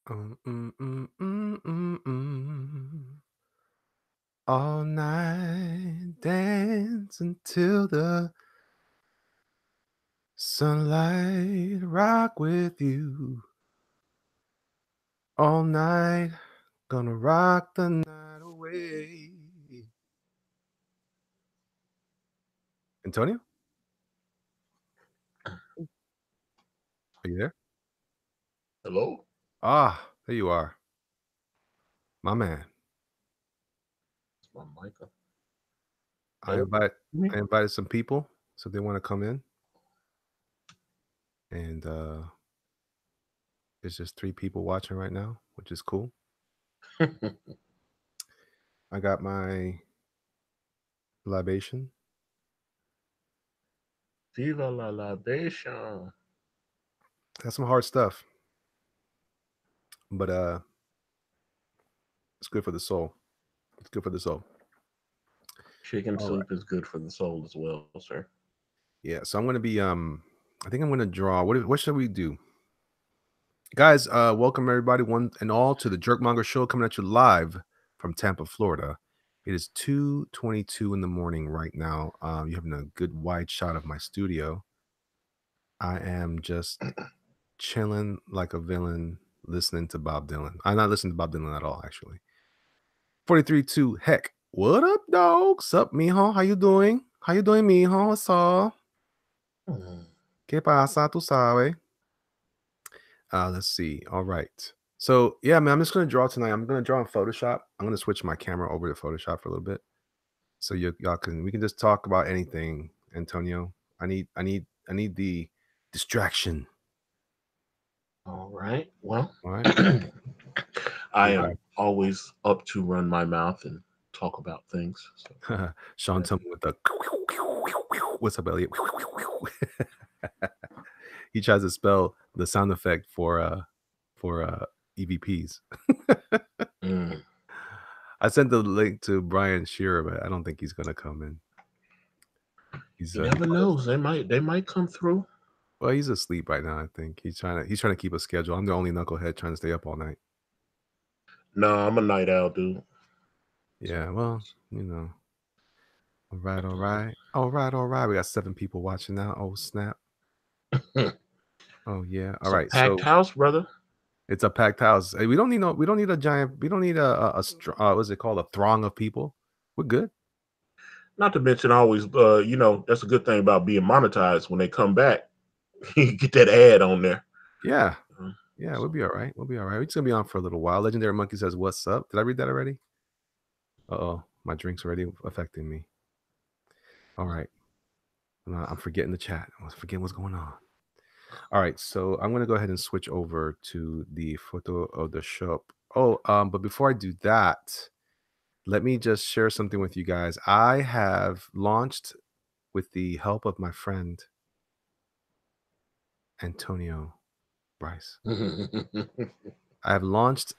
Mm, mm, mm, mm, mm, mm. All night dance until the sunlight, rock with you. All night, gonna rock the night away. Antonio, are you there? Hello? Ah, there you are, my man. Is my mic up? I Hello? invite Me? I invited some people, so they want to come in, and there's just 3 people watching right now, which is cool. I got my libation. Viva la libation. That's some hard stuff, but it's good for the soul. It's good for the soul. Chicken All right. soup is good for the soul as well, sir. Yeah, so I'm gonna be I think I'm gonna draw. What should we do? Guys, welcome everybody, one and all, to the Jerkmonger Show, coming at you live from Tampa, Florida. It is 2:22 in the morning right now. You're having a good wide shot of my studio. I am just chilling like a villain, listening to Bob Dylan. I'm not listening to Bob Dylan at all, actually. 43-2, heck. What up, dog? Sup, mijo? How you doing? How you doing, mijo? What's up? Mm. ¿Qué pasa? Tú sabes. Let's see. All right. So yeah, man, I'm just gonna draw tonight. I'm gonna draw in Photoshop. I'm gonna switch my camera over to Photoshop for a little bit. So y'all can we can just talk about anything, Antonio. I need the distraction. All right. Well, All right. I You am always up to run my mouth and talk about things. So got Sean that's Tillman with the what's up, Elliot? He tries to spell the sound effect for EVPs. mm. I sent the link to Brian Shearer, but I don't think he's gonna come in. He's You he never knows. They might come through. Well, he's asleep right now, I think. He's trying to keep a schedule. I'm the only knucklehead trying to stay up all night. No, I'm a night owl, dude. So Yeah, well, you know. All right, all right. All right, all right. We got 7 people watching now. Oh, snap. Oh, yeah. All it's a right. packed So house, brother. it's a packed house. Hey, we don't need a giant, we don't need what's it called? A throng of people. We're good. Not to mention, always, that's a good thing about being monetized. When they come back, you get that ad on there. Yeah. Uh, Yeah, we'll So be all right. We'll be all right. We're just gonna be on for a little while. Legendary Monkey says, "What's up?" Did I read that already? Uh-oh, my drink's already affecting me. All right. I'm forgetting the chat. I'm forgetting what's going on. All right, so I'm gonna go ahead and switch over to the photo of the shop. Oh, but before I do that, let me just share something with you guys. I have launched, with the help of my friend Antonio Brice. I have launched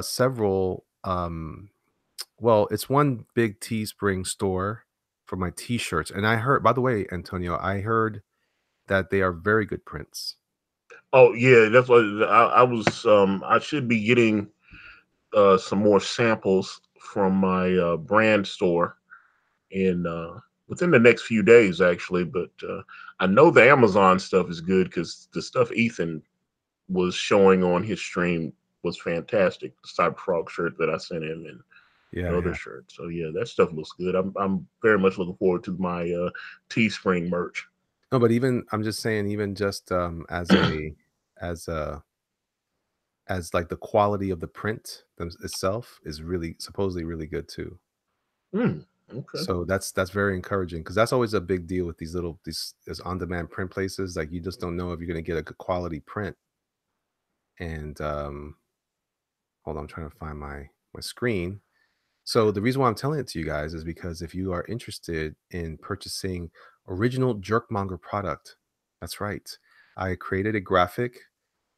several. Well, it's one big Teespring store for my T-shirts, and I heard. By the way, Antonio, I heard that they are very good prints. Oh yeah, that's what I was. I should be getting some more samples from my brand store in within the next few days, actually. But I know the Amazon stuff is good because the stuff Ethan was showing on his stream was fantastic. The Cyberfrog shirt that I sent him and the Yeah, other yeah. shirt. So yeah, that stuff looks good. I'm very much looking forward to my Teespring merch. No, but even I'm just saying, even just as as a as like the quality of the print itself is really supposedly really good too. Okay. So that's very encouraging because that's always a big deal with these on-demand print places. Like you just don't know if you're gonna get a good quality print. And hold on, I'm trying to find my screen. So the reason why I'm telling it to you guys is because if you are interested in purchasing original Jerkmonger product, that's right. I created a graphic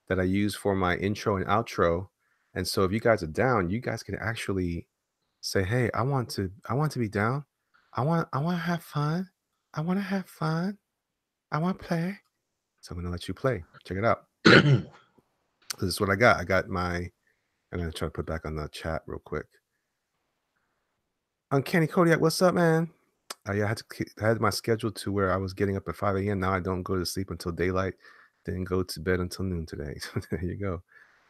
that I use for my intro and outro. And so if you guys are down, you guys can actually say, "Hey, I want to be down. I want to have fun. I want to have fun. I want to play." So I'm going to let you play. Check it out. This is what I got. I got my I'm gonna try to put back on the chat real quick. Uncanny Kodiak, what's up, man? Yeah, I had my schedule to where I was getting up at 5 a.m. Now I don't go to sleep until daylight. Didn't go to bed until noon today. There you go.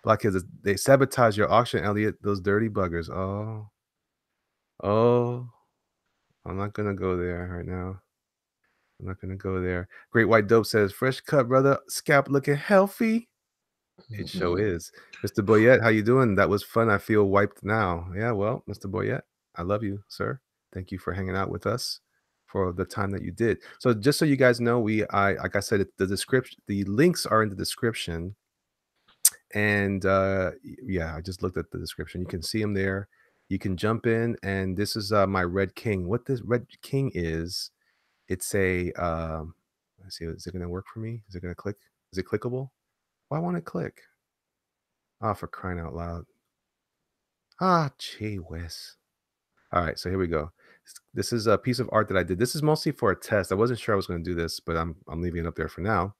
Black kids, they sabotage your auction, Elliot. Those dirty buggers. Oh, I'm not gonna go there right now. I'm not gonna go there. Great White Dope says, fresh cut, brother. Scalp looking healthy. It sure is. Mr. Boyette, how you doing? That was fun. I feel wiped now. Yeah, well, Mr. Boyette, I love you, sir. Thank you for hanging out with us for the time that you did. So just so you guys know, like I said, the description, the links are in the description. And yeah, I just looked at the description. You can see them there. You can jump in, and this is my Red King. What this Red King is, it's a let's see, is it gonna work for me? Is it gonna click? Is it clickable? Why won't it click? Oh, for crying out loud. Ah, gee whiz. All right, so here we go. This is a piece of art that I did. This is mostly for a test. I wasn't sure I was going to do this, but I'm leaving it up there for now.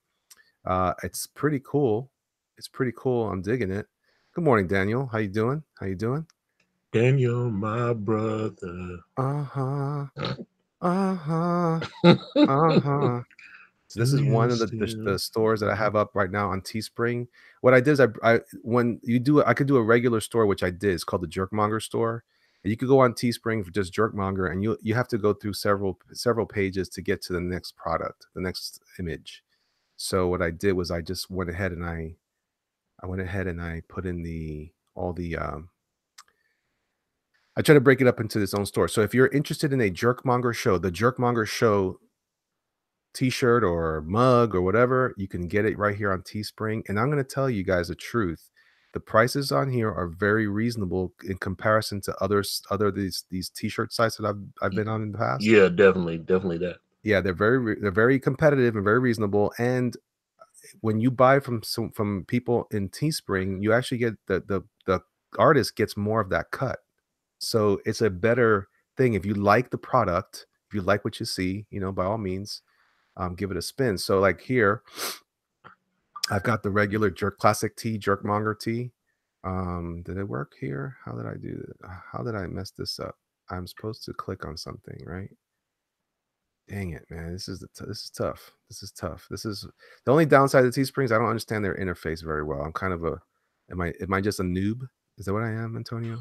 It's pretty cool. It's pretty cool. I'm digging it. Good morning, Daniel. How you doing? How you doing? Daniel, my brother. Uh-huh. Uh-huh. Uh-huh. So this Do is one you of still? the stores that I have up right now on Teespring. What I did is I when you do I could do a regular store, which I did. It's called the Jerkmonger store. And you could go on Teespring for just Jerkmonger, and you have to go through several pages to get to the next product, the next image. So what I did was I just went ahead and I went ahead and I put in the all the I try to break it up into its own store. So if you're interested in a Jerkmonger show, the Jerkmonger show t-shirt or mug or whatever, you can get it right here on Teespring. And I'm going to tell you guys the truth. The prices on here are very reasonable in comparison to other these t-shirt sites that I've been on in the past. Yeah, definitely, definitely that. Yeah, they're very competitive and very reasonable. And when you buy from people in Teespring, you actually get the artist gets more of that cut. So it's a better thing if you like the product, if you like what you see, by all means, give it a spin. So like here, I've got the regular classic tee, Jerkmonger tee. Did it work here? How did I do that? How did I mess this up? I'm supposed to click on something, right? Dang it, man. This is tough. This is tough. This is the only downside of Teesprings. I don't understand their interface very well. I'm kind of a am I just a noob? Is that what I am, Antonio?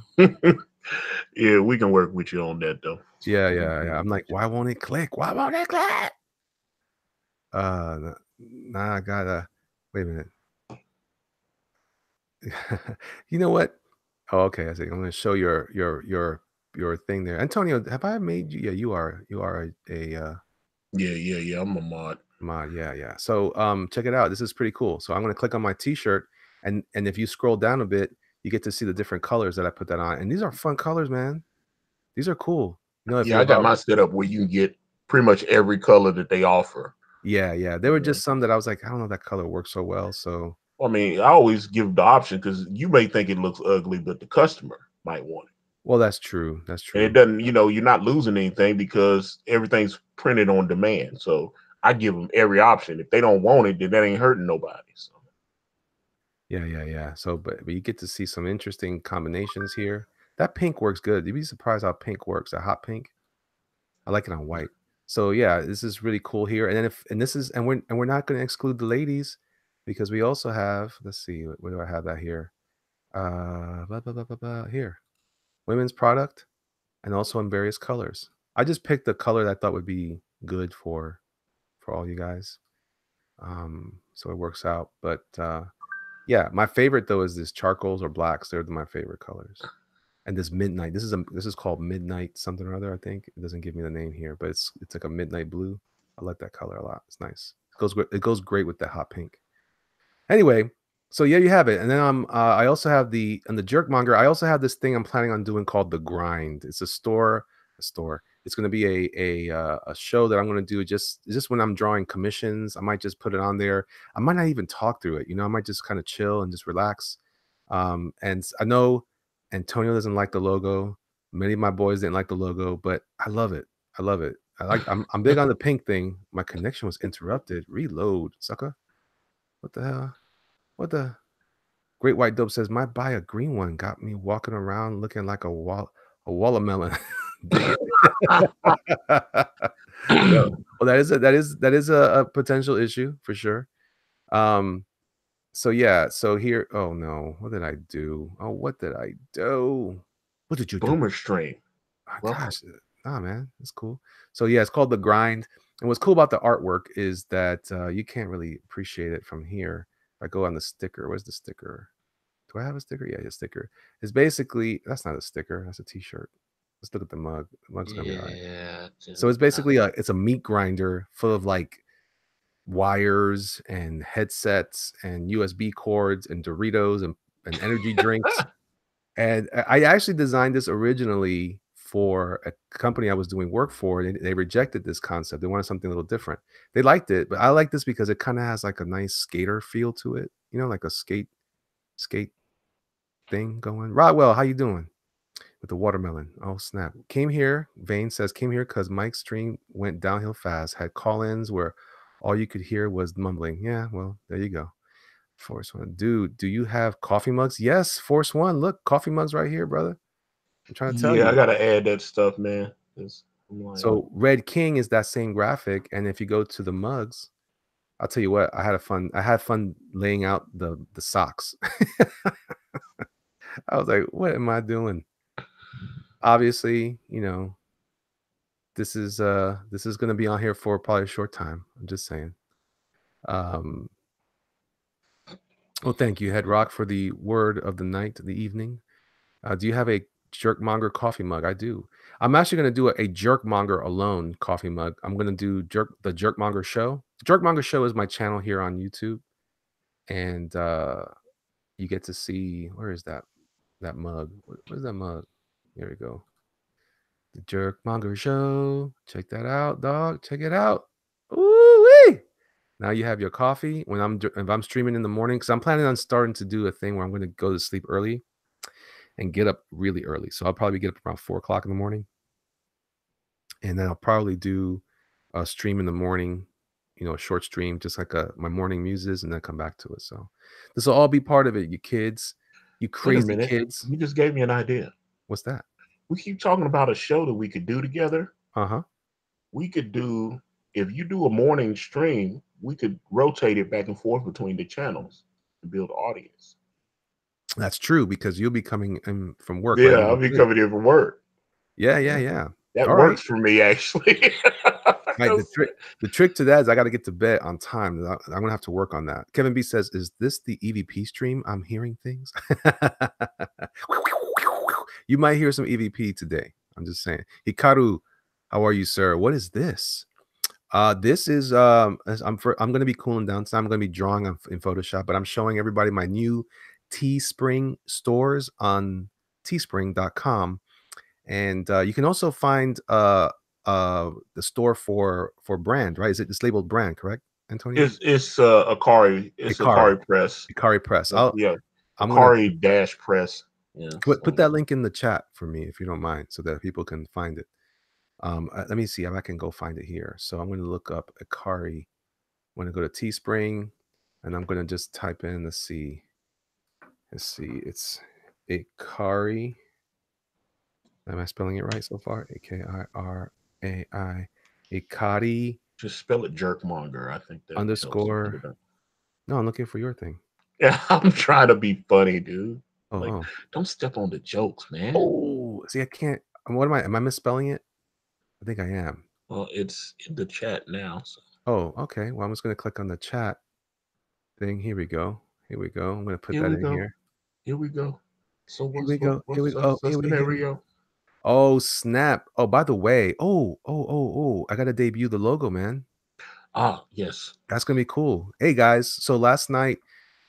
Yeah, we can work with you on that though. Yeah, We yeah, can yeah. work I'm like, with why won't it click? Why won't it click? Now I gotta wait a minute. You know what? Oh, okay. I see. I'm gonna show your thing there. Antonio, have I made you? Yeah, you are a you. Yeah, yeah, yeah. I'm a mod. mod. Yeah, yeah. So check it out. This is pretty cool. So I'm gonna click on my t-shirt, and if you scroll down a bit, you get to see the different colors that I put that on. And these are fun colors, man. These are cool. If Yeah, you're I got about my setup where you can get pretty much every color that they offer. yeah, yeah. There You were know, just some that I was like, I don't know if that color works so well. So I mean, I always give the option because you may think it looks ugly, but the customer might want it. well, that's true. That's And it true. doesn't, you're not losing anything because everything's printed on demand. So I give them every option. If they don't want it, then that ain't hurting nobody. So Yeah, yeah, yeah. So, but you get to see some interesting combinations here. That pink works good. You'd be surprised how pink works. A hot pink. I like it on white. So yeah, this is really cool here. And then we're not going to exclude the ladies because we also have. Let's see, where do I have that here? Blah, blah, blah, blah, blah, here, women's product, and also in various colors. I just picked the color that I thought would be good for all you guys. So it works out. But yeah, my favorite though is this charcoals or blacks. They're my favorite colors. And this midnight. This is called midnight something or other. I think it doesn't give me the name here, but it's like a midnight blue. I like that color a lot. It's nice. It goes great with the hot pink. Anyway, so yeah, you have it. And then I also have the Jerkmonger. I also have this thing I'm planning on doing called the Grind. It's a store. It's going to be a show that I'm going to do just when I'm drawing commissions. I might just put it on there. I might not even talk through it. I might just kind of chill and just relax. And I know Antonio doesn't like the logo. Many of my boys didn't like the logo, but I love it. I love it. I'm big on the pink thing. My connection was interrupted. Reload, sucker. What the hell? What the? Great White Dope says, "My buy a green one got me walking around looking like a watermelon." Dig it. Yo, well, that is a potential issue for sure. Um, so yeah, so here oh no, what did I do? Oh, what did I do? What did you do? Boomer Stream. Oh, Welcome. gosh, nah, man, it's cool. So yeah, it's called The Grind. And what's cool about the artwork is that you can't really appreciate it from here. If I go on the sticker, where's the sticker? Do I have a sticker? Yeah, a sticker. It's basically that's not a sticker, that's a t-shirt. Let's look at the mug. The mug's gonna be all right. Yeah, So dude. it's basically it's a meat grinder full of like wires and headsets and USB cords and Doritos and energy drinks. And I actually designed this originally for a company I was doing work for, and they rejected this concept. They wanted something a little different. They liked it, but I like this because it kind of has like a nice skater feel to it. You know, like a skate thing going. Rodwell, how you doing? With the watermelon. Oh snap. Came here, Vane says, came here because Mike's stream went downhill fast. Had call-ins where all you could hear was mumbling. Yeah, well, there you go. Force One. Dude, do you have coffee mugs? Yes, Force One. Look, coffee mugs right here, brother. I'm trying to tell Yeah, I you. gotta add that stuff, man. 'Cause I'm like, So Red King is that same graphic. And if you go to the mugs, I'll tell you what, I had fun laying out the socks. I was like, what am I doing? Obviously, this is gonna be on here for probably a short time. I'm just saying. Um, well, thank you, Head Rock, for the word of the night, the evening. Do you have a Jerkmonger coffee mug? I do. I'm actually gonna do a Jerkmonger alone coffee mug. I'm gonna do the Jerkmonger show. The Jerkmonger show is my channel here on YouTube, and you get to see where is that mug? Where's that mug? Here we go. The Jerkmonger show. Check that out, dog. Check it out. Ooh-wee! Now you have your coffee. If I'm streaming in the morning, because I'm planning on starting to do a thing where I'm going to go to sleep early and get up really early. So I'll probably get up around 4 o'clock in the morning, and then I'll probably do a stream in the morning, a short stream, just like my morning muses, and then come back to it. So this will all be part of it, you kids, you wait a crazy minute. kids. You just gave me an idea. What's that? We keep talking about a show that we could do together. Uh huh. We could do, if you do a morning stream, we could rotate it back and forth between the channels and build audience. That's true because you'll be coming in from work right Yeah, now I'll be too. coming in from work. Yeah, yeah, Yeah, yeah. that All right. works for me actually. Right, the 'Cause- trick to that is I gotta get to bed on time. I'm gonna have to work on that. Kevin B says, "Is this the EVP stream? I'm hearing things." You might hear some EVP today. I'm just saying. Hikaru, how are you, sir? What is this? This is I'm gonna be cooling down. So I'm gonna be drawing in Photoshop, but I'm showing everybody my new Teespring stores on teespring.com. And you can also find the store for brand, right? It's labeled brand, correct, Antonio? it's Akari. It's Akari. Akari Press. Akari Press. Yeah, I'm gonna Akari dash press. Yeah. put So that link in the chat for me if you don't mind, so that people can find it. Let me see if I can go find it here. So I'm gonna look up Akari. I'm gonna go to Teespring, and I'm gonna just type in let's see. It's Akari. Am I spelling it right so far? Akirai. Akari just spell it jerkmonger. I think that helps get it underscore. done. No, I'm looking for your thing. Yeah, I'm trying to be funny, dude. Oh, Like, oh. don't step on the jokes, man. Oh, see, I can't. What am I misspelling it? I think I am. Well, it's in the chat now. So Oh, okay. Well, I'm just gonna click on the chat thing. Here we go. Here we go. I'm gonna put here that we in go. here. Here we go. So Here we go. Here we what's go. Oh, the here we. scenario? Oh, snap. Oh, by the way. Oh. I gotta debut the logo, man. Ah, yes. That's gonna be cool. Hey guys, so last night,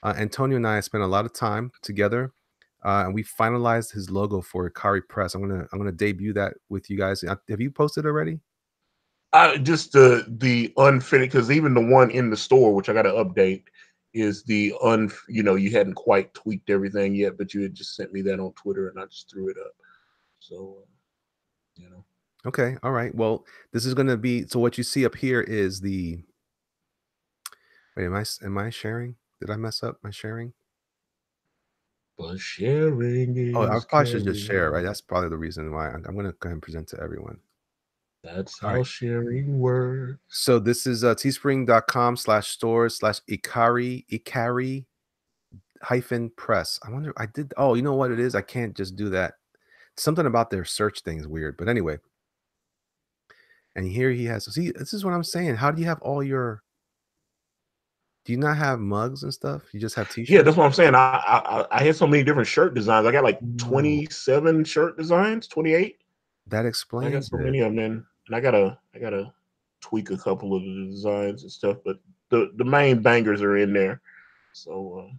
Antonio and I spent a lot of time together, and we finalized his logo for Akari Press. I'm gonna debut that with you guys. Have you posted already? I just the unfinished, because even the one in the store, which I got to update, is the you hadn't quite tweaked everything yet, but you had just sent me that on Twitter, and I just threw it up. So you know. Okay, all right. Well, this is gonna be so. What you see up here is the. Wait, am I sharing? Did I mess up my sharing? but sharing Oh, I is probably should just share, right? caring. That's probably the reason why. I'm gonna go ahead and present to everyone. That's All how right. sharing works. So this is teespring.com/stores/Ikari hyphen press. I wonder I did oh, you know what it is? I can't just do that. Something about their search thing is weird. But anyway, and here he has see, this is what I'm saying. How do you have all your do you not have mugs and stuff? You just have Yeah, t-shirts? that's what I'm saying. I had so many different shirt designs. I got like Oh, 27 shirt designs, 28. that I got explains so it. many of them in, and I gotta tweak a couple of the designs and stuff, but the main bangers are in there. So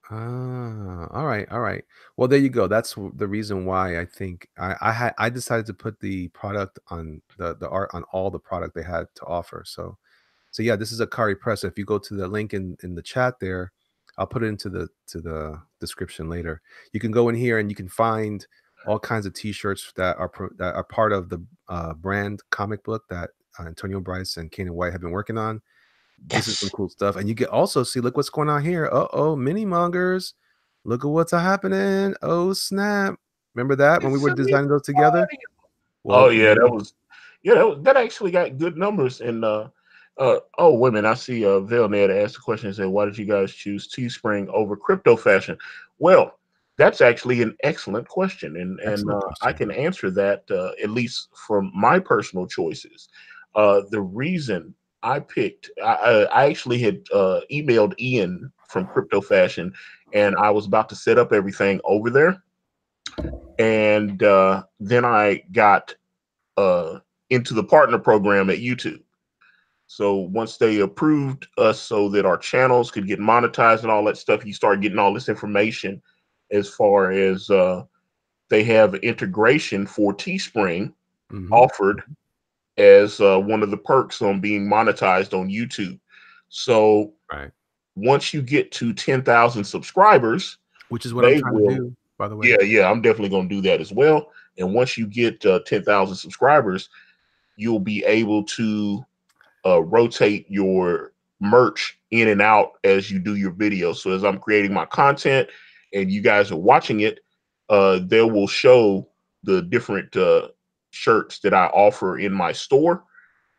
Ah, all right, all right. Well, there you go. That's the reason why I think I decided to put the product on the art on all the product they had to offer. So yeah, this is Akari Press. If you go to the link in the chat there, I'll put it into the description later. You can go in here and you can find all kinds of T-shirts that are part of the brand comic book that Antonio Brice and Canaan White have been working on. This is some yes, cool stuff, and you can also see, look what's going on here. Uh-oh, mini mongers. Look at what's happening. Oh, snap. Remember that when we it's were a designing those together? Oh Well, yeah, now that actually got good numbers. And oh women, I see Velned asked the question and said, why did you guys choose Teespring over crypto fashion? Well, that's actually an excellent question, and excellent I question. can answer that at least from my personal choices. The reason I picked, I actually had emailed Ian from Crypto Fashion, and I was about to set up everything over there, and then I got uh, into the partner program at YouTube. So once they approved us so that our channels could get monetized and all that stuff, you start getting all this information as far as they have integration for Teespring Mhm. offered as one of the perks on being monetized on YouTube. So Right. once you get to 10,000 subscribers, Which is what I'm they trying to will, do, by the way. yeah, I'm definitely going to do that as well. And once you get 10,000 subscribers, you'll be able to rotate your merch in and out as you do your videos. So as I'm creating my content and you guys are watching it, they will show the different shirts that I offer in my store.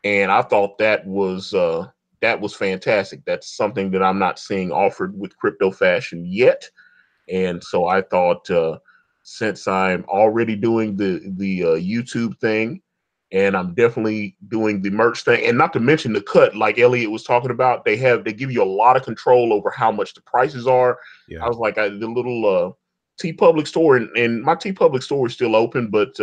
And I thought that was fantastic. That's something that I'm not seeing offered with crypto fashion yet. And so I thought, since I'm already doing the YouTube thing, and I'm definitely doing the merch thing, and not to mention the cut, like Elliot was talking about, they give you a lot of control over how much the prices are. I Yeah. was like, the little T Public store, and my T Public store is still open, but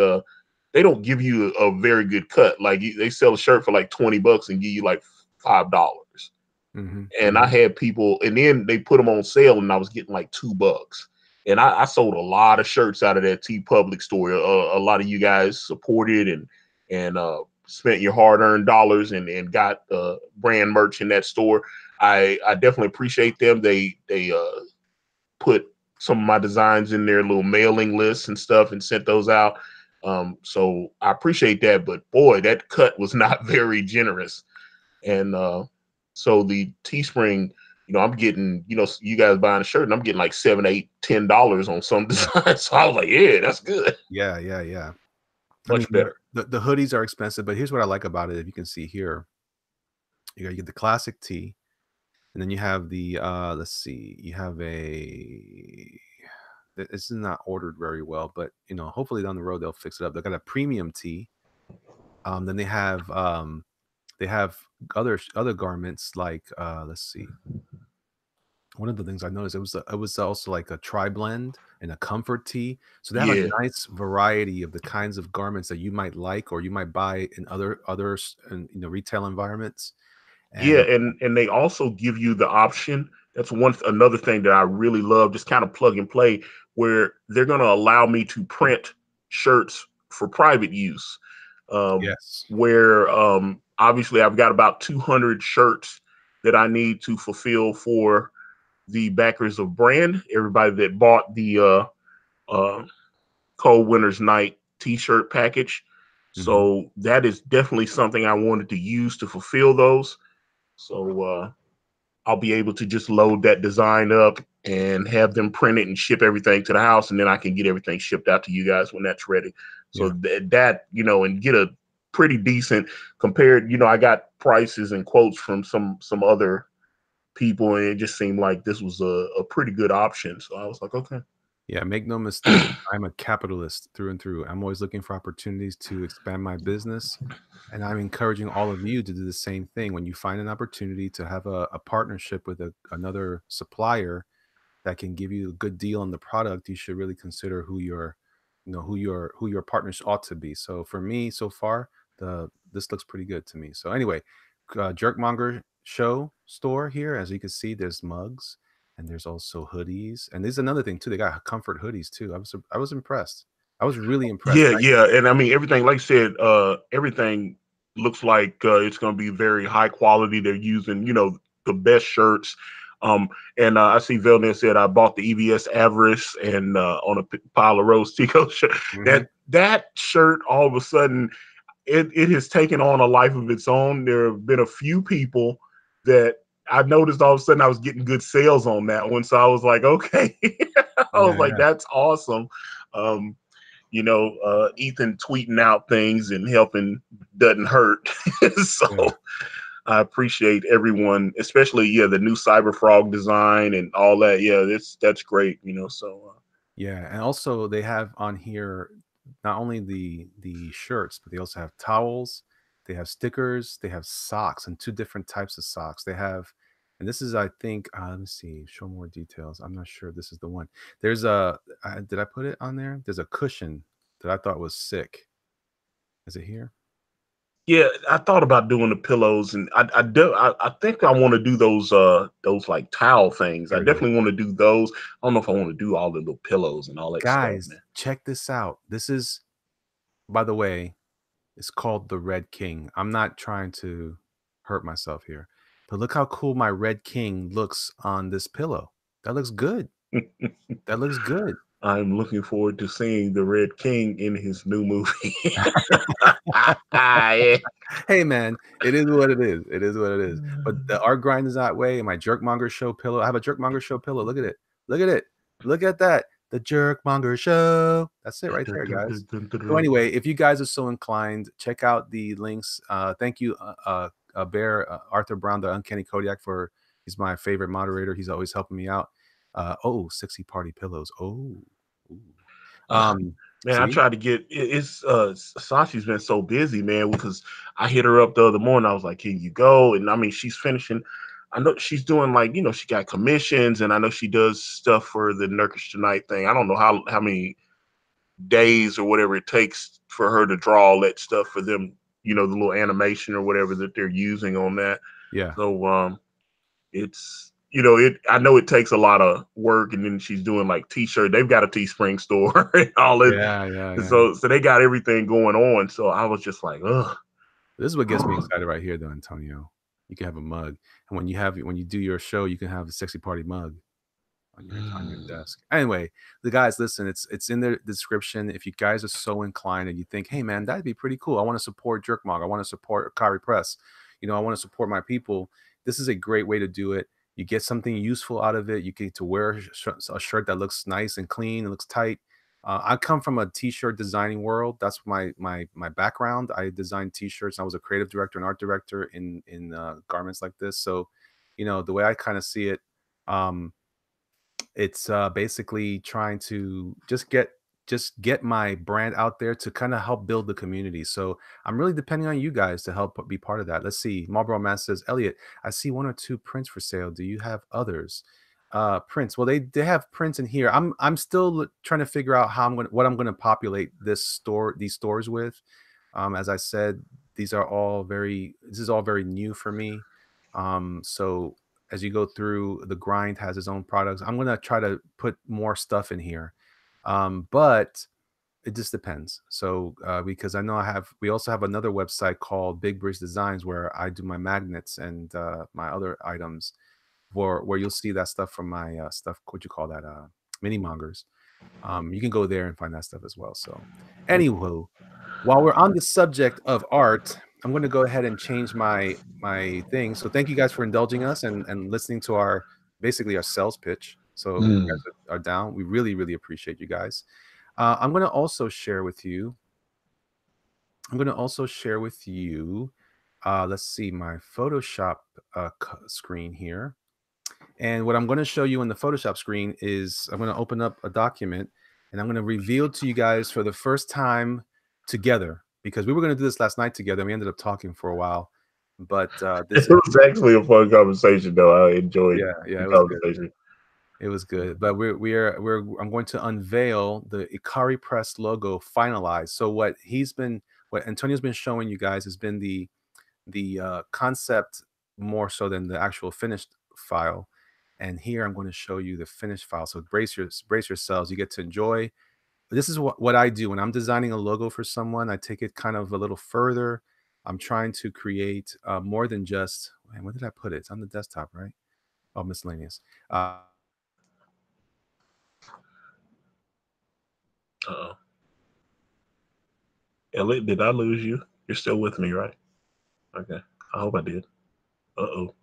they don't give you a very good cut. Like they sell a shirt for like $20 and give you like $5. Mhm, And I mhm. had people, and then they put them on sale, and I was getting like $2. And I sold a lot of shirts out of that T Public store. A lot of you guys supported and spent your hard earned dollars and got brand merch in that store. I definitely appreciate them. They put some of my designs in their little mailing lists and stuff and sent those out. So I appreciate that. But boy, that cut was not very generous. And so the Teespring, I'm getting, you guys buying a shirt, and I'm getting like $7, $8, $10 on some designs. So I was like, yeah, that's good, Yeah, yeah, yeah. I mean, much better. the hoodies are expensive, but here's what I like about it. If you can see here, you get the classic tee, and then you have the, let's see, you have this is not ordered very well, but, hopefully down the road they'll fix it up. They got a premium tee. Then they have other garments like, let's see. One of the things I noticed, it was also like a tri-blend and a comfort tee. So they have a Yeah, nice variety of the kinds of garments that you might like or you might buy in others in, retail environments. yeah, And and they also give you the option. That's another thing that I really love, just kind of plug and play, where they're going to allow me to print shirts for private use. yes. Where obviously I've got about 200 shirts that I need to fulfill for the backers of brand, everybody that bought the uh, Cold Winter's Night T-shirt package. Mhm. So that is definitely something I wanted to use to fulfill those. So I'll be able to just load that design up and have them print it and ship everything to the house, and then I can get everything shipped out to you guys when that's ready. So Yeah. that and get a pretty decent compared. I got prices and quotes from some other people, and it just seemed like this was a pretty good option. So I was like, okay. Yeah, make no mistake, I'm a capitalist through and through. I'm always looking for opportunities to expand my business, and I'm encouraging all of you to do the same thing. When you find an opportunity to have a partnership with another supplier that can give you a good deal on the product, you should really consider who your, who your partners ought to be. So for me, so far, this looks pretty good to me. So anyway, Jerkmonger Show store here, as you can see, there's mugs and there's also hoodies, and there's another thing too. They got comfort hoodies too. I was impressed. I was really impressed. Yeah, yeah, and I mean everything. Like I said, everything looks like it's going to be very high quality. They're using, the best shirts. And I see Velnet said I bought the EVS Avarice and on a pile of Rose Tico shirt. Mhm. That shirt, all of a sudden, it has taken on a life of its own. There have been a few people that I noticed all of a sudden I was getting good sales on that one. So I was like, okay, I was Yeah, like, yeah, that's awesome. Um, Ethan tweeting out things and helping doesn't hurt. yeah. So I appreciate everyone, especially the new Cyber Frog design and all that. Yeah, that's great. So Yeah, and also they have on here not only the shirts, but they also have towels, they have stickers, they have socks, and two different types of socks. They have, and this is, I think, let me see, show more details. I'm not sure this is the one. There's did I put it on there? There's a cushion that I thought was sick. Is it here? yeah, I thought about doing the pillows, and I think I want to do those like towel things. I Here it is. definitely want to do those. I don't know if I want to do all the little pillows and all that stuff, Guys, man. check this out. This is, by the way, it's called the Red King. I'm not trying to hurt myself here, but look how cool my Red King looks on this pillow. That looks good. That looks good. I'm looking forward to seeing the Red King in his new movie. Yeah. Hey man, it is what it is. It is what it is. But the art grind is that way. My Jerkmonger Show pillow. I have a Jerkmonger Show pillow. Look at it. Look at it. Look at that. The Jerkmonger Show. That's it right there, guys. So anyway, if you guys are so inclined, check out the links. Thank you, Bear Arthur Brown, the Uncanny Kodiak, for he's my favorite moderator. He's always helping me out. Oh, 60 party pillows. Oh, ooh. Uh, Um, Man, I see, tried to get it's Sashi's been so busy, man, because I hit her up the other morning. I was like, "Can you go?" And I mean, she's finishing. I know she's doing like, she got commissions, and I know she does stuff for the Nurkish Tonight thing. I don't know how many days or whatever it takes for her to draw all that stuff for them, the little animation or whatever that they're using on that. yeah, So it's it I know it takes a lot of work, and then she's doing like t-shirt. They've got a Teespring store and all it. yeah, yeah, yeah. So they got everything going on. So I was just like, ugh. This is what gets me excited right here, though, Antonio. You can have a mug, and when you do your show, you can have the sexy party mug on your desk. Anyway, the guys, listen, it's in the description. If you guys are so inclined and you think, hey man, that'd be pretty cool. I want to support Jerkmog. I want to support Akari Press. I want to support my people. This is a great way to do it. You get something useful out of it. You get to wear a shirt that looks nice and clean. It looks tight. I come from a t-shirt designing world. That's my background. I designed t-shirts. I was a creative director and art director in garments like this. So, the way I kind of see it, um, it's basically trying to just get my brand out there to kind of help build the community. So I'm really depending on you guys to help be part of that. Let's see. Marlboro Man says, Elliot, I see one or two prints for sale. Do you have others? Prints. Well, they have prints in here. I'm still trying to figure out what I'm gonna populate these stores with. As I said, this is all very new for me. So as you go through, the grind has its own products. I'm gonna try to put more stuff in here, but it just depends. So because I know we also have another website called Big Brice Designs where I do my magnets and my other items, where you'll see that stuff from my stuff. What you call that? Mini mongers. You can go there and find that stuff as well. So, anywho, while we're on the subject of art, I'm going to go ahead and change my thing. So thank you guys for indulging us and listening to our basically our sales pitch. So if you guys are down, we really, really appreciate you guys. I'm going to also share with you. Let's see, my Photoshop screen here. And what I'm going to show you on the Photoshop screen is I'm going to open up a document and I'm going to reveal to you guys for the first time together, because we were going to do this last night together. And we ended up talking for a while, but It was actually a fun conversation, though. I enjoyed yeah, the it was good. conversation. It was good, but I'm going to unveil the Akari Press logo finalized. So what Antonio's been showing you guys has been the concept more so than the actual finished file. And here I'm going to show you the finished file. So brace yourselves. You get to enjoy. This is what I do when I'm designing a logo for someone. I take it kind of a little further. I'm trying to create more than just. Man, where did I put it? It's on the desktop, right? Oh, miscellaneous. Uh-oh. Elliot, did I lose you? You're still with me, right? Okay. I hope I did. Uh-oh.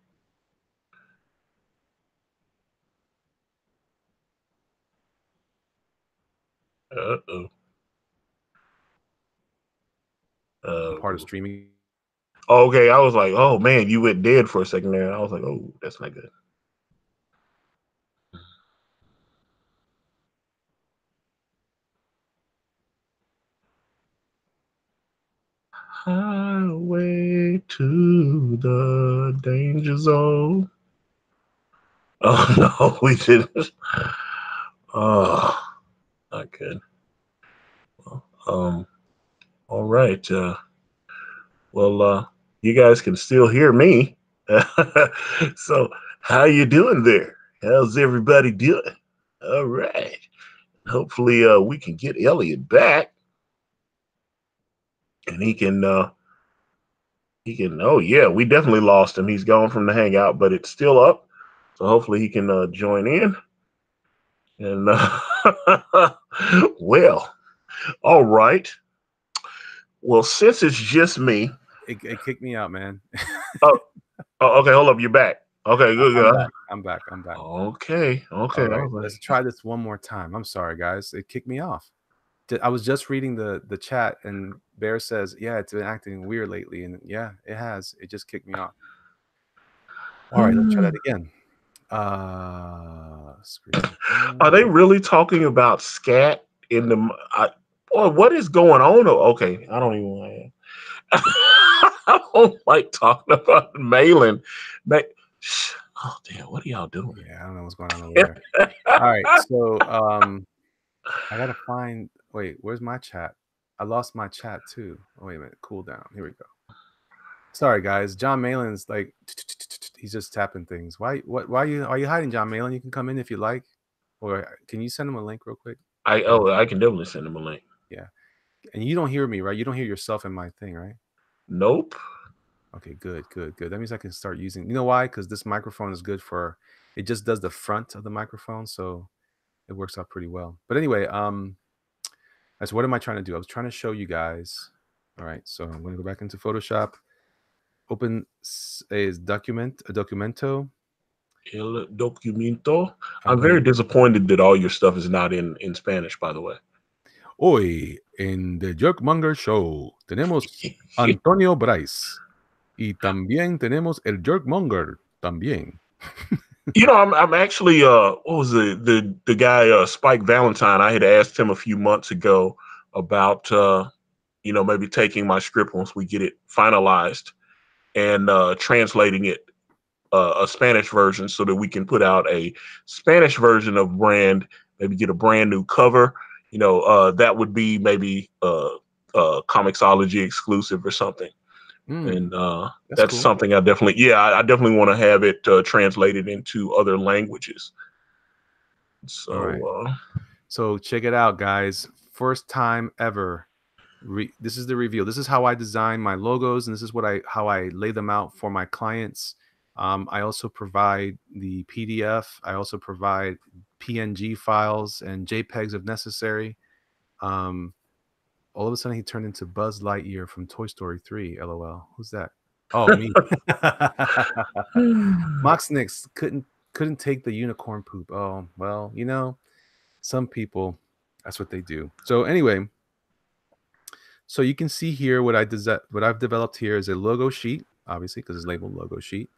Uh-oh. Part of streaming. Okay, I was like, oh man, you went dead for a second there. I was like, oh, that's not good. Highway to the danger zone. Oh no, we didn't. Oh, not good. Well, all right. Well, you guys can still hear me. So, how you doing there? How's everybody doing? All right. Hopefully, we can get Elliot back, and he can. Oh yeah, we definitely lost him. He's gone from the hangout, but it's still up. So hopefully he can join in. And well, all right. Well, since it's just me, It kicked me out, man. oh, okay, hold up, you're back. Okay, good. I'm back. Okay. All right, let's try this one more time. I'm sorry, guys. It kicked me off. I was just reading the chat, and Bear says, "Yeah, it's been acting weird lately," and yeah, it has. It just kicked me off. All right, let's try that again. Are they really talking about scat in the? Boy, what is going on? Okay, I don't even want to. I don't like talking about mailing. Oh damn! What are y'all doing? Yeah, I don't know what's going on over there. All right, so I gotta find. Wait, where's my chat? I lost my chat too. Oh, wait a minute. Cool down. Here we go. Sorry, guys. John Malin's like he's just tapping things. Why are you hiding, John Malin? You can come in if you like, or can you send him a link real quick? I can definitely send him a link. Yeah, and you don't hear me, right? You don't hear yourself in my thing, right? Nope. Okay, good. That means I can start using. You know why? Because this microphone is good for. It just does the front of the microphone, so it works out pretty well. But anyway, so what am I trying to do? I was trying to show you guys. All right, so I'm going to go back into Photoshop. Open a documento. El documento. I'm very disappointed that all your stuff is not in Spanish, by the way. Hoy en The Jerkmonger Show tenemos Antonio Brice y también tenemos el Jerkmonger también. You know, I'm actually what was the guy Spike Valentine? I had asked him a few months ago about maybe taking my script once we get it finalized and translating it a Spanish version so that we can put out a Spanish version of Brand, maybe get a brand new cover. That would be maybe Comixology exclusive or something. And that's cool. Something I definitely want to have it translated into other languages. So, so check it out, guys. First time ever. This is the reveal. This is how I design my logos, and this is how I lay them out for my clients. I also provide the PDF. I also provide PNG files and JPEGs if necessary. All of a sudden, he turned into Buzz Lightyear from Toy Story 3. LOL. Who's that? Oh, me. Moxnix couldn't couldn't take the unicorn poop. Oh, well, you know, some people, that's what they do. So anyway, so you can see here what what I've developed here is a logo sheet, obviously, because it's labeled logo sheet.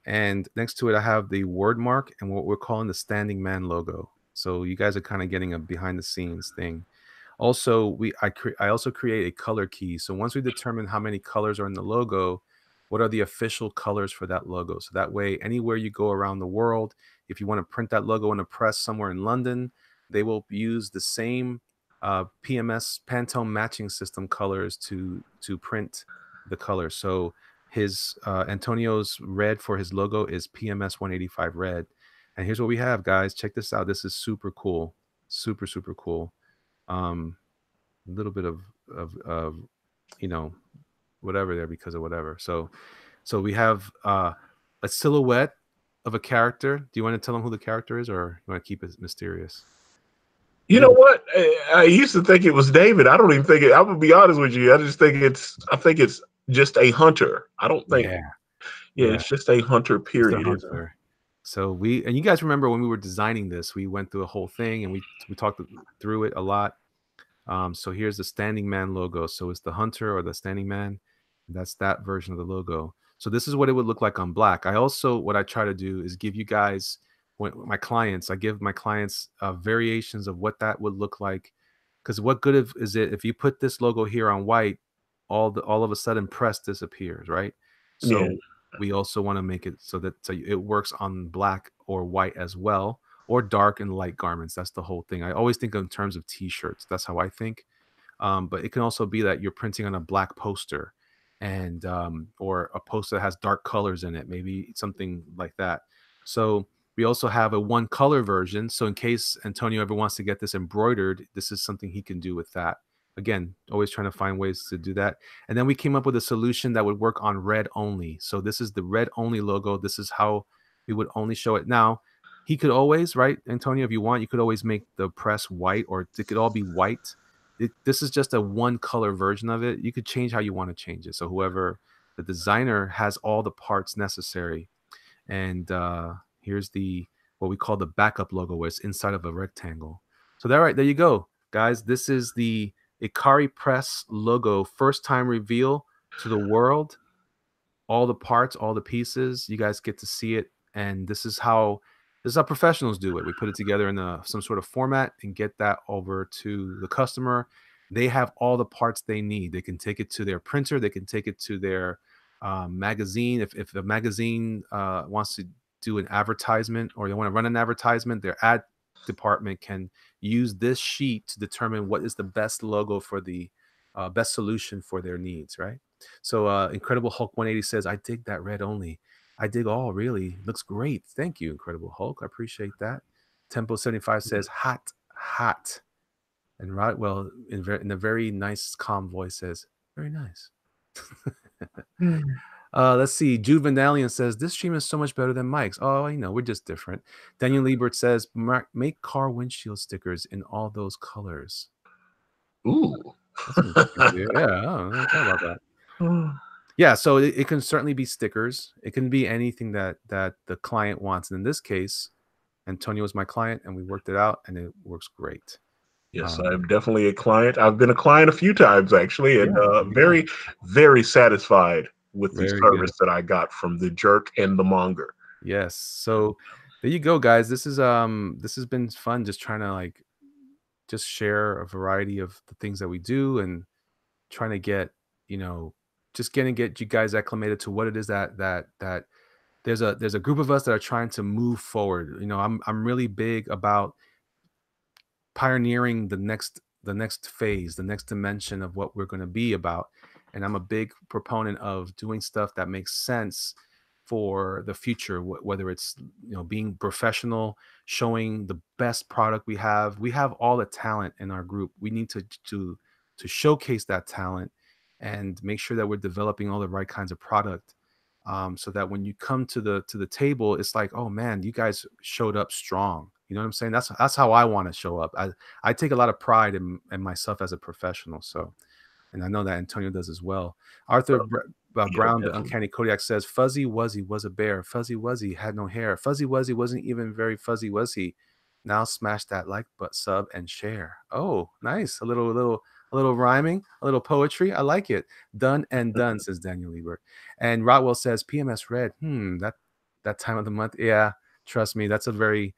And next to it, I have the word mark and what we're calling the standing man logo. So you guys are kind of getting a behind the scenes thing. Also, I also create a color key. So once we determine how many colors are in the logo, what are the official colors for that logo? So that way, anywhere you go around the world, if you want to print that logo in a press somewhere in London, they will use the same PMS Pantone matching system colors to print the colors. So his Antonio's red for his logo is PMS 185 red. And here's what we have, guys. Check this out. This is super cool. Super, super cool. Um, a little bit of you know, whatever there because of whatever. So we have a silhouette of a character. Do you want to tell them who the character is, or you want to keep it mysterious? I You know think what? I used to think it was David. I don't even think it. I'm gonna be honest with you. I just think it's. I think it's just a hunter. I don't think. yeah, Yeah, yeah, it's just a hunter. it's the Period. Isn't it? hunter. So we and you guys remember when we were designing this, we went through a whole thing and we talked through it a lot. So here's the standing man logo. So it's the hunter or the standing man. That's that version of the logo. So this is what it would look like on black. I also, what I try to do is give you guys, my clients, I give my clients variations of what that would look like. Because what good is it if you put this logo here on white, all of a sudden press disappears, right? Yeah. So we also want to make it so that it works on black or white as well, or dark and light garments. That's the whole thing. I always think in terms of t-shirts. That's how I think. But it can also be that you're printing on a black poster and or a poster that has dark colors in it, maybe something like that. So we also have a one color version. So in case Antonio ever wants to get this embroidered, this is something he can do with that. Again, always trying to find ways to do that. And then we came up with a solution that would work on red only. So this is the red only logo. This is how we would only show it. Now, he could always, right, Antonio, if you want, you could always make the press white, or it could all be white. This is just a one color version of it. You could change how you want to change it. So whoever the designer has all the parts necessary. And here's the what we call the backup logo, where it's inside of a rectangle. So there you go, guys. This is the Akari Press logo, first time reveal to the world. All the parts, all the pieces, you guys get to see it. And this is how professionals do it. We put it together in some sort of format and get that over to the customer. They have all the parts they need. They can take it to their printer. They can take it to their magazine. If a magazine wants to do an advertisement, or they want to run an advertisement, their ad department can use this sheet to determine what is the best logo for the best solution for their needs, right? So Incredible Hulk 180 says, I dig that red only. I dig all, really. Looks great. Thank you, Incredible Hulk. I appreciate that. Tempo 75 says, hot, hot. And right, well, in a very nice, calm voice says, very nice. Mm. Let's see. Jude Vandalian says, this stream is so much better than Mike's. Oh, I know, we're just different. Daniel Liebert says, make car windshield stickers in all those colors. Ooh. That's an interesting idea. Yeah, I never thought about that. Yeah, so it can certainly be stickers. It can be anything that the client wants. And in this case, Antonio was my client, and we worked it out, and it works great. Yes, I'm definitely a client. I've been a client a few times actually, Yeah, and there you go. very, very satisfied with the Very good. service that I got from the jerk and the monger. Yes. So there you go, guys. This has been fun, just trying to like just share a variety of the things that we do, and trying to get, you know, just get you guys acclimated to what it is that there's a group of us that are trying to move forward. You know, I'm really big about pioneering the next phase, the next dimension of what we're going to be about. And I'm a big proponent of doing stuff that makes sense for the future, whether it's, you know, being professional, showing the best product we have. We have all the talent in our group. We need to showcase that talent and make sure that we're developing all the right kinds of product, so that when you come to the table, it's like, oh man, you guys showed up strong. You know what I'm saying? That's how I want to show up. I take a lot of pride in myself as a professional. So, and I know that Antonio does as well. Arthur, Yeah, Brown, the definitely. Uncanny Kodiak says, Fuzzy Wuzzy was a bear. Fuzzy Wuzzy had no hair. Fuzzy Wuzzy wasn't even very fuzzy, was he? Now smash that like but sub and share. Oh, nice. A little rhyming, a little poetry. I like it. Done and done, says Daniel Lieber. And Rotwell says, PMS Red. That time of the month. Yeah, trust me, that's a very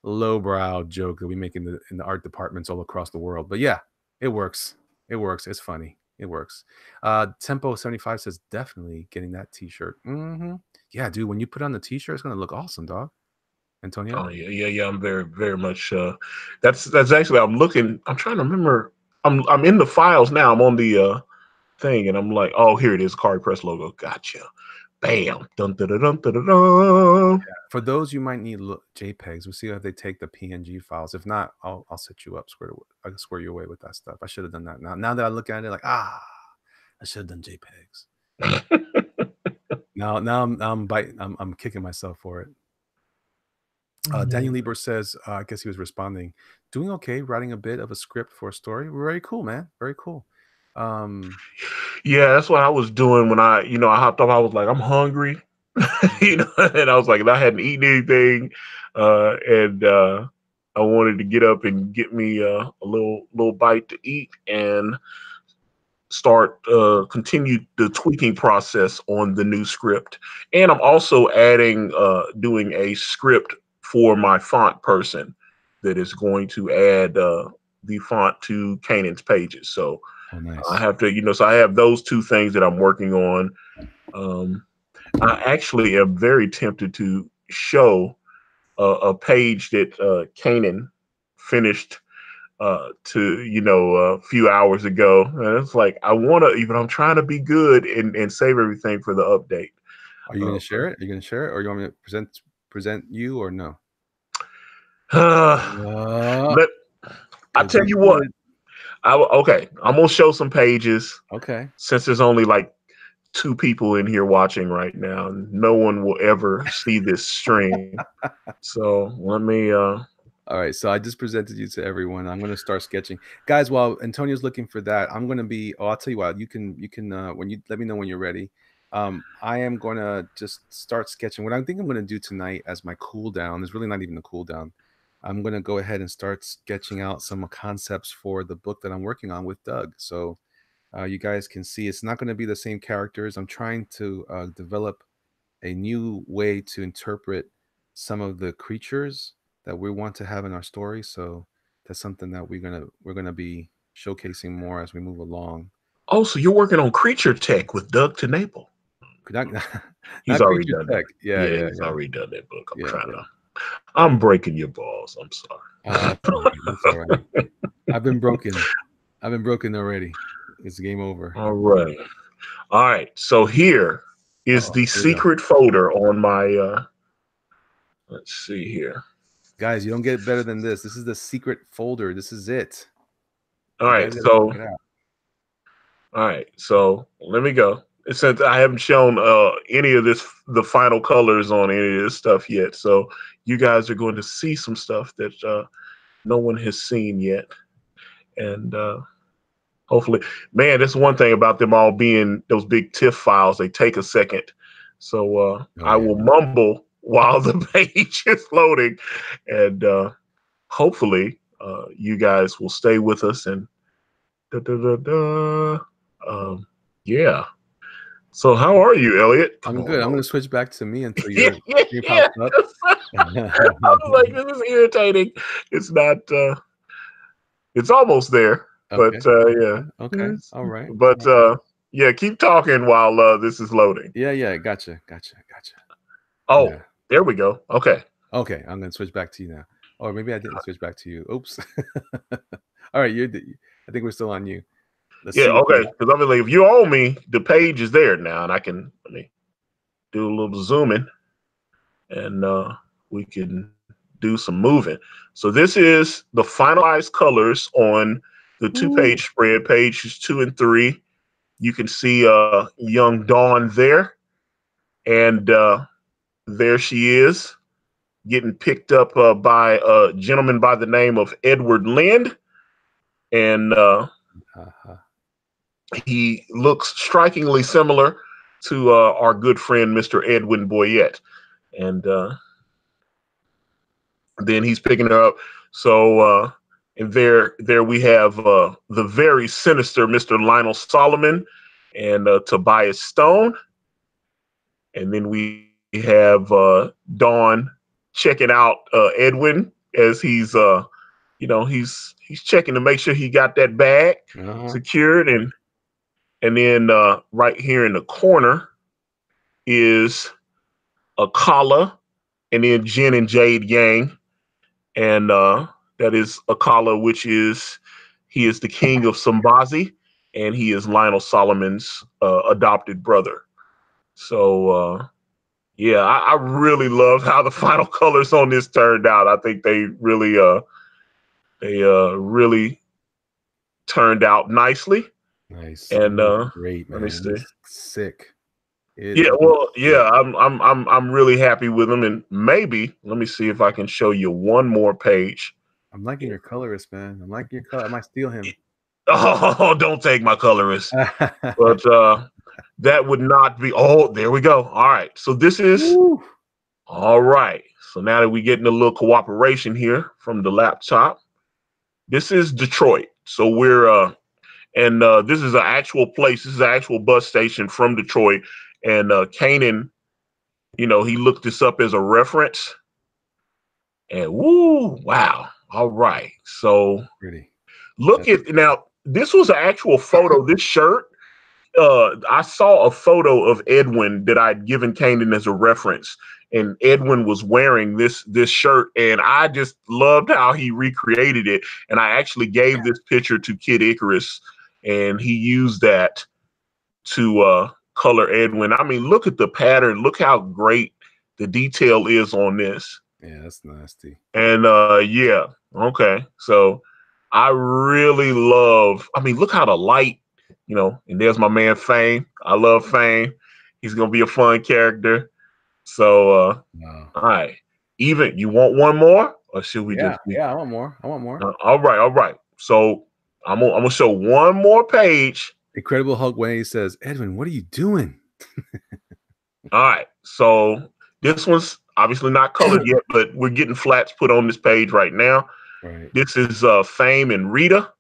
lowbrow joke that we make in the art departments all across the world. But yeah, it works. It works. It's funny. It works. Tempo 75 says definitely getting that t-shirt. Yeah, dude, when you put on the t-shirt, it's gonna look awesome, dog. Antonio? Oh yeah. I'm very, very much. That's actually. I'm trying to remember. I'm in the files now. I'm on the thing, and I'm like, oh, here it is. Akari Press logo. Gotcha. Bam. Dun dun dun dun dun dun. Dun. For those, you might need JPEGs. We'll see if they take the PNG files. If not, I'll set you up. I can square you away with that stuff. I should have done that. Now that I look at it, like I should have done JPEGs. I'm kicking myself for it. Daniel Lieber says, I guess he was responding, doing okay, writing a bit of a script for a story. Very cool, man. Very cool. Yeah, that's what I was doing when I hopped off. I was like, I'm hungry, and I was like, I hadn't eaten anything, and I wanted to get up and get me a little bite to eat and start continue the tweaking process on the new script. And I'm also doing a script for my font person that is going to add the font to Canaan's pages. So Oh, nice. I have to, so I have those two things that I'm working on. I actually am very tempted to show a page that Canaan finished a few hours ago. And it's like, I want to, even I'm trying to be good and save everything for the update. Are you going to share it? Are you going to share it, or you want me to present you, or no? Let I Could tell be you what. good. Okay, I'm gonna show some pages. Okay. Since there's only like 2 people in here watching right now, and no one will ever see this stream. So let me. All right, so I just presented you to everyone. I'm going to start sketching, guys. While Antonio's looking for that, I'm going to be. Oh, I'll tell you what. You can when you let me know when you're ready. I am going to just start sketching. What I think I'm going to do tonight as my cool down is really not even a cool down. I'm going to go ahead and start sketching out some concepts for the book that I'm working on with Doug. So you guys can see it's not going to be the same characters. I'm trying to develop a new way to interpret some of the creatures that we want to have in our story. So that's something that we're gonna be showcasing more as we move along. Oh, so you're working on Creature Tech with Doug TeNapel. Not, He's not already creature done that. tech. Yeah, Yeah, yeah, he's yeah, already done that book. yeah, yeah. I'm breaking your balls. I'm That's all right. That's all right. I've been broken. I've been broken already. It's game over. All right. All right. So here is Uh-oh, the here we go. secret folder on my let's see here. Guys, you don't get better than this. This is the secret folder. This is it. All You right. guys gotta So check it out. all right. So let me go. Since I haven't shown any of the final colors on any of this stuff yet. So you guys are going to see some stuff that no one has seen yet. And hopefully, man, that's one thing about them all being those big TIFF files. They take a second. So Oh I yeah. will mumble while the page is loading. And hopefully, you guys will stay with us. And da, da, da, da. Yeah. So how are you, Elliot? Come I'm on good. I'm over. gonna switch back to me until Yeah, your yeah, screen yeah. pops up. I was like, this is irritating. It's not. It's almost there, but Okay. yeah. Okay. All right. But All right. yeah, keep talking while this is loading. Yeah, yeah. Gotcha. Gotcha. Gotcha. Oh, Yeah. there we go. Okay. Okay. I'm gonna switch back to you now. Or maybe I didn't switch back to you. Oops. All right. I think we're still on you. Let's Yeah. see what Okay. Because I mean, like, if you owe me, the page is there now, and I can let me do a little zooming, and we can do some moving. So this is the finalized colors on the Ooh. two-page spread, pages 2 and 3. You can see young Dawn there, and there she is getting picked up by a gentleman by the name of Edward Lind. And Uh-huh. He looks strikingly similar to our good friend Mr. Edwin Boyette, and then he's picking her up. So and there we have the very sinister Mr. Lionel Solomon and Tobias Stone, and then we have Dawn checking out Edwin as he's he's checking to make sure he got that bag secured, and then right here in the corner is Akala, and then Jen and Jade Yang, and that is Akala, which is he is the king of Sambazi, and he is Lionel Solomon's adopted brother. So yeah, I really love how the final colors on this turned out. I think they really turned out nicely. Nice. And Great, let me man. It see. looks sick. It Yeah, looks well, sick. yeah, I'm really happy with them, and maybe let me see if I can show you one more page. I'm liking your colorist, man. I'm liking your color. I might steal him. Oh, don't take my colorist, but that would not be. Oh, there we go. All right, so this is Woo. all right. So now that we're getting a little cooperation here from the laptop, this is Detroit. So we're and this is an actual place. This is an actual bus station from Detroit, and Canaan, he looked this up as a reference. And woo, wow. All right. So Pretty. look at now. This was an actual photo. This shirt. I saw a photo of Edwin that I'd given Canaan as a reference, and Edwin was wearing this shirt, and I just loved how he recreated it. And I actually gave this picture to Kid Icarus, and he used that to color Edwin. I mean, look at the pattern. Look how great the detail is on this. Yeah, that's nasty. And yeah, okay. So I really love, I mean, look how the light, and there's my man Fame. I love Fame. He's gonna be a fun character. So Wow. all right. Even you want one more? Or should we Yeah, just be yeah, I want more. I want more. all right, all right. So I'm gonna show one more page. Incredible Hulk when he says, Edwin, what are you doing? All right. So this one's obviously not colored yet, but we're getting flats put on this page right now. Right. This is Fame and Rita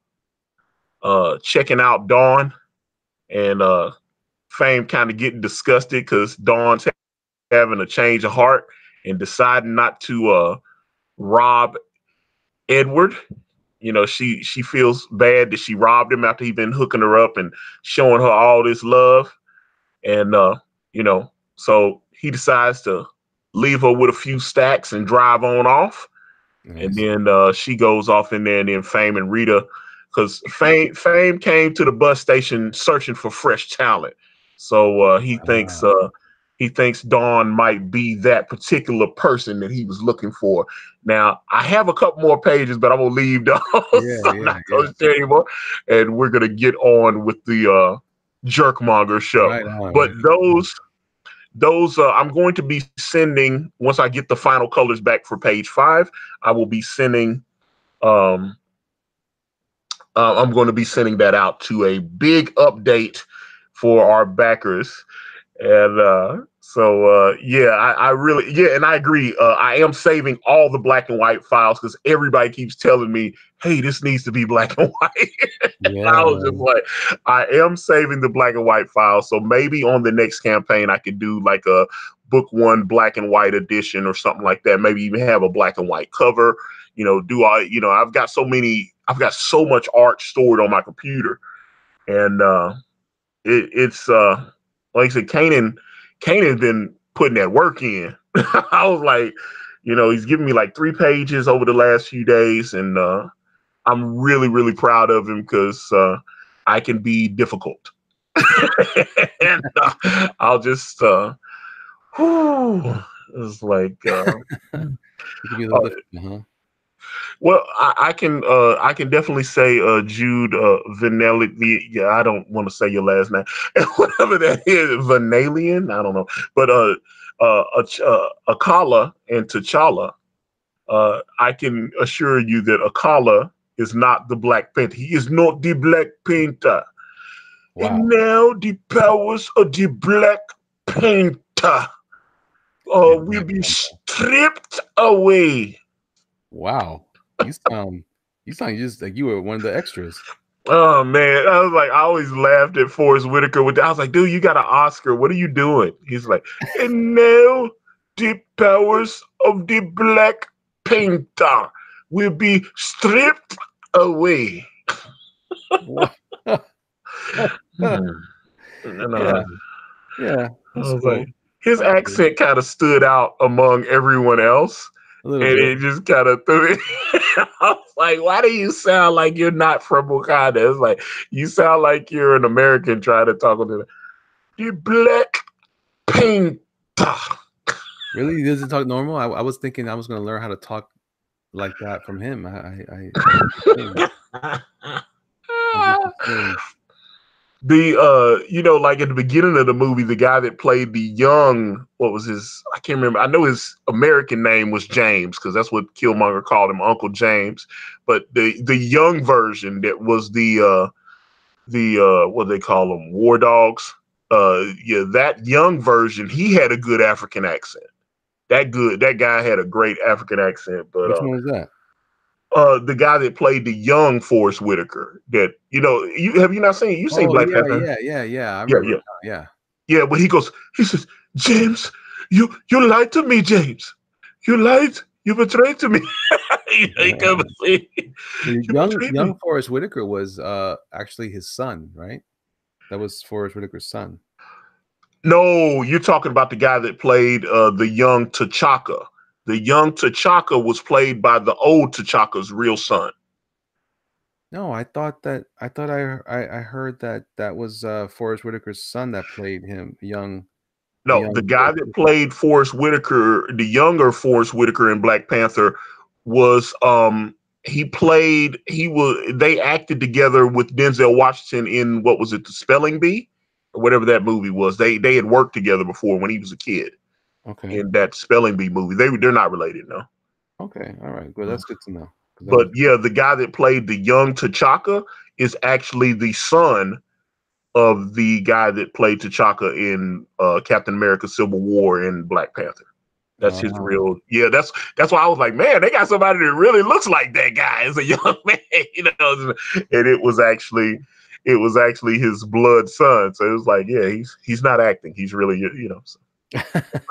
checking out Dawn, and Fame kind of getting disgusted because Dawn's having a change of heart and deciding not to rob Edward. She feels bad that she robbed him after he'd been hooking her up and showing her all this love. And so he decides to leave her with a few stacks and drive on off. And Nice. then she goes off in there, and then Fame and Rita, because Fame came to the bus station searching for fresh talent. So he thinks Dawn might be that particular person that he was looking for. Now I have a couple more pages, but I'm gonna leave those. I'm not gonna share anymore, and we're gonna get on with the Jerkmonger show. Right on, But man. those I'm going to be sending once I get the final colors back for page 5. I will be sending I'm going to be sending that out to a big update for our backers. And yeah, I really, yeah, and I agree. I am saving all the black and white files because everybody keeps telling me, hey, this needs to be black and white. Yeah, I was just man. like, I am saving the black and white files. So maybe on the next campaign, I could do like a book 1 black and white edition or something like that. Maybe even have a black and white cover. I've got so much art stored on my computer, and it's like I said, Canaan's been putting that work in. I was like, he's giving me like 3 pages over the last few days, and I'm really, really proud of him because I can be difficult. And I'll just, it's like, It could be a little different, huh? well, I can definitely say Jude Vanelli. Yeah, I don't want to say your last name, whatever that is, Vanalian. I don't know, but Akala and T'Challa. I can assure you that Akala is not the Black Panther. He is not the Black Panther. Wow. And now the powers of the Black Panther Yeah, will Black be Panther. stripped away. Wow. You sound just like you were one of the extras. Oh man, I was like, I always laughed at Forrest Whitaker with that. I was like, dude, you got an Oscar. What are you doing? He's like, and now the powers of the Black Panther will be stripped away. What? Hmm. And Yeah, yeah, I that's was like, cool. his That's good. accent kind of stood out among everyone else. A little And bit. it just kind of threw it. I was like, why do you sound like you're not from Wakanda? It's like, you sound like you're an American trying to talk to the Black Panther. Really? He doesn't talk normal? I was thinking I was gonna learn how to talk like that from him. I get the feeling. I get the feeling. Like at the beginning of the movie, the guy that played the young, what was his? I can't remember. I know his American name was James because that's what Killmonger called him, Uncle James. But the young version that was the what do they call them, war dogs. Yeah, that young version, he had a good African accent. That guy had a great African accent. But Which one was that? the guy that played the young Forrest Whitaker, that you have you not seen? You seen Oh, Black yeah, Panther? yeah, yeah, yeah. I Yeah, remember yeah. now, yeah. Yeah, but he says, James, you lied to me, James. You lied. You betrayed to me. He come and say, The you betrayed young me. Forrest Whitaker was, actually his son, right? That was Forrest Whitaker's son. No, you're talking about the guy that played the young T'Chaka. The young T'Chaka was played by the old T'Chaka's real son. No, I thought I heard that that was, Forrest Whitaker's son that played him, the No, the young guy Forrest that Whitaker. played Forrest Whitaker, the younger Forrest Whitaker in Black Panther, was they acted together with Denzel Washington in what was it, the Spelling Bee? Or whatever that movie was. They had worked together before when he was a kid Okay. in that Spelling Bee movie. They're not related, no. Okay, alright, good, that's good to know. 'Cause I But was yeah, the guy that played the young T'Chaka is actually the son of the guy that played T'Chaka in Captain America: Civil War and Black Panther. That's his Oh, real. Yeah, that's why I was like, man, they got somebody that really looks like that guy as a young man, And it was actually his blood son. So it was like, yeah, he's not acting. He's really. So,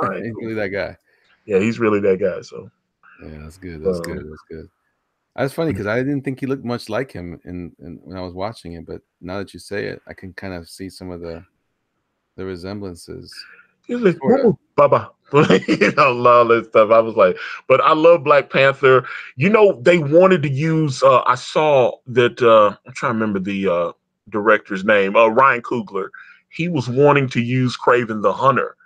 all right, he's cool. really that guy. Yeah, he's really that guy. So, Yeah, that's good, that's good, um, that's good. That's funny because I didn't think he looked much like him in when I was watching it, but now that you say it, I can kind of see some of the resemblances. he's like, Sorta. Mumu, Baba. All that stuff. I was like, but I love Black Panther. They wanted to use. I saw that. I'm trying to remember the director's name. Ryan Coogler. He was wanting to use Craven the Hunter,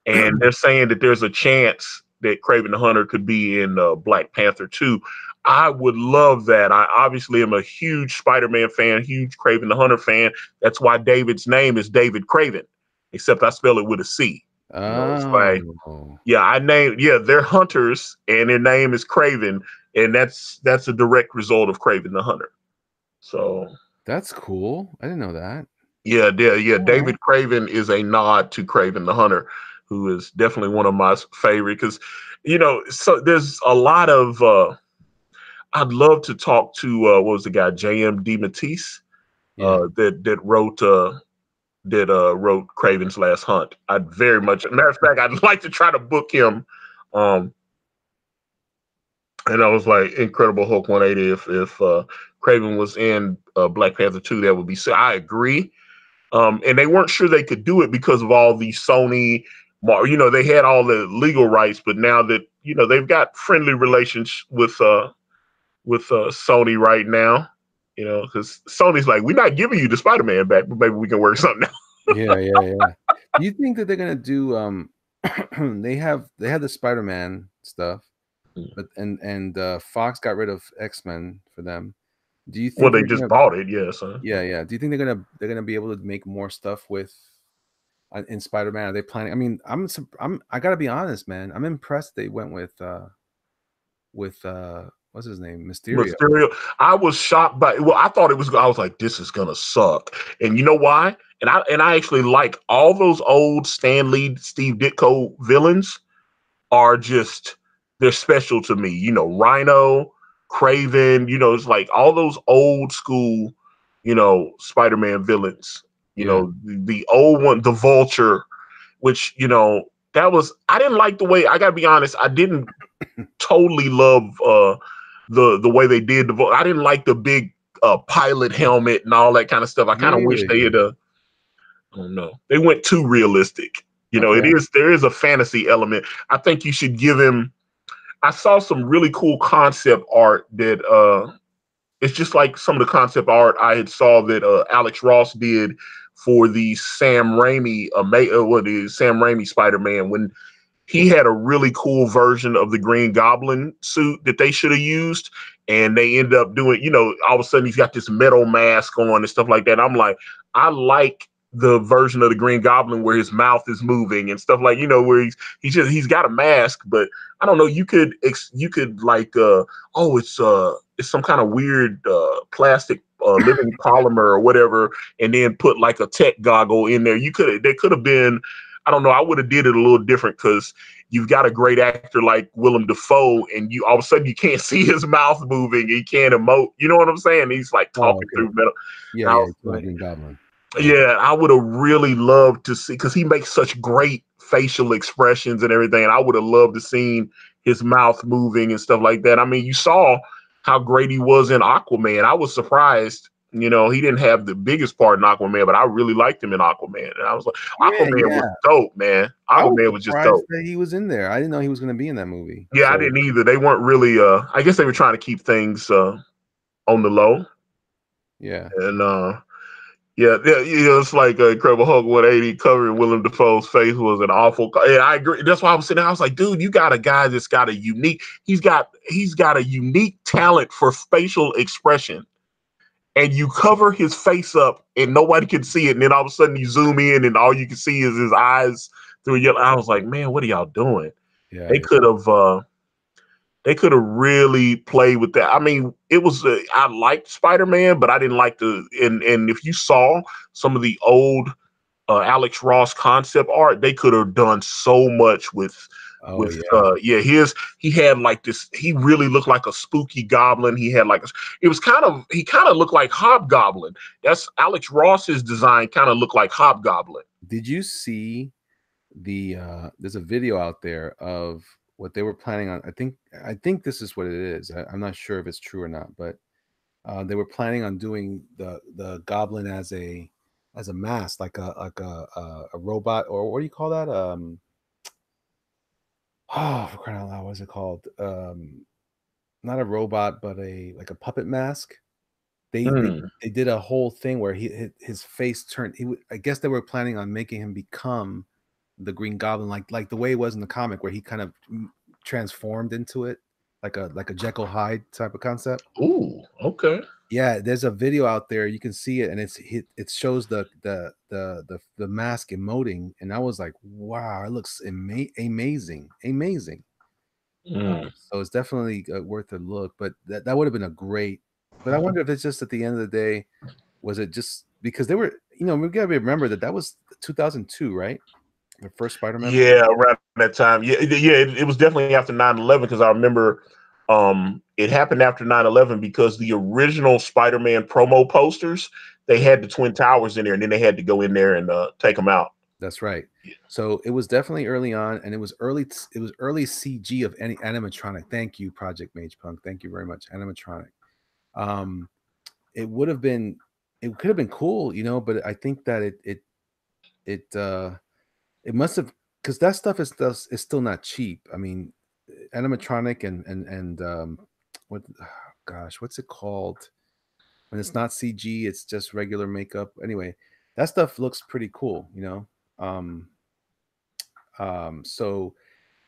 and they're saying that there's a chance that Craven the Hunter could be in Black Panther 2. I would love that. I obviously am a huge Spider-Man fan, huge Craven the Hunter fan. That's why David's name is David Craven, except I spell it with a C. It's like, Oh, they're hunters and their name is Craven, and that's a direct result of Craven the Hunter. So that's cool. I didn't know that. yeah. Alright. David Craven is a nod to Craven the Hunter, who is definitely one of my favorite because, so there's a lot of. I'd love to talk to what was the guy J.M. DeMatteis Yeah. that wrote Craven's Last Hunt. I'd very much, matter of fact, I'd like to try to book him. Um, and I was like, Incredible Hulk 180. If Craven was in Black Panther 2, that would be so. I agree. And they weren't sure they could do it because of all the Sony. They had all the legal rights, but now that they've got friendly relations with Sony right now. Because Sony's like, we're not giving you the Spider-Man back, but maybe we can work something out. Yeah, yeah, yeah. Do you think that they're gonna do, they have the Spider-Man stuff, but Fox got rid of X-Men for them. Do you Well, think they they're just gonna bought it, yes. Huh? Yeah, yeah. Do you think they're gonna be able to make more stuff with in Spider-Man? Are they planning? I mean, I gotta be honest, man. I'm impressed they went with what's his name? Mysterio. Mysterio. I was shocked by. Well, I thought it was. I was like, this is gonna suck. And you know why? And I actually like all those old Stan Lee, Steve Ditko villains are just they're special to me. Rhino, Craven. It's like all those old school, Spider-Man villains. Yeah. The old one, the Vulture, which that was. I didn't like the way. I gotta be honest. I didn't totally love the way they did the. I didn't like the big pilot helmet and all that kind of stuff. I kind of wish they Really? had. I don't know. They went too realistic. Okay. There is a fantasy element. I think you should give him. I saw some really cool concept art that it's just like some of the concept art I had saw that Alex Ross did for the Sam Raimi the Sam Raimi Spider-Man when he had a really cool version of the Green Goblin suit that they should have used. And they ended up doing, all of a sudden he's got this metal mask on and stuff like that. I'm like, I like the version of the Green Goblin where his mouth is moving and stuff like, where he's got a mask, but I don't know, you could like it's some kind of weird plastic living polymer or whatever, and then put like a tech goggle in there. There could have been, I don't know, I would have did it a little different because you've got a great actor like Willem Dafoe, and you all of a sudden you can't see his mouth moving, he can't emote. You know what I'm saying? He's like Oh, talking okay. through metal. Yeah, And I yeah. was It's like like, Green Goblin. Yeah. yeah, I would have really loved to see because he makes such great facial expressions and everything. And I would have loved to seen his mouth moving and stuff like that. I mean, you saw how great he was in Aquaman. I was surprised. He didn't have the biggest part in Aquaman, but I really liked him in Aquaman. And I was like, Yeah, Aquaman was yeah. dope, man. I was Aquaman was just surprised dope. that he was in there. I didn't know he was going to be in that movie. Yeah, I So didn't either. They weren't really I guess they were trying to keep things on the low. yeah. And it's like Incredible Hulk 180 covering Willem Dafoe's face was an awful. And I agree. That's why I was sitting there. I was like, dude, you got a guy that's got a unique. He's got a unique talent for facial expression, and you cover his face up, and nobody can see it. And then all of a sudden, you zoom in, and all you can see is his eyes through your. I was like, man, what are y'all doing? Yeah, They yeah. could have. They could have really played with that. I mean, it was I liked Spider-Man, but I didn't like the and if you saw some of the old Alex Ross concept art, they could have done so much Oh, with yeah. he had like this. He really looked like a spooky goblin. He had like he kind of looked like Hobgoblin. That's Alex Ross's design. Kind of looked like Hobgoblin. Did you see there's a video out there of what they were planning on. I think this is what it is. I'm not sure if it's true or not, but they were planning on doing the goblin as a mask, like a robot, or what do you call that? Oh, for crying out loud, what is it called? Not a robot, but a puppet mask. They they Hmm. they did a whole thing where his face turned. I guess they were planning on making him become the Green Goblin, like the way it was in the comic, where he kind of transformed into it, like a Jekyll Hyde type of concept. Ooh. Okay. Yeah, there's a video out there. You can see it, and it shows the mask emoting, and I was like, wow, it looks amazing, amazing. Hmm. So it's definitely worth a look. But that would have been a great. But I wonder if it's just at the end of the day, was it just because they were, we gotta remember that was 2002, right? The first Spider-Man movie. Yeah, around that time. Yeah, it was definitely after 9/11 because I remember it happened after 9/11 because the original Spider-Man promo posters, they had the Twin Towers in there, and then they had to go in there and take them out. That's right. So it was definitely early on, and it was early CG of any animatronic. Thank you, Project Mage Punk. Thank you very much, animatronic. Um, it would have been, it could have been cool, but I think that it must have, because that stuff is still not cheap. I mean, animatronic and what, gosh, what's it called? When it's not CG, it's just regular makeup. Anyway, that stuff looks pretty cool. Um, so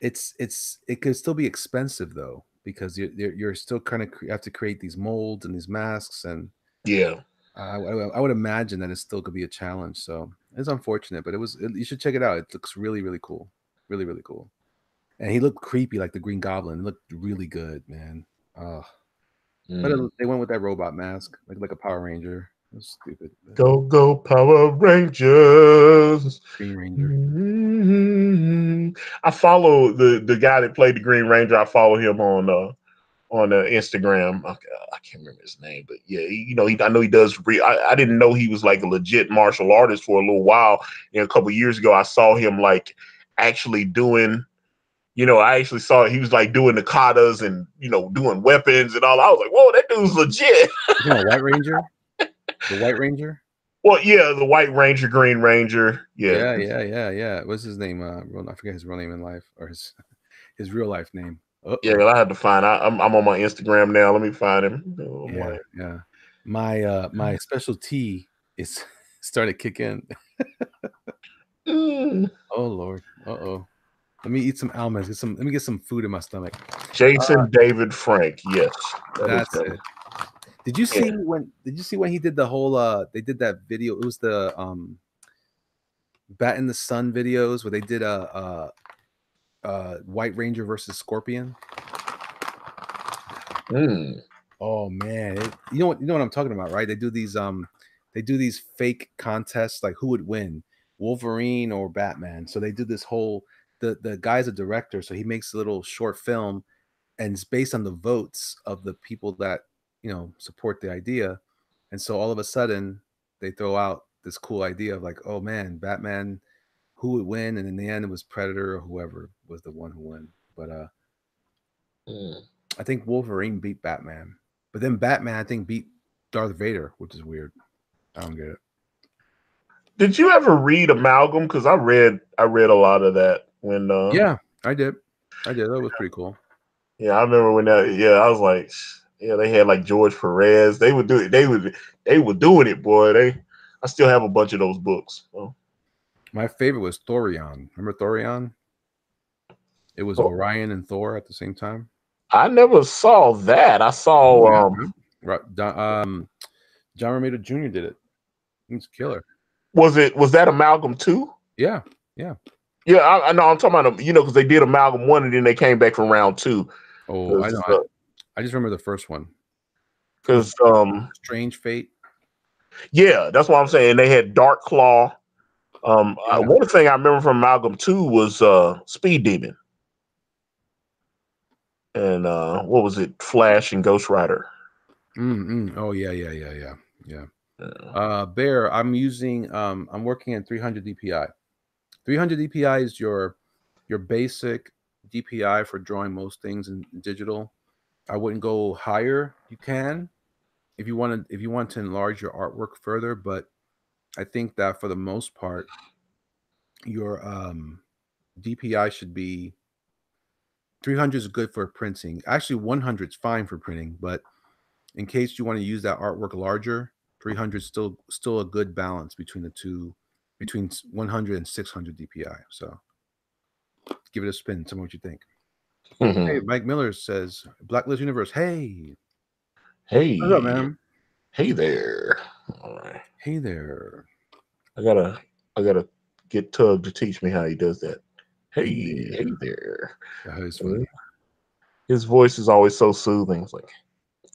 it could still be expensive though, because you're still kind of have to create these molds and these masks, and Yeah. I would imagine that it still could be a challenge. So it's unfortunate, but you should check it out. It looks really, really cool, really, really cool. And he looked creepy like the Green Goblin. It looked really good, man. Oh, but Mm. they went with that robot mask, like a Power Ranger. That's stupid. Go go Power Rangers. Green Ranger. I follow the guy that played the Green Ranger. I follow him on Instagram. I can't remember his name, but yeah, I know he does. I didn't know he was like a legit martial artist for a little while. A couple years ago, I saw him like actually doing. I actually saw he was like doing the katas and doing weapons and all. I was like, whoa, that dude's legit. You know, White Ranger. The White Ranger. Well, yeah, the White Ranger, Green Ranger, yeah. Yeah. What's his name? I forget his real name in life, or his real life name. Yeah, I had to find. I'm on my Instagram now. Let me find him. I'm like, Yeah. My specialty is started kicking. mm. Oh Lord. Uh-oh. Let me eat some almonds. Let me get some food in my stomach. Jason David Frank. Yes, that is That's him. it. Did you see when he did the whole they did that video? It was the Bat in the Sun videos where they did a White Ranger versus Scorpion. Mm. Oh man, you know what I'm talking about, right? They do these fake contests like who would win, Wolverine or Batman. So they do this whole the guy's a director, so he makes a little short film, and it's based on the votes of the people that support the idea. And so all of a sudden they throw out this cool idea of like, oh man, Batman, who would win? And in the end, it was Predator or whoever was the one who won. But Mm. I think Wolverine beat Batman, but then Batman I think beat Darth Vader, which is weird. I don't get it. Did you ever read Amalgam? Because I read a lot of that when. Yeah, I did. That was pretty cool. Yeah, I remember when that. Yeah, I was like, yeah, they had like George Perez. They would do it. They were doing it, boy. I still have a bunch of those books. So. My favorite was Thorion. Remember Thorion? It was Orion and Thor at the same time. I never saw that. I saw. Oh yeah, right. John Romita Jr. did it. He's killer. Was that Amalgam 2? Yeah. Yeah, I know. I'm talking about because they did Amalgam 1 and then they came back for round 2. Oh, I know. I just remember the first one. Because Strange Fate. Yeah, that's what I'm saying. They had Dark Claw. One thing I remember from Amalgam 2 was Speed Demon. And what was it? Flash and Ghost Rider. Oh yeah. Bear, I'm working in 300 DPI. 300 DPI is your basic DPI for drawing most things in digital. I wouldn't go higher. You can if you want to enlarge your artwork further, but I think that for the most part your DPI should be 300 is good for printing. Actually 100 is fine for printing, but in case you want to use that artwork larger, 300 is still a good balance between the two, between 100 and 600 DPI. So give it a spin. Tell me what you think. Hey, Mike Miller says, Blacklist Universe. Hey. Hey. What's up, man? Hey there. All right. Hey there. I gotta get Tug to teach me how he does that. Hey there. That is funny. His voice is always so soothing. It's like,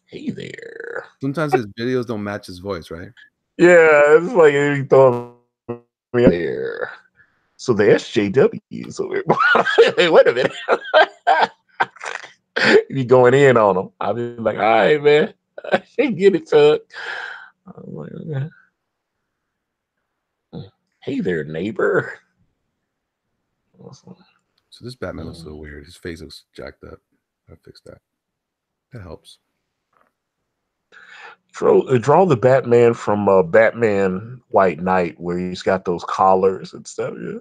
hey there. Sometimes his videos don't match his voice, right? Yeah, it's like he throwing me there. So the SJWs. So hey, wait a minute. You going in on them? I'll be like, all right, man. I can't get it, Tug. I'm like, okay. Hey there, neighbor. So this Batman looks a little weird. His face looks jacked up. I fixed that. That helps. Draw the Batman from Batman White Knight, where he's got those collars and stuff. Yeah.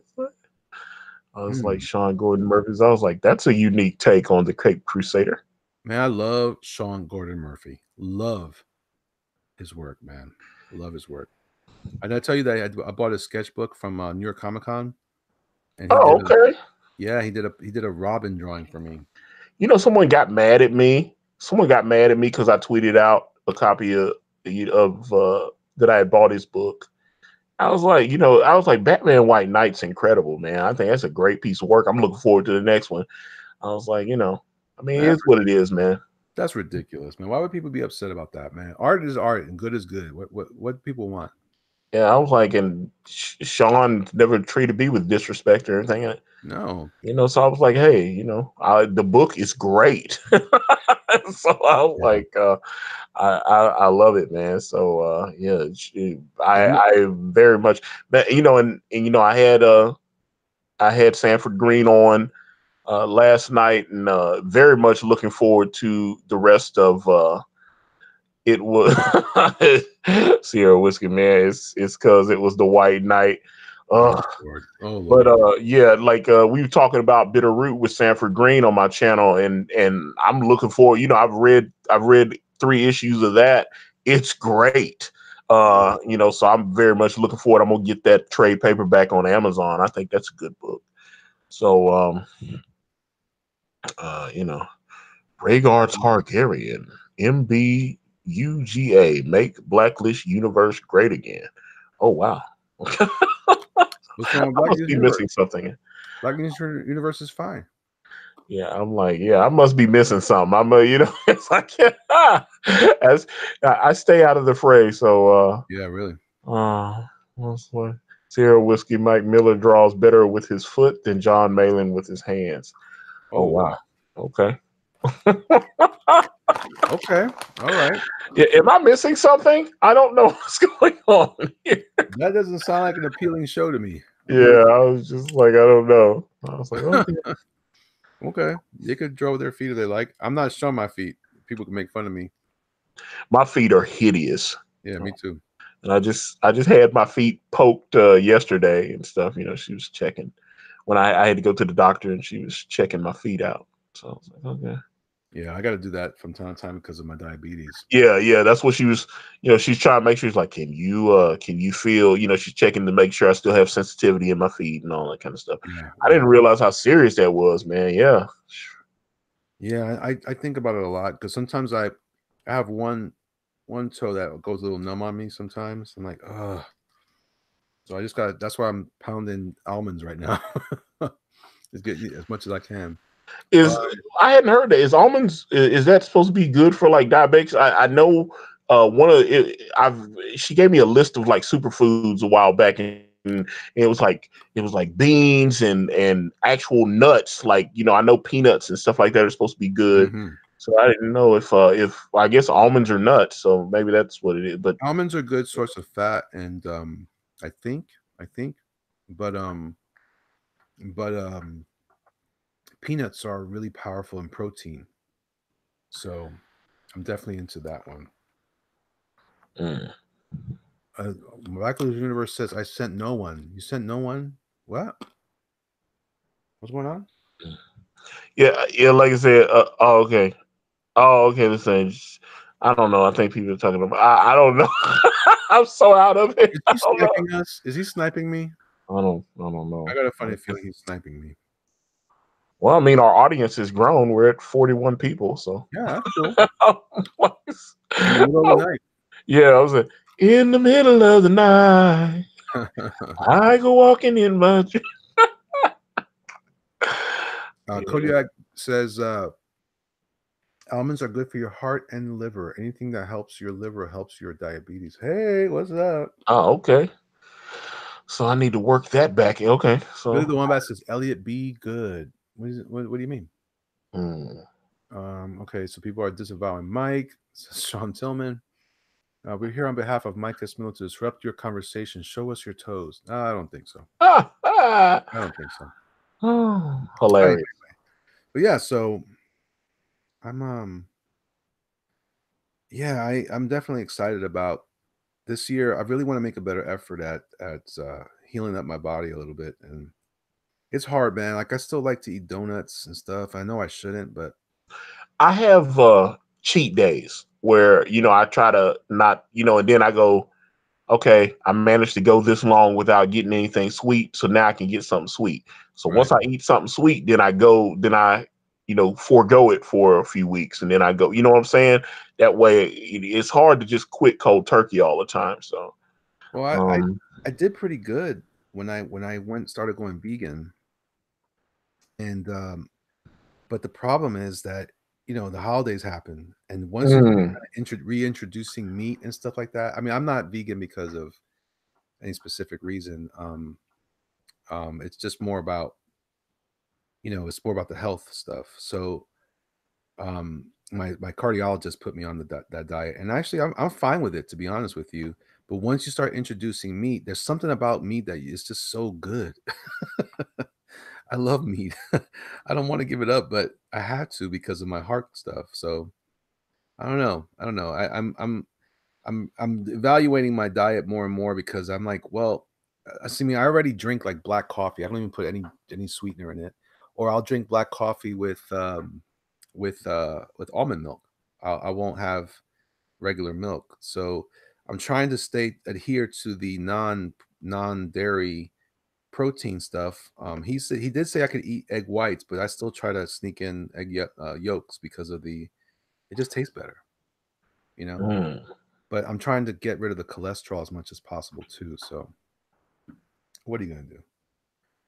I was like Sean Gordon Murphy's. I was like, that's a unique take on the Cape Crusader. Man, I love Sean Gordon Murphy. Love his work, man. Love his work. And I tell you that I bought a sketchbook from New York Comic Con, and okay. He did a Robin drawing for me. Someone got mad at me. Someone got mad at me because I tweeted out a copy of that I had bought his book. I was like, Batman White Knight's incredible, man. I think that's a great piece of work. I'm looking forward to the next one. I was like, it is what it is, man. That's ridiculous, man. Why would people be upset about that, man? Art is art and good is good. What do people want? Yeah, I was like, and Sean never treated me with disrespect or anything. No. So I was like, hey, the book is great. So I was Yeah. like, I love it, man. So yeah, And I very much, but I had Sanford Green on last night, and very much looking forward to the rest of it was Sierra Whiskey, man. It's because it was the White Knight. oh Uh, Lord. Oh but Lord. yeah, like we were talking about Bitter Root with Sanford Green on my channel, and I'm looking forward. I've read 3 issues of that. It's great. So I'm very much looking forward. I'm gonna get that trade paperback on Amazon. I think that's a good book. So you know, Rhaegar Targaryen, MBUGA, make Blacklist universe great again. Oh wow. What's wrong with I Black must News be Universe? missing something. Black News Universe is fine. Yeah, I'm like, yeah, I must be missing something. It's like, as I stay out of the fray. So, Yeah, really. what's what? Sierra Whiskey Mike Miller draws better with his foot than John Malin with his hands. Oh Oh wow. wow. Okay. Okay. All right. Yeah, am I missing something? I don't know what's going on here. That doesn't sound like an appealing show to me. I'm not Yeah, I was just like, I don't know. I was like, okay. okay. They could draw with their feet if they like. I'm not showing my feet. People can make fun of me. My feet are hideous. Yeah, me too. And I just had my feet poked yesterday and stuff. She was checking when I had to go to the doctor, and she was checking my feet out. So I was like, okay. Yeah, I got to do that from time to time because of my diabetes. Yeah, that's what she was. She's trying to make sure. She's like, can you feel? She's checking to make sure I still have sensitivity in my feet and all that kind of stuff. Yeah, I yeah, didn't realize how serious that was, man. Yeah. yeah. I think about it a lot because sometimes I have one toe that goes a little numb on me. Sometimes I'm like, oh. So I just got. That's why I'm pounding almonds right now. Just getting as much as I can. Is I hadn't heard that. Is almonds is that supposed to be good for like diabetics? I know one of it, I've she gave me a list of like superfoods a while back, and it was like beans and actual nuts. Like I know peanuts and stuff like that are supposed to be good. Hmm. So I didn't know if I guess almonds are nuts. So maybe that's what it is. But Almonds are a good source of fat, and I think, I think, but but peanuts are really powerful in protein. So I'm definitely into that one. mm. Miraculous Universe says, I sent no one. You sent no one? What? What's going on? Yeah, like I said. Oh, okay. Oh, okay. Listen, I don't know. I think people are talking about. I don't know. I'm so out of it. Is I he don't know. sniping us? Is he sniping me? I don't know. I got a I funny guess. feeling he's sniping me. Well, I mean, our audience has grown. We're at 41 people. So, Yeah, that's cool. yeah, In the middle of the night. I was like, in the middle of the night, I go walking in my. Yeah. Kodiak says, almonds are good for your heart and liver. Anything that helps your liver helps your diabetes. Hey, what's up? Oh, okay. So I need to work that back. Okay. Really, So, the one that says Elliot B. Good. What do you mean? mm. Okay, so people are disavowing Mike. Says Sean Tillman. We're here on behalf of Mike Esmil to disrupt your conversation. Show us your toes. I don't think so. ah, ah. I don't think so. Oh, Anyway, hilarious. but yeah, so I'm yeah, I'm definitely excited about this year. I really want to make a better effort at healing up my body a little bit, and it's hard, man. Like I still like to eat donuts and stuff. I know I shouldn't, but I have cheat days where I try to not and then I go, okay, I managed to go this long without getting anything sweet, so now I can get something sweet. So right. once I eat something sweet, then I forego it for a few weeks, and then I go. You know what I'm saying? That way, it's hard to just quit cold turkey all the time. So, Well, um, I did pretty good when I went started going vegan, and but the problem is that the holidays happen, and once you Mm. reintroducing meat and stuff like that. I mean, I'm not vegan because of any specific reason. It's just more about, it's more about the health stuff. So, my cardiologist put me on that diet, and actually, I'm fine with it, to be honest with you. But once you start introducing meat, there's something about meat that is just so good. I love meat. I don't want to give it up, but I have to because of my heart stuff. So I don't know. I don't know. I'm evaluating my diet more and more because I'm like, well, see me, I already drink like black coffee. I don't even put any sweetener in it, or I'll drink black coffee with almond milk. I won't have regular milk. So I'm trying to stay adhere to the non dairy protein stuff. He did say I could eat egg whites, but I still try to sneak in yolks because of it just tastes better, you know. Mm. But I'm trying to get rid of the cholesterol as much as possible too. So what are you gonna do?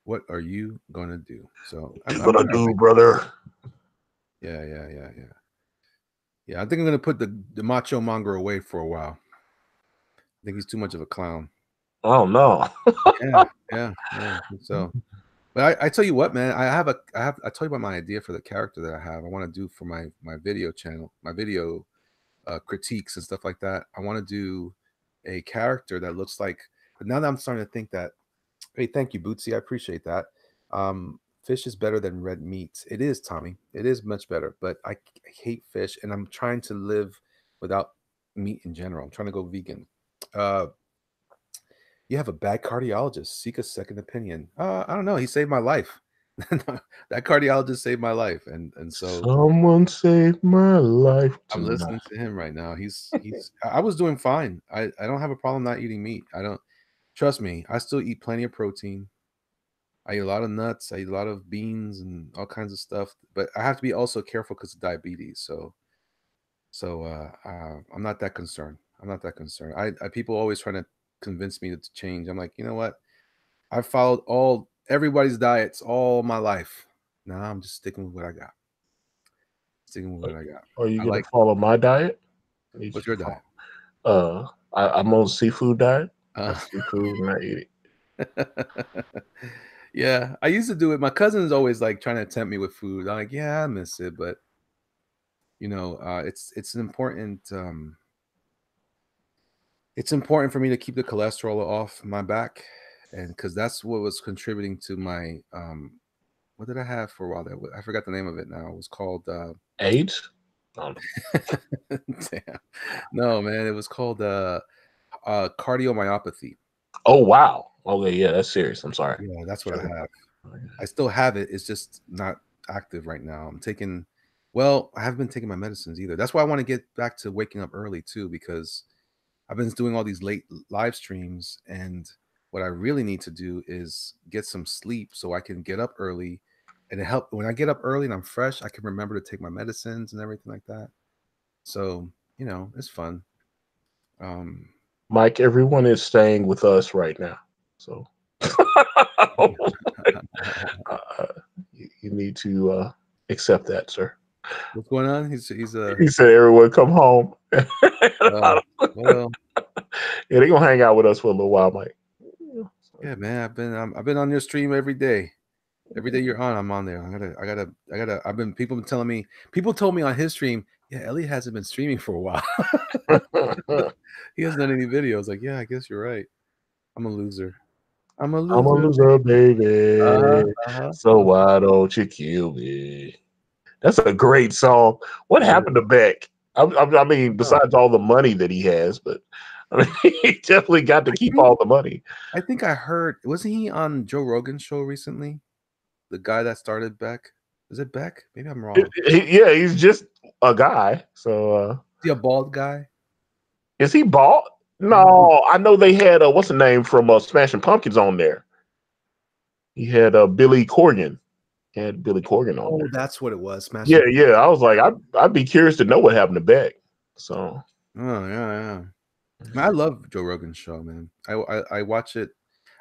What are you gonna do? So What you I'm gonna all do, right. brother? Yeah. I think I'm gonna put the macho monger away for a while. I think he's too much of a clown. Oh no. Yeah. I think so. But I tell you what, man, I tell you about my idea for the character that I have. I want to do for my video channel, my video critiques and stuff like that. I want to do a character that looks like. But now that I'm starting to think that, hey, thank you, Bootsy, I appreciate that. Fish is better than red meat. It is, Tommy. It is much better. But I hate fish, and I'm trying to live without meat in general. I'm trying to go vegan. Uh, you have a bad cardiologist. Seek a second opinion. I don't know. He saved my life. That cardiologist saved my life, and so Someone saved my life I'm tonight. listening to him right now. He's. I was doing fine. I don't have a problem not eating meat. I don't. Trust me. I still eat plenty of protein. I eat a lot of nuts. I eat a lot of beans and all kinds of stuff. But I have to be also careful because of diabetes. So I'm not that concerned. I'm not that concerned. I people always trying to convince me to change. I'm like, you know what? I've followed everybody's diets all my life. Now I'm just sticking with what I got. Sticking with what I got. Are you I gonna like. follow my diet? I need you What's to your diet? follow. I'm on seafood diet. I Uh, seafood and I eat it. yeah, I used to do it. My cousin's always like trying to tempt me with food. I'm like, yeah, I miss it, but it's it's important for me to keep the cholesterol off my back, and because that's what was contributing to my what did I have for a while there? I forgot the name of it now. It was called AIDS? Um, damn. No, man, it was called cardiomyopathy. oh wow. Okay, yeah, that's serious. I'm sorry. Yeah, that's what I Sure. have. I still have it. It's just not active right now. I haven't been taking my medicines either. That's why I want to get back to waking up early too, because I've been doing all these late live streams. And what I really need to do is get some sleep so I can get up early. And it help when I get up early and I'm fresh, I can remember to take my medicines and everything like that. So, it's fun. Um, Mike, everyone is staying with us right now. So uh, you need to accept that, sir. what's going on? He's He said everyone come home. uh, well, Yeah, they gonna hang out with us for a little while, Mike. yeah, man. I've been on your stream every day. Every day you're on, I'm on there. People told me on his stream, yeah, Elliot hasn't been streaming for a while. He hasn't done any videos. Like, yeah, I guess you're right. I'm a loser. I'm a I'm a loser. loser, baby. Uh-huh, uh-huh. So why don't you kill me? That's a great song. What It happened is. to Beck? I mean, Oh, besides all the money that he has, but I mean, he definitely got to I keep think all the money. I think I heard, wasn't he on Joe Rogan's show recently? The guy that started Beck? Is it Beck? Maybe I'm wrong. Yeah, he's just a guy. So Is he a bald guy? is he bald? I don't know. No, I know they had what's the name from Smashing Pumpkins on there. He had Billy Corgan. He had Billy Corgan on Oh, there. that's what it was. Yeah, Smashing. yeah. I was like, I'd be curious to know what happened to Beck. So Oh, yeah. Man, I love Joe Rogan's show, man. I watch it.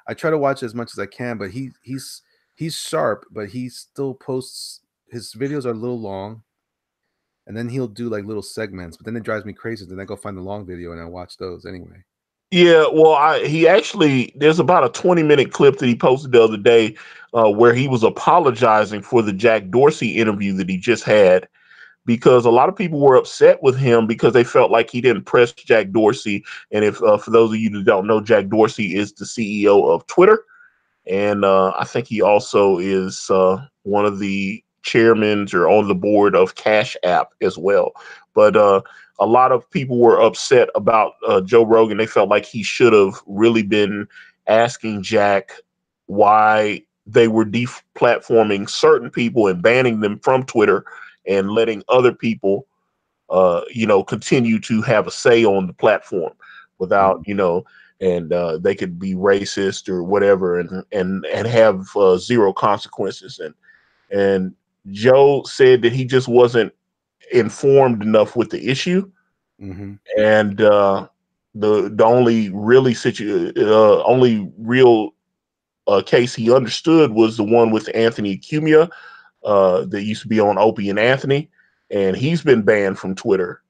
I try to watch as much as I can, but he's sharp, but he still posts his videos are a little long. and then he'll do like little segments, but then it drives me crazy. Then I go find the long video and I watch those anyway. Yeah, well, he actually there's about a 20-minute clip that he posted the other day where he was apologizing for the Jack Dorsey interview that he just had because a lot of people were upset with him because they felt like he didn't press Jack Dorsey. And if for those of you that don't know, Jack Dorsey is the CEO of Twitter, and I think he also is one of the chairmen or on the board of Cash App as well. But a lot of people were upset about Joe Rogan. They felt like he should have really been asking Jack why they were deplatforming certain people and banning them from Twitter and letting other people, continue to have a say on the platform without, and they could be racist or whatever, and have zero consequences. And Joe said that he just wasn't informed enough with the issue, Mm-hmm. and the only real case he understood was the one with Anthony Cumia that used to be on Opie and Anthony, and he's been banned from Twitter.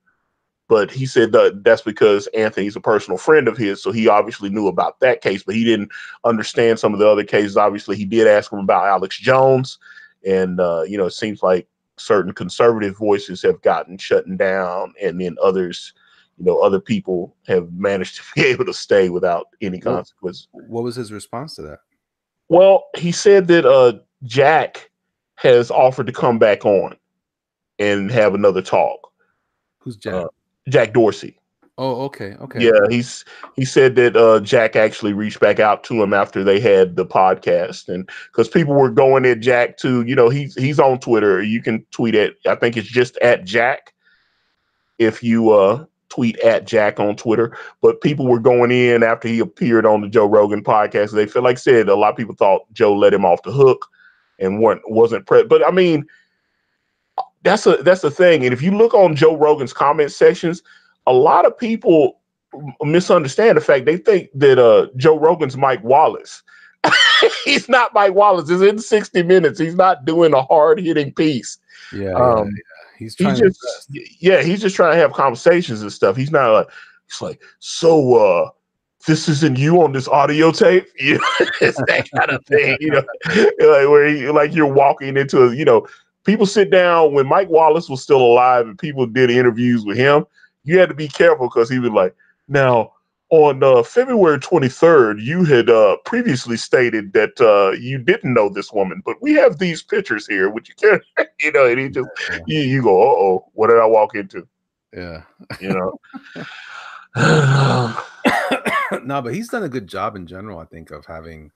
But he said that's because Anthony's a personal friend of his, so he obviously knew about that case, but he didn't understand some of the other cases. Obviously, he did ask him about Alex Jones, and it seems like certain conservative voices have gotten shut down, and then others, other people have managed to be able to stay without any consequence. What was his response to that? Well, he said that Jack has offered to come back on and have another talk. Who's Jack? Jack Dorsey. Oh, okay, okay. Yeah, he said that Jack actually reached back out to him after they had the podcast, and because people were going at Jack too. He's on Twitter. You can tweet at, I think it's just at Jack if you tweet at Jack on Twitter. But people were going in after he appeared on the Joe Rogan podcast. They feel like said a lot of people thought Joe let him off the hook and wasn't But I mean, that's the thing. And if you look on Joe Rogan's comment sections, a lot of people misunderstand the fact they think that Joe Rogan's Mike Wallace. He's not Mike Wallace. It's in 60 Minutes. He's not doing a hard hitting piece. Yeah. He's trying to impress. He's just trying to have conversations and stuff. He's not like, he's like, so this isn't you on this audio tape. It's that kind of thing, like where you're walking into people sit down when Mike Wallace was still alive and people did interviews with him. You had to be careful because he was like, now on February 23rd, you had previously stated that you didn't know this woman, but we have these pictures here, which you can't, and he just, you go, uh-oh, what did I walk into? Yeah. No, but he's done a good job in general, I think, of having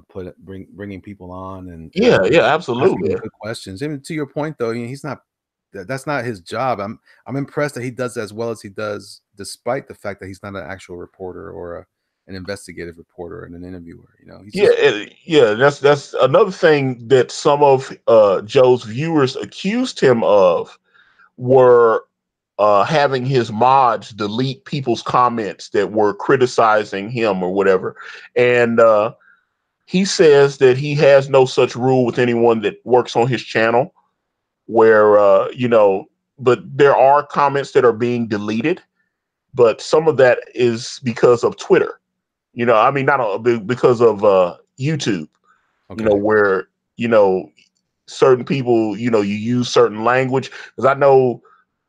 bringing people on and yeah, asking absolutely. good questions. Even to your point, though, he's not. That's not his job. I'm impressed that he does as well as he does, despite the fact that he's not an actual reporter or an investigative reporter and an interviewer. That's another thing that some of Joe's viewers accused him of were having his mods delete people's comments that were criticizing him or whatever. And he says that he has no such rule with anyone that works on his channel where, but there are comments that are being deleted, but some of that is because of Twitter. I mean, not because of YouTube, Okay. where, certain people, you use certain language. Because I know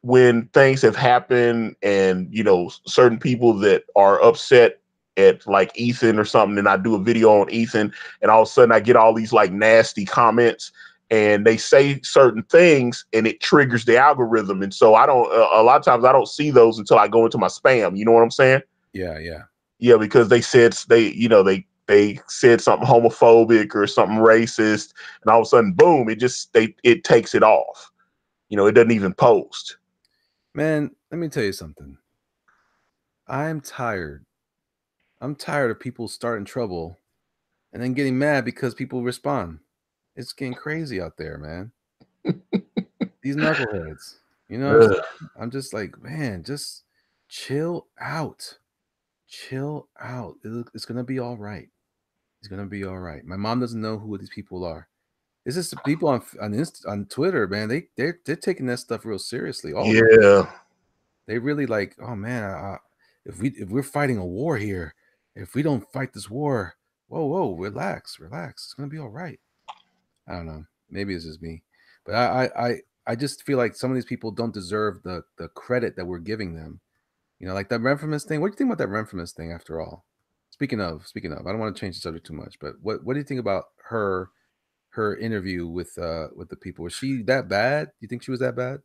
when things have happened and, certain people that are upset at like Ethan or something, and I do a video on Ethan, and all of a sudden I get all these like nasty comments and they say certain things and it triggers the algorithm. And so I don't, a lot of times I don't see those until I go into my spam. You know what I'm saying? Yeah. Yeah, because they said they said something homophobic or something racist, and all of a sudden, boom! It takes it off. It doesn't even post. Man, let me tell you something. I'm tired. I'm tired of people starting trouble and then getting mad because people respond. It's getting crazy out there, man. These knuckleheads. You know what I'm saying? I'm just like, man, just chill out. Chill out. It's gonna be all right. It's gonna be all right. My mom doesn't know who these people are. It's just the people on Twitter, man. They're taking that stuff real seriously. All of them. Yeah. They really like, oh man, if we're fighting a war here, if we don't fight this war, whoa, relax, it's gonna be all right. I don't know. Maybe it's just me, but I just feel like some of these people don't deserve the credit that we're giving them. Like that Renfrew thing. What do you think about that Renfrew thing? After all, speaking of, I don't want to change the subject too much, but what do you think about her interview with the people? Was she that bad? Do you think she was that bad,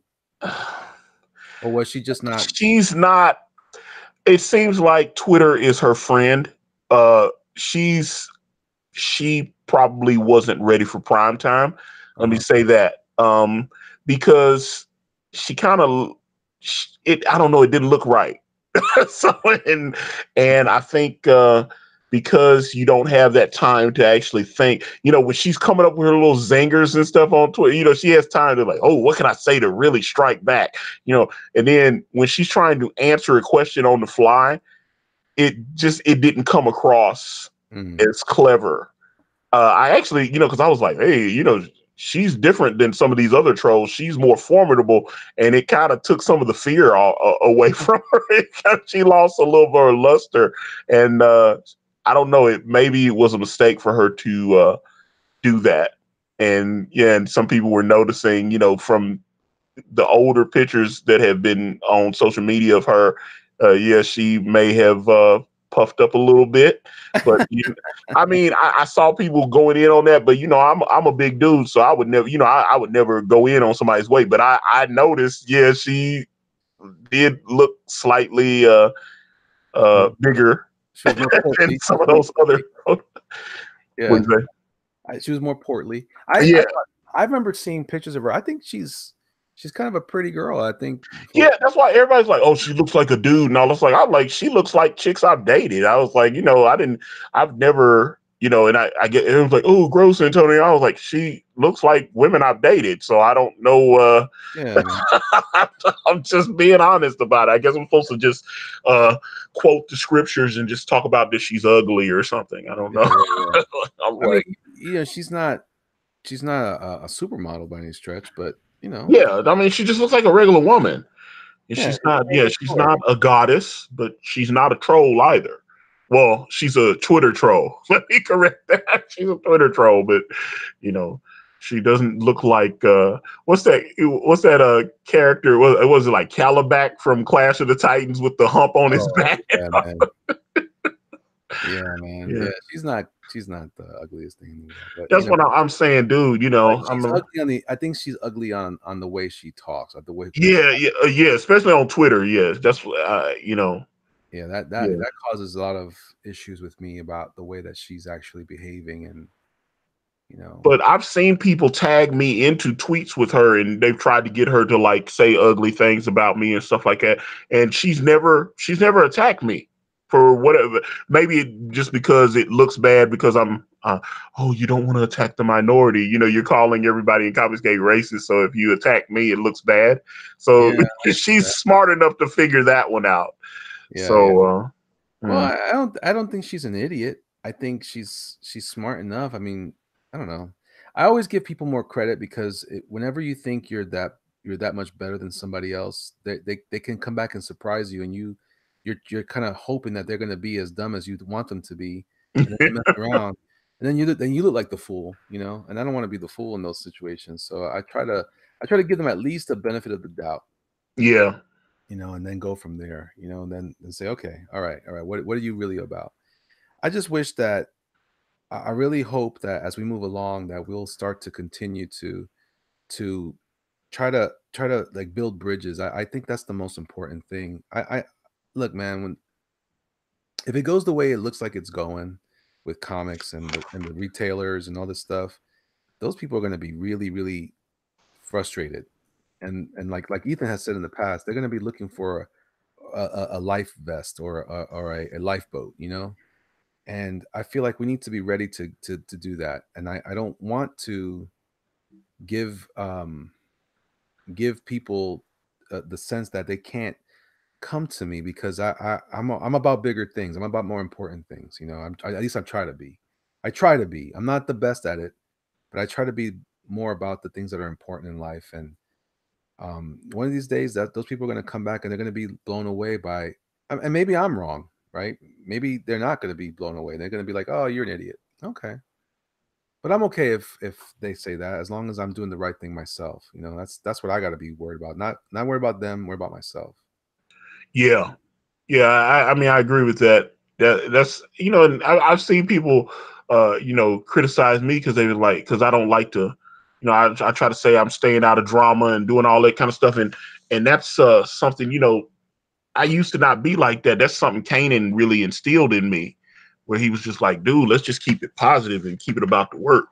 or was she just not? She's not. It seems like Twitter is her friend. Uh, she's she probably wasn't ready for prime time. Let me Uh-huh. say that. Because she kind of it. I don't know. It didn't look right. so and I think because you don't have that time to actually think, when she's coming up with her little zingers and stuff on Twitter, she has time to like, oh, what can I say to really strike back? And then when she's trying to answer a question on the fly, it didn't come across Mm. as clever. I actually, because I was like, hey, she's different than some of these other trolls. She's more formidable, and it kind of took some of the fear away from her. She lost a little of her luster, and I don't know. Maybe it was a mistake for her to do that. And yeah, and some people were noticing, from the older pictures that have been on social media of her, yeah, she may have puffed up a little bit. But I mean, I saw people going in on that, but I'm a big dude, so I would never, I would never go in on somebody's weight. But I noticed, yeah, she did look slightly Well, bigger she was more than portly. She some was of more those other. portly. What Yeah, you say? she was more portly. Yeah, I remember seeing pictures of her. I think she's kind of a pretty girl. I think. yeah, that's why everybody's like, "Oh, she looks like a dude," and I was like, "I'm like, she looks like chicks I've dated." I was like, I've never, and I get, it was like, "Oh, gross, Antonio." I was like, she looks like women I've dated, so I don't know. Yeah, man. I'm just being honest about it. I guess I'm supposed to just uh, quote the scriptures and just talk about that she's ugly or something. I don't Yeah, know. yeah. I'm I mean, like, she's not a supermodel by any stretch, but yeah, I mean, she just looks like a regular woman. And yeah, she's it's a not, yeah, regular she's story. not a goddess, but she's not a troll either. Well, she's a Twitter troll. Let me correct that. She's a Twitter troll, but you know, she doesn't look like what's that character? Was it like Calabac from Clash of the Titans with the hump on his Oh back? yeah, man. Yeah, man. Yeah. Yeah, she's not the ugliest thing in the world, but That's what I'm saying, dude. like I'm she's ugly on the. I think she's ugly on the way she talks, the way that yeah, yeah, yeah, especially on Twitter. Yes, that's yeah, that yeah. causes a lot of issues with me about the way that she's actually behaving, and you know, But I've seen people tag me into tweets with her, and they've tried to get her to like say ugly things about me and stuff like that. And she's never attacked me for whatever. Maybe just because it looks bad because I'm. Oh, you don't want to attack the minority. You're calling everybody in Confiscate racist. So if you attack me, it looks bad. So yeah, she's yeah, smart enough to figure that one out. yeah, yeah. So Well, mm, I don't think she's an idiot. I think she's smart enough. I mean, I don't know. I always give people more credit because whenever you think you're that much better than somebody else, they can come back and surprise you, and you're kind of hoping that they're going to be as dumb as you want them to be, and then they mess around, and then you look like the fool, And I don't want to be the fool in those situations, so I try to give them at least a benefit of the doubt, yeah, and then go from there, and then say, okay, all right, what are you really about? I just wish that I really hope that as we move along, that we'll start to continue to try to like build bridges. I think that's the most important thing. I look, man, when if it goes the way it looks like it's going with comics and the retailers and all this stuff, those people are going to be really, really frustrated. And like Ethan has said in the past, they're going to be looking for a life vest or a lifeboat, And I feel like we need to be ready to do that. And I don't want to give give people the sense that they can't come to me because I'm about bigger things. I'm about more important things. At least I try to be. I try to be. I'm not the best at it, but I try to be more about the things that are important in life. And one of these days, that those people are going to come back and they're going to be blown away by. And maybe I'm wrong, right? Maybe they're not going to be blown away. They're going to be like, "Oh, you're an idiot." Okay, but I'm okay if they say that, as long as I'm doing the right thing myself. That's what I got to be worried about. Not worry about them. Worry about myself. Yeah, yeah. I mean, I agree with that. That's and I've seen people, criticize me because they were like, because I don't like to, I try to say I'm staying out of drama and doing all that kind of stuff, and that's something I used to not be like that. That's something Canaan really instilled in me, where he was just like, dude, let's just keep it positive and keep it about the work.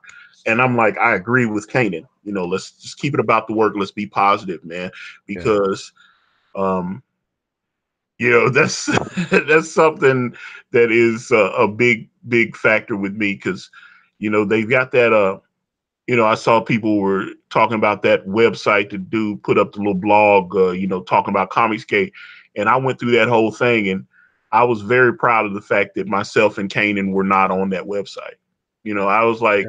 And I'm like, I agree with Canaan. Let's just keep it about the work. Let's be positive, man, Yeah, because um, that's that's something that is a big factor with me because they've got that I saw people were talking about that website to do put up the little blog, talking about Comicsgate, and I went through that whole thing, and I was very proud of the fact that myself and Canaan were not on that website. I was yeah, like,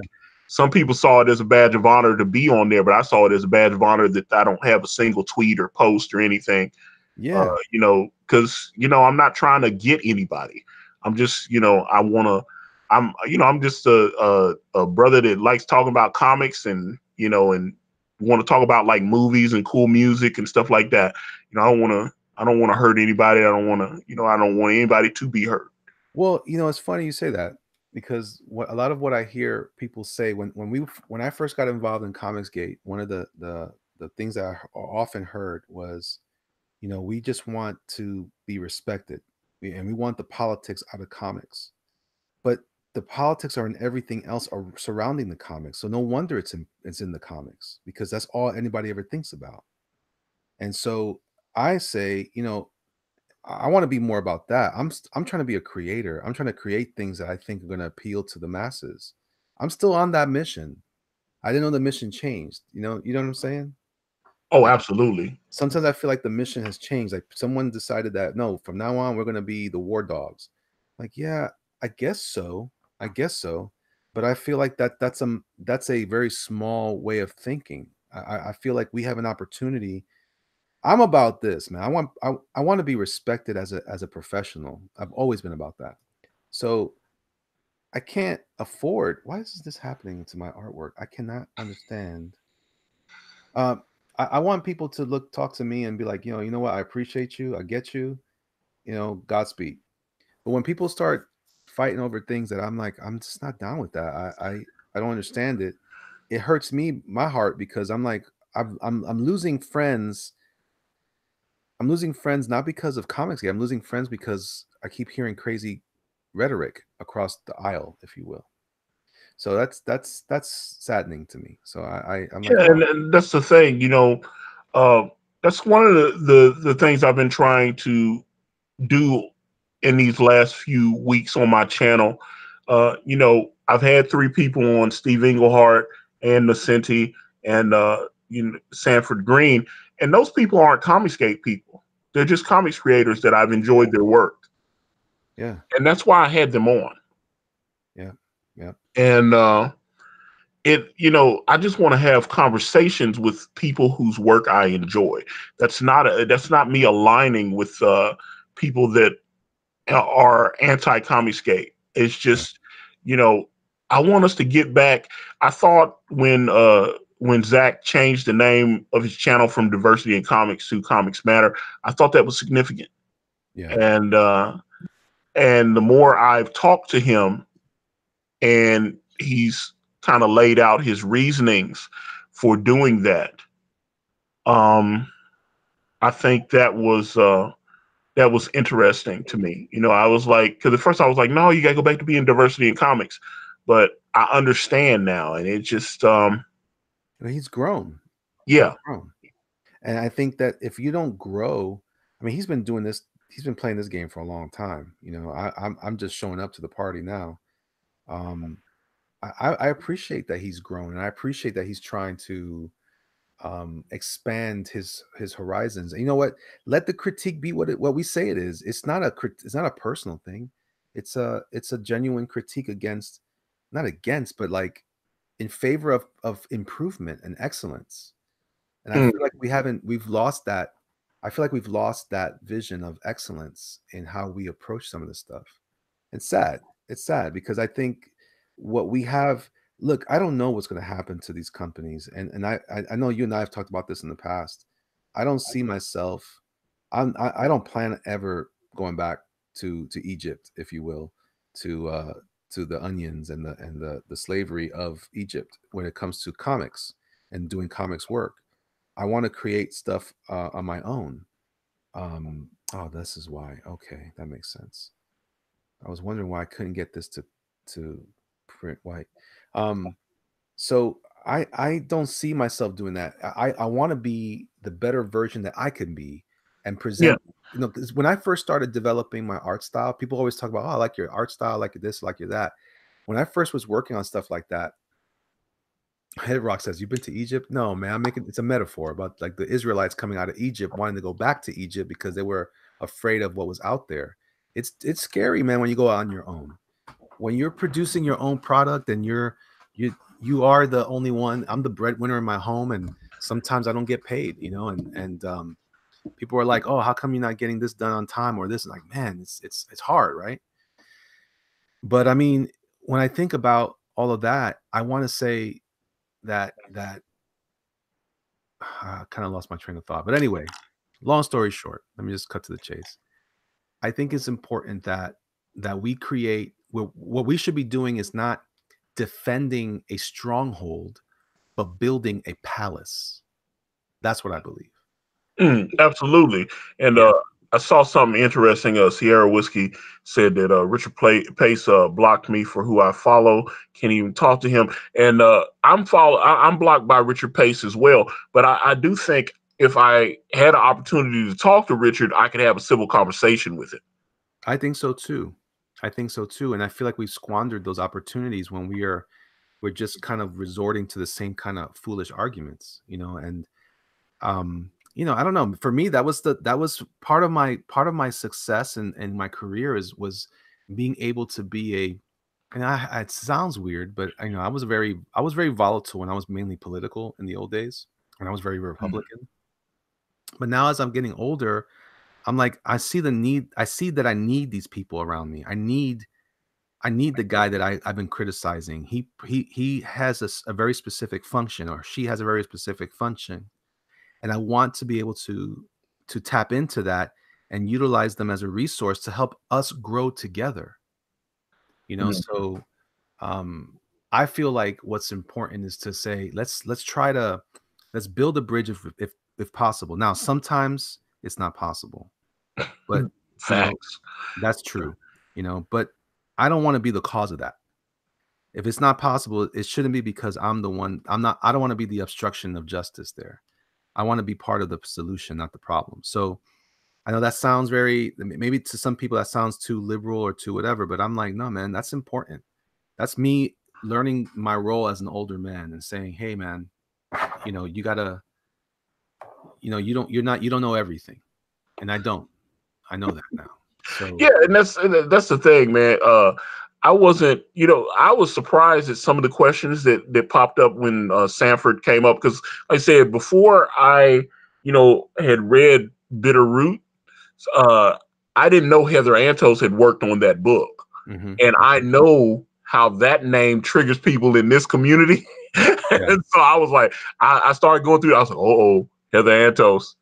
some people saw it as a badge of honor to be on there, but I saw it as a badge of honor that I don't have a single tweet or post or anything. yeah. Because I'm not trying to get anybody. I'm just, I want to. I'm just a brother that likes talking about comics and want to talk about like movies and cool music and stuff like that. I don't want to hurt anybody. I don't want anybody to be hurt. Well, it's funny you say that, because what a lot of what I hear people say when I first got involved in Comicsgate, one of the things that I often heard was, we just want to be respected, and we want the politics out of comics. But the politics are in everything else surrounding the comics. So no wonder it's in the comics, because that's all anybody ever thinks about. And so I say, I want to be more about that. I'm trying to be a creator. I'm trying to create things that I think are going to appeal to the masses. I'm still on that mission. I didn't know the mission changed. You know what I'm saying? Oh, Like, absolutely. sometimes I feel like the mission has changed. Like, someone decided that, no, from now on we're going to be the war dogs. Like, yeah, I guess so. I guess so. But I feel like that's a very small way of thinking. I feel like we have an opportunity. I'm about this, man. I want to be respected as a professional. I've always been about that. So I can't afford. Why is this happening to my artwork? I cannot understand. Um, I want people to talk to me and be like, you know what? I appreciate you. I get you. Godspeed. But when people start fighting over things that I'm like, I'm just not down with that. I don't understand it. It hurts my heart, because I'm like, I'm losing friends. I'm losing friends not because of comics. I'm losing friends because I keep hearing crazy rhetoric across the aisle, if you will. So that's saddening to me. So I'm like, Yeah, oh, and that's the thing. Uh, that's one of the things I've been trying to do in these last few weeks on my channel. I've had three people on: Steve Englehart and Nacenti and Sanford Green, and those people aren't Comicsgate people. They're just comics creators that I've yeah, enjoyed their work, yeah, and that's why I had them on. yeah, yeah, And I just want to have conversations with people whose work I enjoy. That's not me aligning with people that are anti-Comicsgate. It's yeah, just, you know, I want us to get back. I thought when Zach changed the name of his channel from Diversity in Comics to Comics Matter, I thought that was significant. yeah. And the more I've talked to him, and he's kind of laid out his reasonings for doing that, um, I think that was interesting to me. I was like, because at first I was like, no, you got to go back to being diversity in comics, but I understand now, and it just, He's grown. He's yeah, grown. And I think that if you don't grow, I mean, he's been doing this. He's been playing this game for a long time. I'm just showing up to the party now. Um, I appreciate that he's grown, and I appreciate that he's trying to expand his horizons. And you know what? Let the critique be what we say it is. It's not a personal thing. It's a genuine critique against, not against, but like, in favor of improvement and excellence. And I Mm, feel like we've lost that. I feel like we've lost that vision of excellence in how we approach some of this stuff. It's sad. It's sad because I think what we have, look, I don't know what's going to happen to these companies. And I know you and I have talked about this in the past. I don't see myself, I don't plan ever going back to Egypt, if you will, to to the onions and the slavery of Egypt when it comes to comics and doing comics work. I want to create stuff on my own. Oh, this is why. Okay, that makes sense. I was wondering why I couldn't get this to print white. Um, so I don't see myself doing that. I want to be the better version that I can be and yeah. present. You know, 'cause when I first started developing my art style, people always talk about, oh, I like your art style, I like your this, I like your that. When I first was working on stuff like that, Head Rock says, "You've been to Egypt?" No, man, I'm making it's a metaphor about like the Israelites coming out of Egypt, wanting to go back to Egypt because they were afraid of what was out there. It's scary, man, when you go out on your own. When you're producing your own product and you are the only one. I'm the breadwinner in my home, and sometimes I don't get paid, you know, and people are like, "Oh, how come you're not getting this done on time or this?" And like, man, it's hard, right? But I mean, when I think about all of that, I want to say that I kind of lost my train of thought. But anyway, long story short, let me just cut to the chase. I think it's important that we create what we should be doing is not defending a stronghold, but building a palace. That's what I believe. Absolutely. And Yeah. I saw something interesting. Sierra Whiskey said that Pace blocked me for who I follow. Can't even talk to him. And I'm blocked by Richard Pace as well. But I do think if I had an opportunity to talk to Richard, I could have a civil conversation with him. I think so too. I think so too. And I feel like we've squandered those opportunities when we're just kind of resorting to the same kind of foolish arguments, you know, and I don't know. For me, that was part of my success and my career is was being able to be a and it sounds weird, but I was very volatile when I was mainly political in the old days when I was very Mm, Republican. But now as I'm getting older, I'm like, I see that I need these people around me. I need the guy that I've been criticizing. He has a very specific function, or she has a very specific function, and I want to be able to tap into that and utilize them as a resource to help us grow together. You know, mm, so um, I feel like what's important is to say let's try to let's build a bridge if possible. Now, sometimes it's not possible, but you know Facts. that's true. You know, but I don't want to be the cause of that. If it's not possible, it shouldn't be because I'm the one. I'm not. I don't want to be the obstruction of justice there. I want to be part of the solution, not the problem. So I know that sounds very, maybe to some people that sounds too liberal or too whatever, but I'm like, no, man, that's important. That's me learning my role as an older man and saying, hey, man, you gotta, you don't know everything, and I don't. I know that now. Yeah, So and that's the thing, man. I wasn't, I was surprised at some of the questions that popped up when Sanford came up because, like I said, before I, had read Bitterroot, uh, I didn't know Heather Antos had worked on that book, mhm, and I mhm. know how that name triggers people in this community, Yeah, and so I was like, I started going through it. I was like, oh, Heather Antos.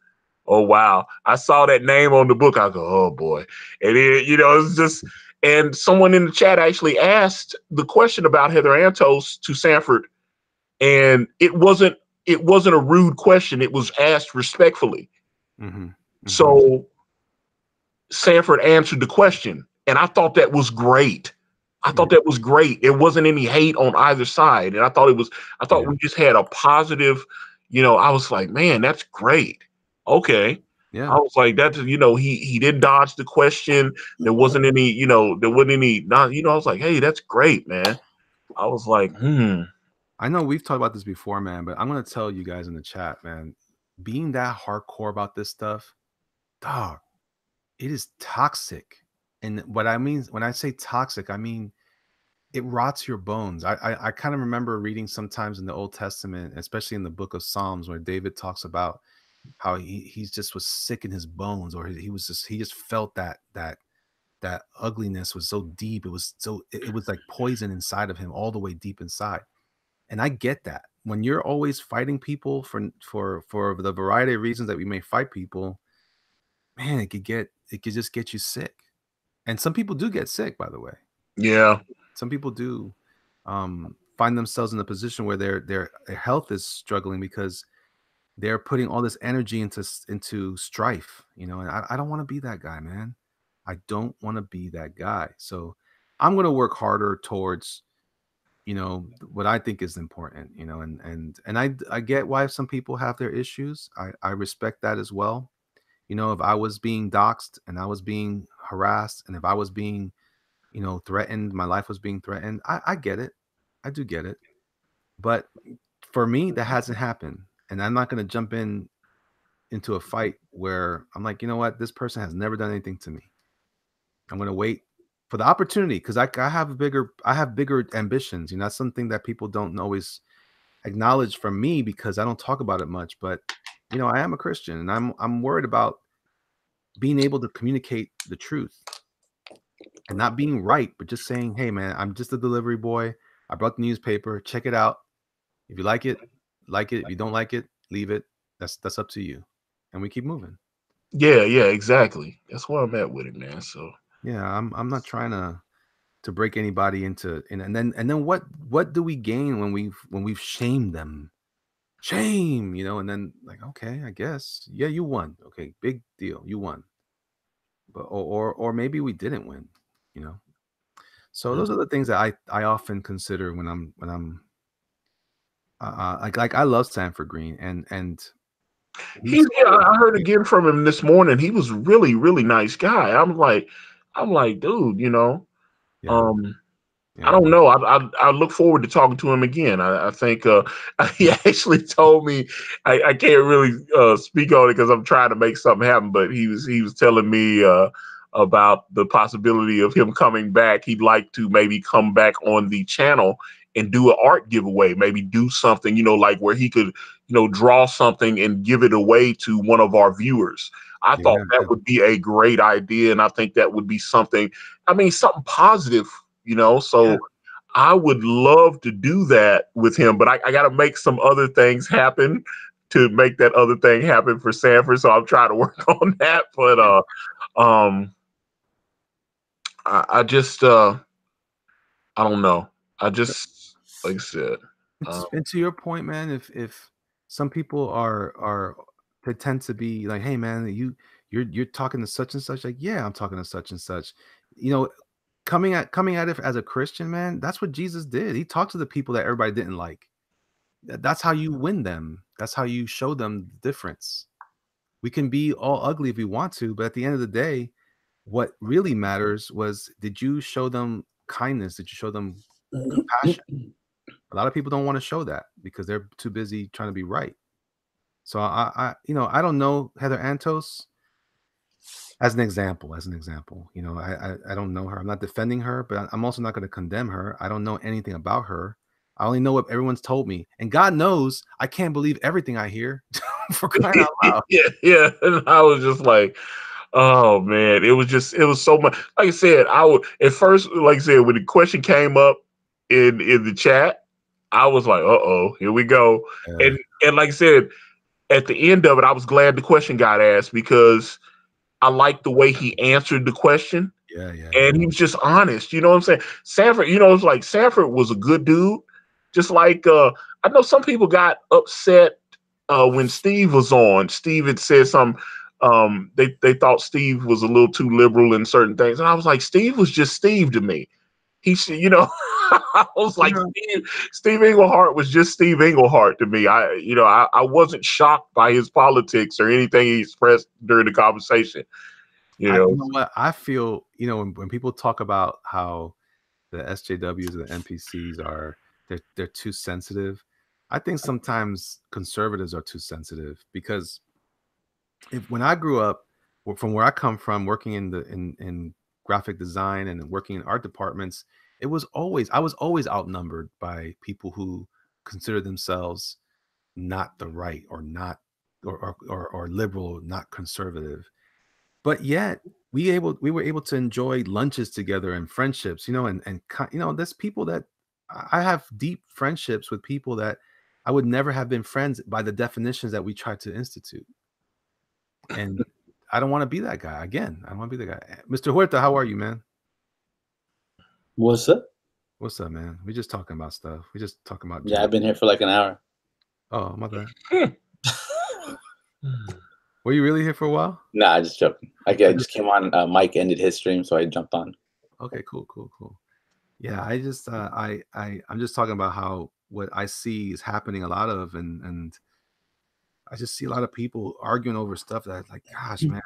Oh wow! I saw that name on the book. I go, oh boy, and it's just. And someone in the chat actually asked the question about Heather Antos to Sanford, and it wasn't a rude question. It was asked respectfully. mhm, mhm. So Sanford answered the question, and I thought that was great. I Yeah, thought that was great. There wasn't any hate on either side, and I thought it was. I thought yeah, we just had a positive. I was like, man, that's great. Okay. I yeah. was like, that's he didn't dodge the question. There wasn't any, there wasn't any not, I was like, hey, that's great, man. I was like, I know we've talked about this before, man, but I'm gonna tell you guys in the chat, man, being that hardcore about this stuff, dog, it is toxic. And what I mean when I say toxic, I mean it rots your bones. I kind of remember reading sometimes in the Old Testament, especially in the book of Psalms, where David talks about how he's just was sick in his bones, or he just felt that ugliness was so deep. It was so it was like poison inside of him, all the way deep inside. And I get that. When you're always fighting people for the variety of reasons that we may fight people, man, it could just get you sick. And some people do get sick, by the way. Yeah. Some people do find themselves in a position where their health is struggling because they're putting all this energy into strife, you know. And I don't want to be that guy, man. I don't want to be that guy. So I'm going to work harder towards, you know, what I think is important, you know. And I get why some people have their issues. I respect that as well. You know, if I was being doxxed and I was being harassed, and if I was being, you know, threatened, my life was being threatened, I get it. I do get it. But for me, that hasn't happened. And I'm not going to jump into a fight where I'm like, you know what, this person has never done anything to me. I'm going to wait for the opportunity, because I have bigger ambitions. You know, that's something that people don't always acknowledge from me, because I don't talk about it much. But you know, I am a Christian, and I'm worried about being able to communicate the truth and not being right, but just saying, hey man, I'm just a delivery boy. I brought the newspaper. Check it out. If you like it, like it. If you don't like it, leave it. That's up to you. And we keep moving. Yeah, yeah, exactly. That's where I'm at with it, man. So Yeah, I'm not trying to break anybody into, and then what do we gain when we've shamed them? Shame, you know, and then like, okay, I guess. Yeah, you won. Okay, big deal. You won. But or maybe we didn't win, you know. So mm. those are the things that I often consider when I'm like I love Sanford Green, and He, he's yeah, cool. I heard again from him this morning. He was really, really nice guy. I'm like, dude, you know, Yeah, um, I yeah, don't know. I look forward to talking to him again. I think he actually told me I can't really speak on it because I'm trying to make something happen. But he was telling me about the possibility of him coming back. He'd like to maybe come back on the channel and do an art giveaway. Maybe do something, you know, like where he could, you know, draw something and give it away to one of our viewers. I yeah, thought that yeah, would be a great idea, and I think that would be something. I mean, something positive, you know. yeah. So I would love to do that with him, but I got to make some other things happen to make that other thing happen for Sanford. So I'm trying to work on that. But um, I just I don't know. I just like I said, um, And to your point, man, if some people are pretend to be like, hey man, you're talking to such and such, like, yeah, I'm talking to such and such. You know, coming at it as a Christian, man, that's what Jesus did. He talked to the people that everybody didn't like. That's how you win them. That's how you show them the difference. We can be all ugly if we want to, but at the end of the day, what really matters was, did you show them kindness? Did you show them compassion? A lot of people don't want to show that because they're too busy trying to be right. So you know, I don't know Heather Antos as an example. You know, I don't know her. I'm not defending her, but I'm also not going to condemn her. I don't know anything about her. I only know what everyone's told me, and God knows I can't believe everything I hear. For crying out loud. yeah, yeah. And I was just like, oh man, it was so much. Like I said, I would at first, like I said, when the question came up in the chat, I was like, uh oh, here we go. Yeah, And like I said, at the end of it, I was glad the question got asked because I liked the way he answered the question yeah, yeah, yeah, and he was just honest. You know what I'm saying? Sanford, you know, it's like Sanford was a good dude. Just like I know some people got upset when Steve was on. Steve had said some. They thought Steve was a little too liberal in certain things, and I was like, Steve was just Steve to me. He should, you know, I was like, yeah. Steve Englehart was just Steve Englehart to me. I wasn't shocked by his politics or anything he expressed during the conversation. You You know, know what? I feel, you know, when people talk about how the SJWs and the NPCs are, they're too sensitive. I think sometimes conservatives are too sensitive, because if when I grew up, from where I come from, working in graphic design and working in art departments, I was always outnumbered by people who consider themselves not the right or not or liberal, not conservative. But yet we were able to enjoy lunches together and friendships, there's people that I have deep friendships with people that I would never have been friends by the definitions that we tried to institute. And I don't want to be that guy again. I don't want to be the guy. Mr. Huerta, how are you, man? What's up? What's up, man? We just talking about stuff. We just talking about Yeah, I've been here for like an hour. Oh, my bad. Were you really here for a while? Nah, I just joking. I just came on. Mike ended his stream, so I jumped on. Okay, cool. Yeah, I just I'm just talking about how what I see is happening a lot of, and I just see a lot of people arguing over stuff that, like, gosh, man,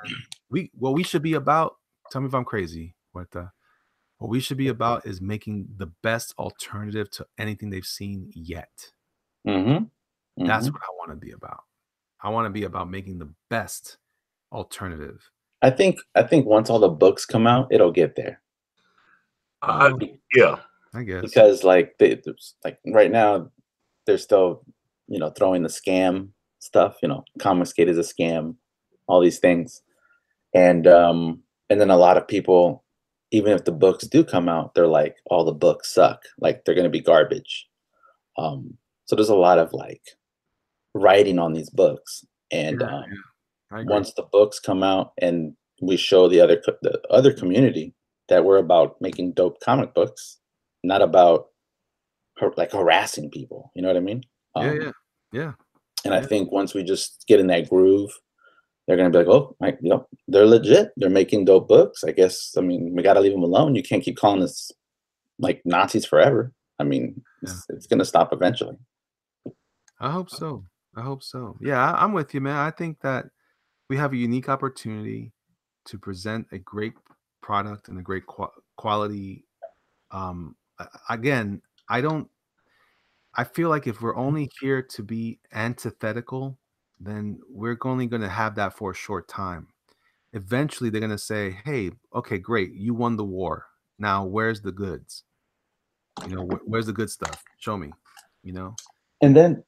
what we should be about. Tell me if I'm crazy. What we should be about is making the best alternative to anything they've seen yet. That's what I want to be about. I want to be about making the best alternative. I think once all the books come out, it'll get there. Yeah, I guess, because like right now, they're still throwing the scam stuff. Comicsgate is a scam, all these things, and then a lot of people, even if the books do come out, they're like, all the books suck, like they're gonna be garbage. So there's a lot of like writing on these books, and once the books come out and we show the other community that we're about making dope comic books, not about like harassing people, you know what I mean? Yeah. And I think once we just get in that groove, they're gonna be like, oh, they're legit. They're making dope books. I guess. I mean, we gotta leave them alone. You can't keep calling us like Nazis forever. I mean, it's gonna stop eventually. I hope so. Yeah, I'm with you, man. I think that we have a unique opportunity to present a great product and a great quality. Again, I feel like if we're only here to be antithetical, then we're only going to have that for a short time. Eventually, they're going to say, hey, okay, great. You won the war. Now, where's the goods? Where's the good stuff? Show me, And then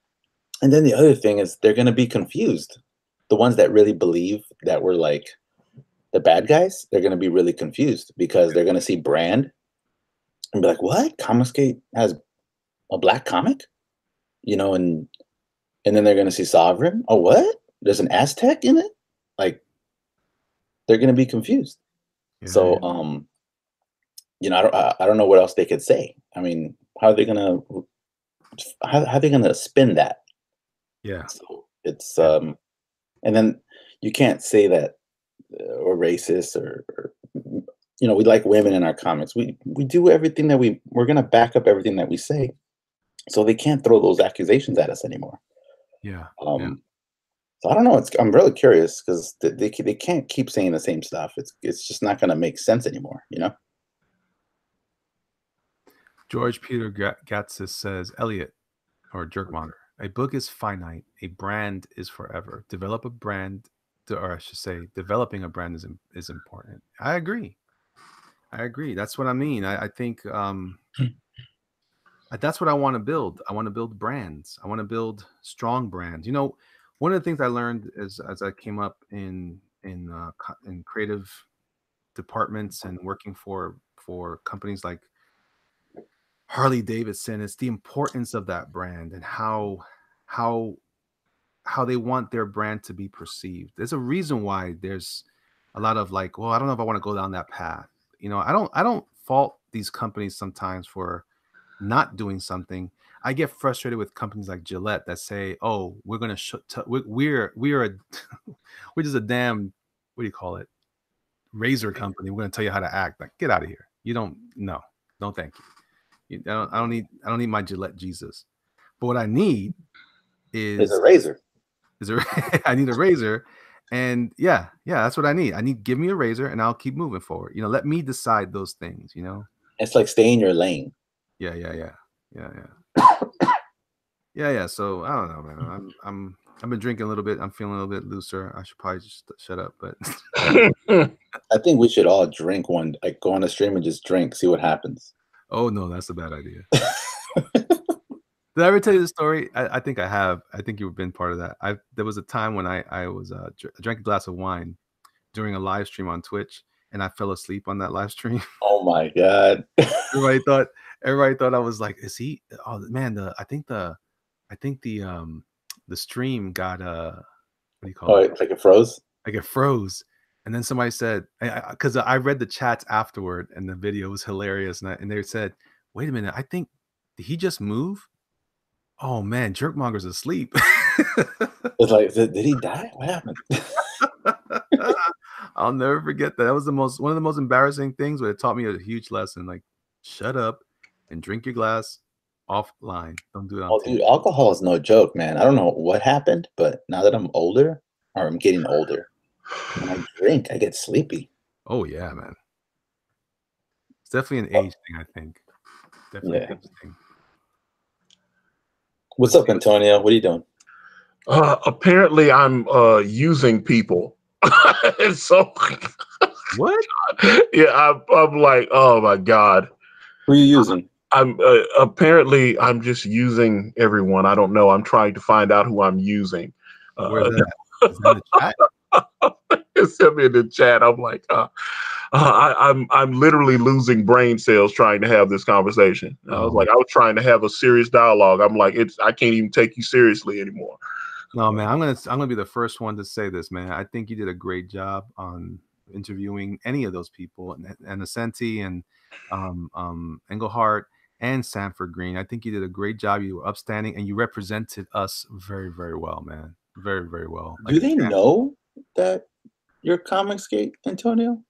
the other thing is they're going to be confused. The ones that really believe that we're like the bad guys, they're going to be really confused because they're going to see brand and be like, what? Comicsgate has a black comic? And then they're going to see Sovereign. Oh, what? There's an Aztec in it? Like, they're going to be confused. So, I don't know what else they could say. I mean, how are they going to spin that? Yeah. So it's and then you can't say that we're racist or we like women in our comics. We do everything that we're going to back up everything that we say. So they can't throw those accusations at us anymore. Yeah. So I don't know. I'm really curious because they can't keep saying the same stuff. It's just not going to make sense anymore. George Peter Gatsis says, Elliot, or Jerkmonger, a book is finite. A brand is forever. Develop a brand, or I should say, developing a brand is important. I agree. That's what I mean. I think that's what I want to build. I want to build brands. I want to build strong brands. One of the things I learned is as I came up in creative departments and working for companies like Harley Davidson, it's the importance of that brand and how they want their brand to be perceived. There's a reason why there's a lot of like, well, I don't know if I want to go down that path. I don't fault these companies sometimes for not doing something. I get frustrated with companies like Gillette that say, "Oh, we're gonna we're we're just a damn, what do you call it, razor company. We're gonna tell you how to act." Like, get out of here. You don't. No, thank you. I don't need my Gillette Jesus. But what I need is a razor. I need a razor, and yeah, that's what I need. Give me a razor, and I'll keep moving forward. Let me decide those things. It's like stay in your lane. Yeah. So I don't know, man. I've been drinking a little bit. I'm feeling a little bit looser. I should probably just shut up. But I think we should all drink one. Like, go on a stream and just drink, see what happens. Oh no, that's a bad idea. Did I ever tell you the story? I think I have. I think you've been part of that. There was a time when I was drank a glass of wine during a live stream on Twitch, and I fell asleep on that live stream. Oh my God. everybody thought I was like, is he? Oh man, I think the stream got what do you call Oh, it? like it froze? Like it froze. And then somebody said, because I read the chats afterward, and the video was hilarious, and they said, wait a minute, I think, did he just move? Oh man, Jerkmonger's asleep. It's like, did he die? What happened? I'll never forget that. That was one of the most embarrassing things, but it taught me a huge lesson. Like, shut up and drink your glass offline. Don't do it on Oh, TV. dude, alcohol is no joke, man. I don't know what happened, but now that I'm older, or I'm getting older, when I drink, I get sleepy. Oh yeah, man. It's definitely an age thing, I think. Definitely an age thing. What's up, Antonio? What are you doing? Apparently, I'm using people. So what? Yeah, I'm like, oh my God. Who are you using? I'm apparently I'm just using everyone. I don't know. I'm trying to find out who I'm using. Where's that? Is that in the chat? It sent me in the chat. I'm like, I'm literally losing brain cells trying to have this conversation. I was trying to have a serious dialogue. I'm like, I can't even take you seriously anymore. No, man, I'm gonna be the first one to say this, man. I think you did a great job on interviewing any of those people, and Ascenti and Engelhart and Sanford Green. I think you did a great job. You were upstanding, and you represented us very, very well, man. Very, very well. Do they know that you're Comicsgate, Antonio?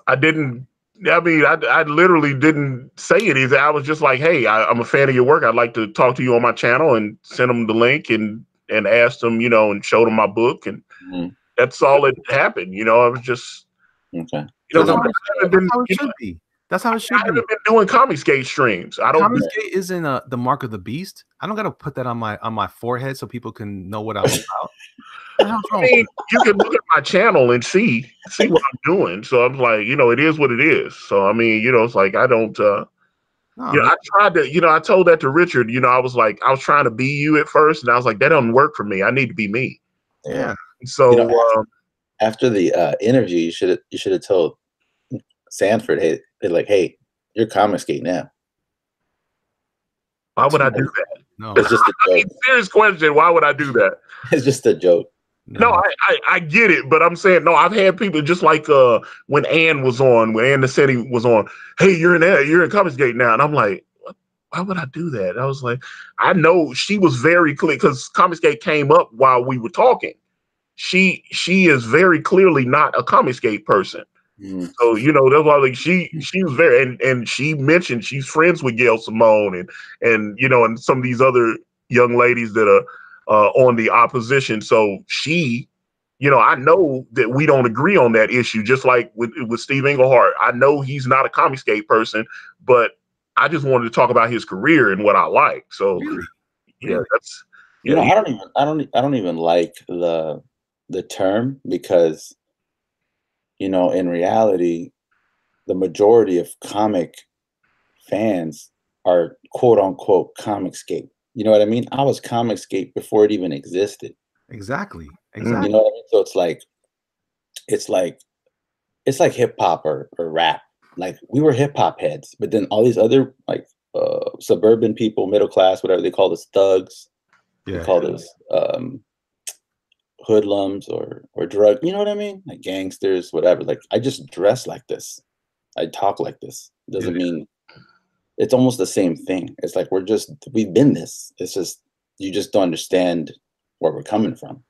I didn't. I mean, I literally didn't say anything. I was just like, hey, I'm a fan of your work. I'd like to talk to you on my channel, and send them the link and asked them, and showed them my book. And that's all that happened. I was just, okay. That's how it should be. That's how it should be. I haven't been doing Comicsgate streams. I don't. Comicsgate isn't the mark of the beast. I don't got to put that on my forehead so people can know what I'm about. I mean, you can look at my channel and see what I'm doing. So I'm like, it is what it is. So I mean, it's like I don't. I tried to. I told that to Richard. I was like, I was trying to be you at first, and I was like, that doesn't work for me. I need to be me. Yeah. So after the interview, you should have told Sanford, hey, you're Comicsgate now. Why would I do that? No, it's just a joke. Serious question. Why would I do that? It's just a joke. No, I get it, but I'm saying, no, I've had people just like when Ann was on, when Ann Nassetti was on, hey, you're in Comicsgate now. And I'm like, why would I do that? I was like, I know she was very clear because Comicsgate came up while we were talking. She is very clearly not a Comicsgate person. So, that's why she was very, and she mentioned she's friends with Gail Simone and and some of these other young ladies that are on the opposition. So she, I know that we don't agree on that issue, just like with Steve Engelhart. I know he's not a Comicsgate person, but I just wanted to talk about his career and what I like. So yeah, that's I don't even like the term because in reality, the majority of comic fans are quote unquote Comicsgate. You know what I mean? I was Comicsgate before it even existed. Exactly. You know what I mean? So it's like hip hop or rap. Like we were hip hop heads, but then all these other like suburban people, middle class, whatever they call us, thugs. Yeah. They call us hoodlums or drug. You know what I mean? Like gangsters, whatever. Like I just dress like this. I talk like this. Doesn't mean. It's almost the same thing. It's like we've been this. It's just you just don't understand where we're coming from.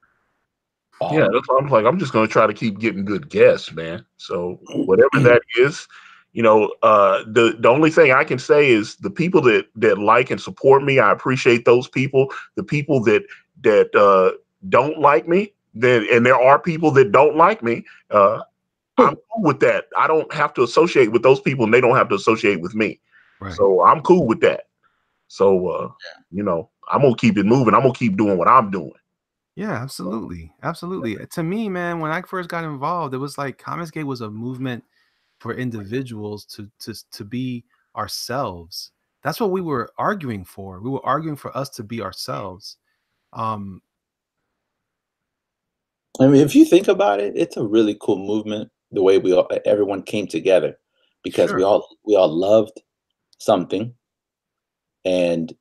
Yeah, that's what I'm like. I'm just gonna try to keep getting good guests, man. So whatever that is, the only thing I can say is the people that like and support me, I appreciate those people. The people that don't like me, and there are people that don't like me. I'm cool with that. I don't have to associate with those people, and they don't have to associate with me. Right. So I'm cool with that. So, I'm going to keep it moving. I'm going to keep doing what I'm doing. Yeah, absolutely. Absolutely. To me, man, when I first got involved, it was like Comicsgate was a movement for individuals to be ourselves. That's what we were arguing for. We were arguing for us to be ourselves. I mean, if you think about it, it's a really cool movement. The way everyone came together, because Sure. we all loved something, and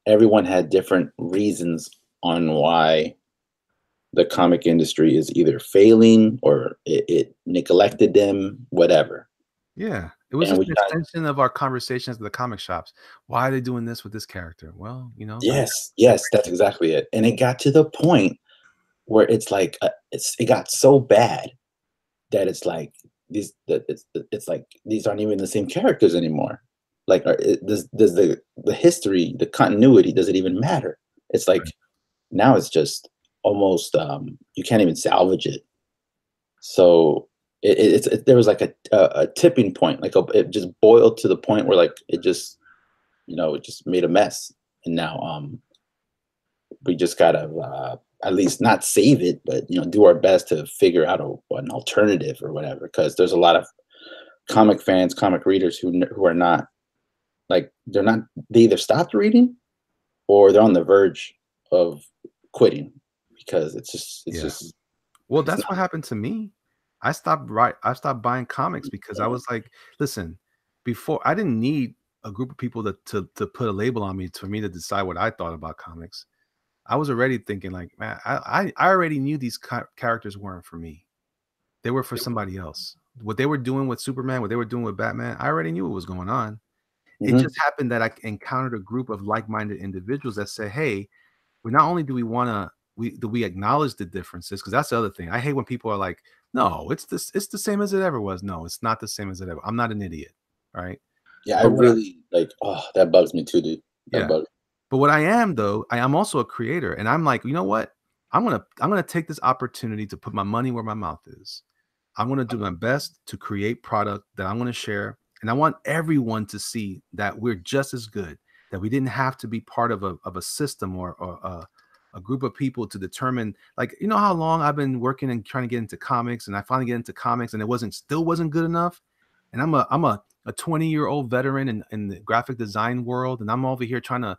everyone had different reasons on why the comic industry is either failing or it neglected them, whatever. Yeah, it was And just we an kind of, extension of our conversations at the comic shops. Why are they doing this with this character? Well, yes, that's exactly it. And it got to the point where it's like it got so bad that it's like it's like these aren't even the same characters anymore. Like, does the history, the continuity, does it even matter? It's like now it's just almost you can't even salvage it. So there was like a tipping point, like it just boiled to the point where like it just it just made a mess, and now we just gotta at least not save it, but do our best to figure out an alternative or whatever, because there's a lot of comic fans, comic readers who are not like they either stopped reading or they're on the verge of quitting because it's just well, it's that's what happened to me. I stopped buying comics because I was like, listen, before I didn't need a group of people to put a label on me for me to decide what I thought about comics. I was already thinking like, man, I already knew these characters weren't for me. They were for somebody else. What they were doing with Superman, what they were doing with Batman, I already knew what was going on. It just happened that I encountered a group of like-minded individuals that said, hey, not only do we acknowledge the differences, because that's the other thing. I hate when people are like, no, it's the same as it ever was. No, it's not the same as it ever. I'm not an idiot, right? Yeah, I really that bugs me too, dude. That bugs. But what I am, though, I am also a creator, and I'm like, you know what? I'm gonna take this opportunity to put my money where my mouth is. I'm gonna do my best to create product that I'm gonna share, and I want everyone to see that we're just as good. That we didn't have to be part of a system or a group of people to determine. Like, you know how long I've been working and trying to get into comics, and I finally get into comics, and it still wasn't good enough. And I'm a 20-year-old veteran in the graphic design world, and I'm over here trying to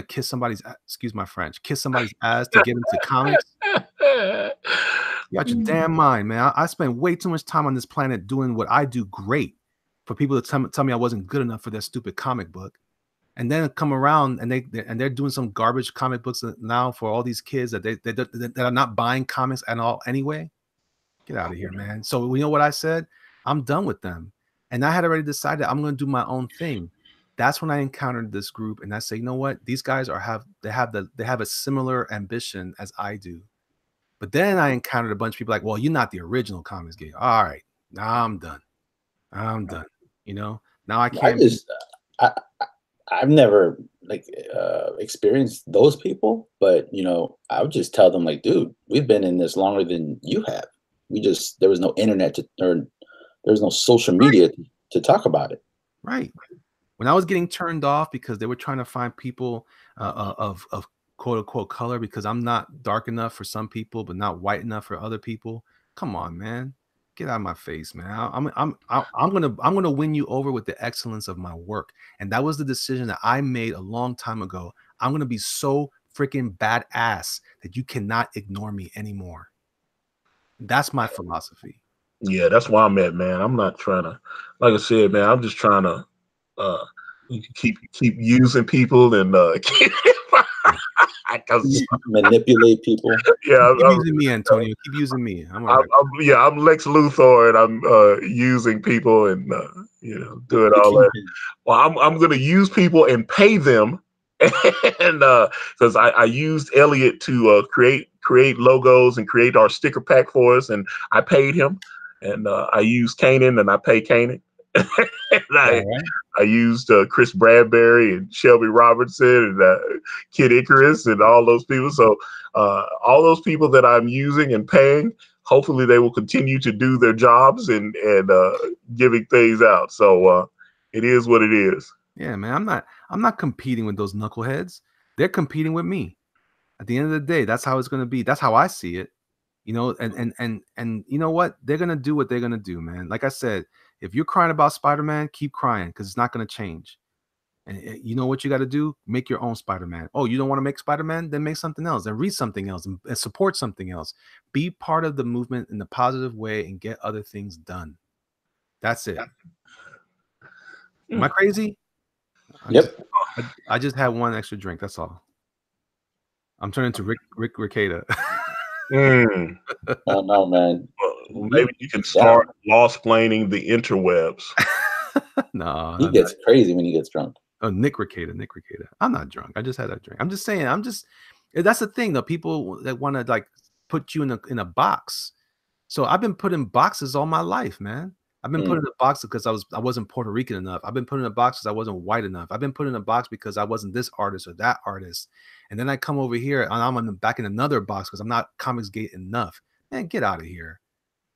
kiss somebody's, excuse my French, kiss somebody's ass to get into comics. You got your damn mind, man. I spent way too much time on this planet doing what I do great for people to tell me I wasn't good enough for their stupid comic book. And then come around and they're doing some garbage comic books now for all these kids that are not buying comics at all anyway. Get out of here, man. So you know what I said? I'm done with them. And I had already decided I'm going to do my own thing. That's when I encountered this group, and I say, you know what? These guys they have a similar ambition as I do. But then I encountered a bunch of people like, well, you're not the original comics guy. All right, now I'm done. I'm done. Now I can't. I've never experienced those people, but I would just tell them like, dude, we've been in this longer than you have. There was no internet there was no social media to talk about it. Right. When I was getting turned off because they were trying to find people of quote unquote color because I'm not dark enough for some people, but not white enough for other people. Come on, man. Get out of my face, man. I'm gonna win you over with the excellence of my work. And that was the decision that I made a long time ago. I'm gonna be so freaking badass that you cannot ignore me anymore. That's my philosophy. Yeah, that's why I'm at, man. I'm not trying to, like I said, man. I'm just trying to keep using people and manipulate people. Yeah, keep using me, Antonio. Keep using me. I'm Lex Luthor, and I'm using people and doing all that. Well, I'm gonna use people and pay them, and because I used Elliot to create logos and create our sticker pack for us, and I paid him, and I used Canaan and I pay Canaan. And I used Chris Bradbury and Shelby Robertson and Kid Icarus and all those people. So all those people that I'm using and paying, hopefully they will continue to do their jobs and giving things out. So it is what it is. Yeah, man. I'm not competing with those knuckleheads. They're competing with me. At the end of the day, that's how it's going to be. That's how I see it. You know, and you know what? They're gonna do what they're gonna do, man. Like I said, if you're crying about Spider-Man, keep crying because it's not gonna change. And you know what you got to do? Make your own Spider-Man. Oh, you don't want to make Spider-Man? Then make something else. Then read something else and support something else. Be part of the movement in a positive way and get other things done. That's it. Am I crazy? Yep. I just had one extra drink. That's all. I'm turning to Rick Ricada. Oh no, man. Well, maybe you can start lost-planning the interwebs. No, he gets crazy when he gets drunk. Oh, Nick Ricada. I'm not drunk. I just had a drink. I'm just saying. That's the thing, though. People that want to like put you in a box. So I've been put in boxes all my life, man. I've been put in a box because I wasn't Puerto Rican enough. I've been put in a box because I wasn't white enough. I've been put in a box because I wasn't this artist or that artist. And then I come over here and I'm back in another box because I'm not Comics Gate enough. Man, get out of here.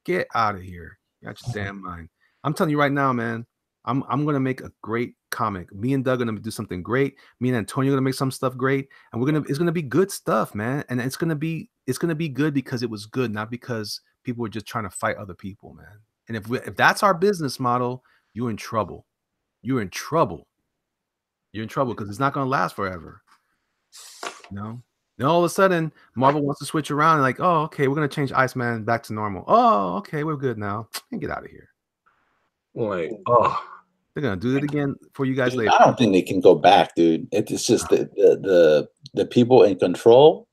Get out of here. You got your damn mind. I'm telling you right now, man. I'm gonna make a great comic. Me and Doug are gonna do something great. Me and Antonio are gonna make some stuff great, and it's gonna be good stuff, man. And it's gonna be good because it was good, not because people were just trying to fight other people, man. And if that's our business model, you're in trouble. You're in trouble. You're in trouble because it's not gonna last forever. You know? Then all of a sudden, Marvel wants to switch around and like, oh, okay, we're gonna change Iceman back to normal. Oh, okay, we're good now. And get out of here. Like, oh. They're gonna do it again for you guys later. I don't think they can go back, dude. It's just the people in control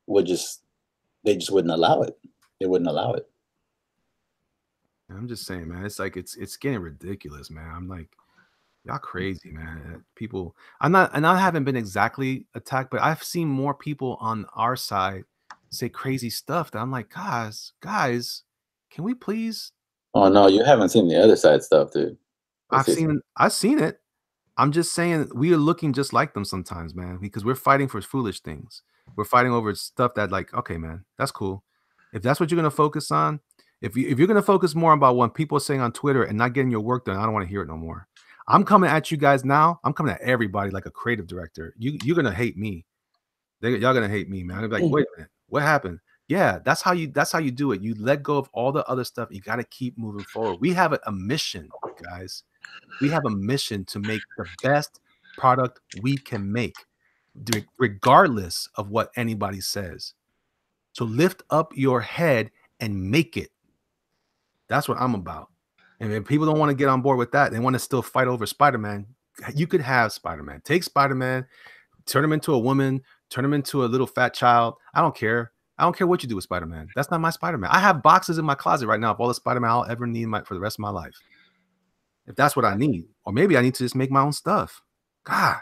they just wouldn't allow it. They wouldn't allow it. I'm just saying, man. It's like it's getting ridiculous, man. I'm like, y'all crazy, man. People, I haven't been exactly attacked, but I've seen more people on our side say crazy stuff that I'm like, guys, can we please? Oh no, you haven't seen the other side stuff, dude. I've seen it. I'm just saying we are looking just like them sometimes, man, because we're fighting for foolish things. We're fighting over stuff that, like, okay, man, that's cool. If that's what you're gonna focus on, if you're gonna focus more about what people are saying on Twitter and not getting your work done, I don't want to hear it no more. I'm coming at you guys now. I'm coming at everybody like a creative director. You're gonna hate me. Y'all gonna hate me, man. I'm gonna be like, wait a minute, what happened? Yeah, that's how you do it. You let go of all the other stuff. You got to keep moving forward. We have a mission, guys. We have a mission to make the best product we can make, regardless of what anybody says. So lift up your head and make it. That's what I'm about. And if people don't want to get on board with that, they want to still fight over Spider-Man. You could have Spider-Man. Take Spider-Man, turn him into a woman, turn him into a little fat child. I don't care. I don't care what you do with Spider-Man. That's not my Spider-Man. I have boxes in my closet right now of all the Spider-Man I'll ever need for the rest of my life. If that's what I need, or maybe I need to just make my own stuff. God,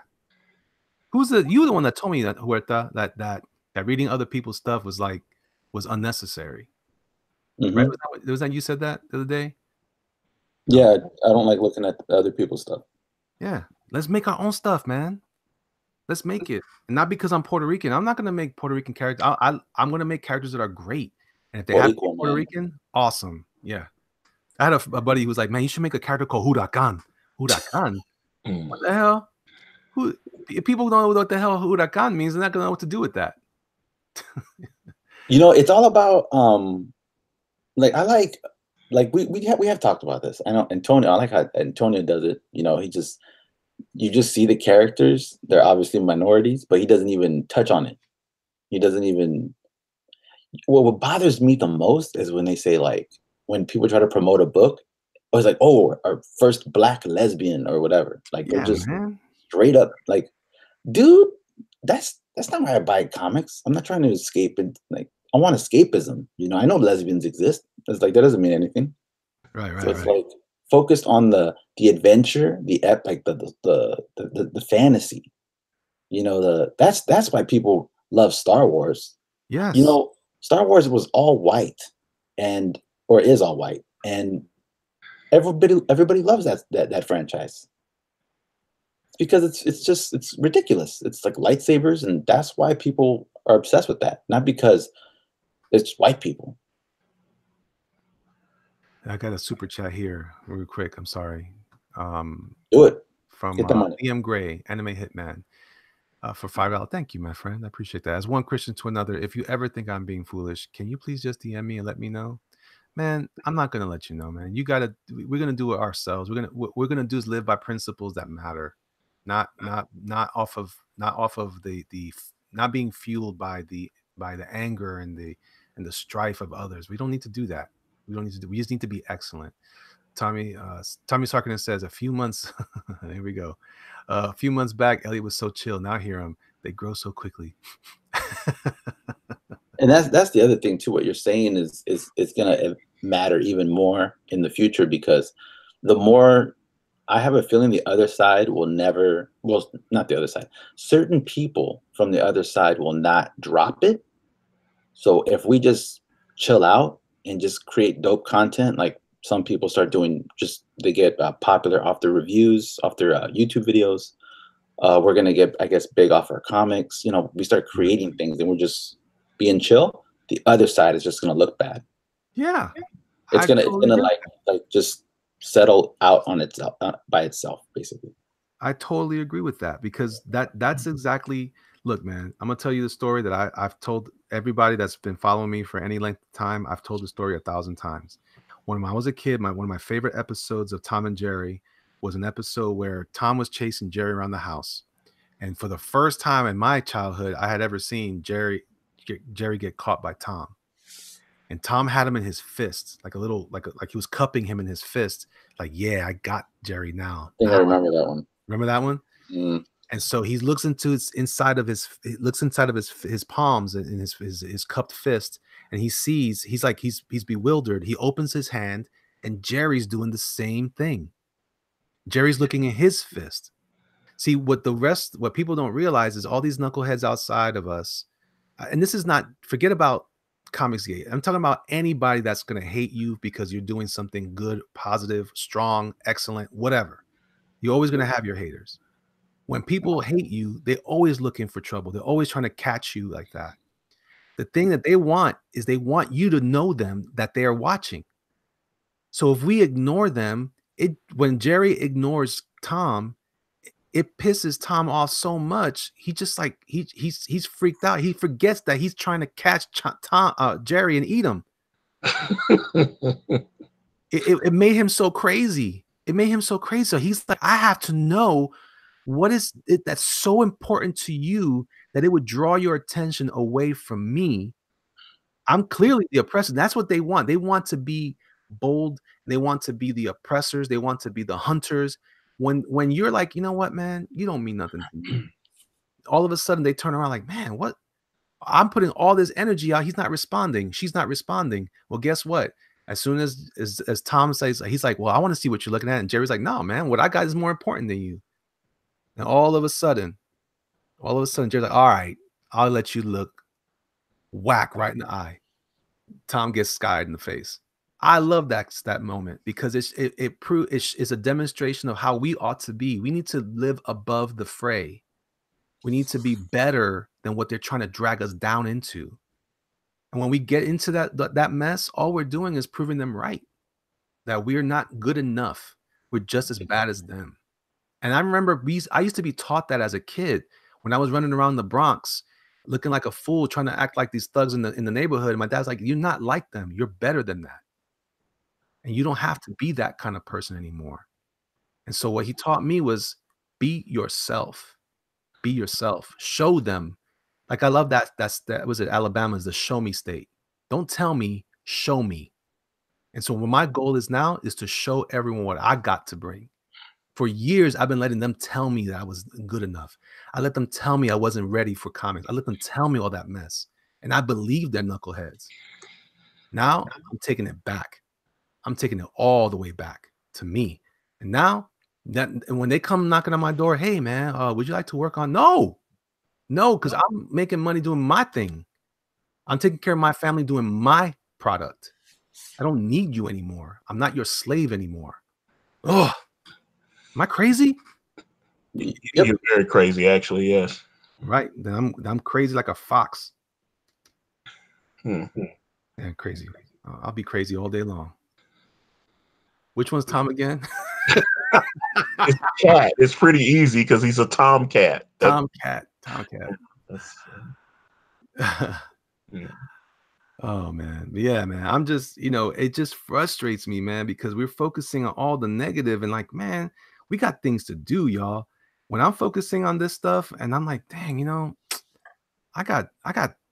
you the one that told me that, Huerta, that reading other people's stuff was unnecessary. Right? Was that you said that the other day? Yeah, I don't like looking at other people's stuff. Yeah, let's make our own stuff, man. Let's make it, and not because I'm Puerto Rican. I'm not gonna make Puerto Rican characters. I'm gonna make characters that are great, and if they have to be Puerto Rican, awesome. Yeah. I had a buddy who was like, man, you should make a character called Huracan. Huracan? What the hell? If people don't know what the hell Huracan means, they're not going to know what to do with that. You know, it's all about, we have talked about this. I know Antonio, I like how Antonio does it. You know, you just see the characters. They're obviously minorities, but he doesn't even touch on it. He doesn't even, what bothers me the most is when they say, like, when people try to promote a book, it was like, oh, our first Black lesbian or whatever. Like, they're just straight up like, dude, that's not why I buy comics. I'm not trying to escape it. Like, I want escapism. You know, I know lesbians exist. It's like, that doesn't mean anything. Right. So it's like focused on the adventure, the fantasy. You know, that's why people love Star Wars. Yes. You know, Star Wars was all white or is all white, and everybody loves that franchise because it's ridiculous. It's like lightsabers, and that's why people are obsessed with that, not because it's white people. I got a super chat here real quick. I'm sorry. Do it from Get the money. DM Gray, Anime Hitman. For $5. Thank you, my friend. I appreciate that. As one Christian to another, if you ever think I'm being foolish, can you please just DM me and let me know? Man, I'm not gonna let you know, man. We're gonna do it ourselves. What we're gonna do is live by principles that matter, not off of not being fueled by the anger and the strife of others. We don't need to do that. We just need to be excellent. Tommy Sarkinen says a few months. There we go. A few months back, Elliot was so chill. Now hear him. They grow so quickly. And that's the other thing too. What you're saying is gonna matter even more in the future, because the more, I have a feeling the other side will never, well, not the other side, certain people from the other side will not drop it. So if we just chill out and just create dope content, like some people start doing, just they get popular off their reviews, off their YouTube videos. We're gonna get, I guess, big off our comics. You know, we start creating things and we're just being chill. The other side is just gonna look bad. Yeah, it's gonna like just settle out on itself, by itself, basically. I totally agree with that, because that's exactly. Look, man, I'm gonna tell you the story that I've told everybody that's been following me for any length of time. I've told the story 1,000 times. When I was a kid, one of my favorite episodes of Tom and Jerry was an episode where Tom was chasing Jerry around the house, and for the first time in my childhood, I had ever seen Jerry get caught by Tom. And Tom had him in his fist, like he was cupping him in his fist, like, yeah, I got Jerry now. I think I remember that one. Remember that one? Mm. And so he looks inside of his palms in his cupped fist, and he sees, he's bewildered. He opens his hand, and Jerry's doing the same thing. Jerry's looking at his fist. See, what people don't realize is all these knuckleheads outside of us, and this is not, forget about Comicsgate. I'm talking about anybody that's going to hate you because you're doing something good, positive, strong, excellent, whatever. You're always going to have your haters. When people hate you, they're always looking for trouble. They're always trying to catch you like that. The thing that they want is they want you to know them, that they are watching. So if we ignore them, when Jerry ignores Tom, it pisses Tom off so much. He just like he's freaked out. He forgets that he's trying to catch Jerry and eat him. It made him so crazy. It made him so crazy. So he's like, I have to know what is it that's so important to you that it would draw your attention away from me. I'm clearly the oppressor. That's what they want. They want to be bold. They want to be the oppressors. They want to be the hunters. When you're like, you know what, man, you don't mean nothing to me. All of a sudden they turn around like, man, what? I'm putting all this energy out. He's not responding. She's not responding. Well, guess what? As soon as Tom says, he's like, well, I want to see what you're looking at. And Jerry's like, no, man, what I got is more important than you. And all of a sudden, Jerry's like, all right, I'll let you look. Whack right in the eye. Tom gets skied in the face. I love that moment, because it's a demonstration of how we ought to be. We need to live above the fray. We need to be better than what they're trying to drag us down into. And when we get into that mess, all we're doing is proving them right, that we're not good enough. We're just as bad as them. And I remember I used to be taught that as a kid when I was running around the Bronx, looking like a fool, trying to act like these thugs in the neighborhood. And my dad's like, you're not like them. You're better than that. And you don't have to be that kind of person anymore. And so what he taught me was, be yourself. Be yourself. Show them. Like, I love that. That was it. Alabama's the show me state. Don't tell me, show me. And so what my goal is now is to show everyone what I got to bring. For years, I've been letting them tell me that I was good enough. I let them tell me I wasn't ready for comics. I let them tell me all that mess. And I believed they're knuckleheads. Now I'm taking it back. I'm taking it all the way back to me. And now and when they come knocking on my door, hey man, would you like to work on? No, because I'm making money doing my thing. I'm taking care of my family doing my product. I don't need you anymore. I'm not your slave anymore. Oh, am I crazy? You're very crazy, actually. Yes. Right. Then I'm crazy like a fox. Yeah, crazy. I'll be crazy all day long. Which one's Tom again? It's cat. It's pretty easy because he's a tomcat. Tomcat. I don't care. That's, yeah. Oh man. But yeah, man. I'm just, it just frustrates me, man, because we're focusing on all the negative and like, man, we got things to do, y'all. When I'm focusing on this stuff and I'm like, dang, I got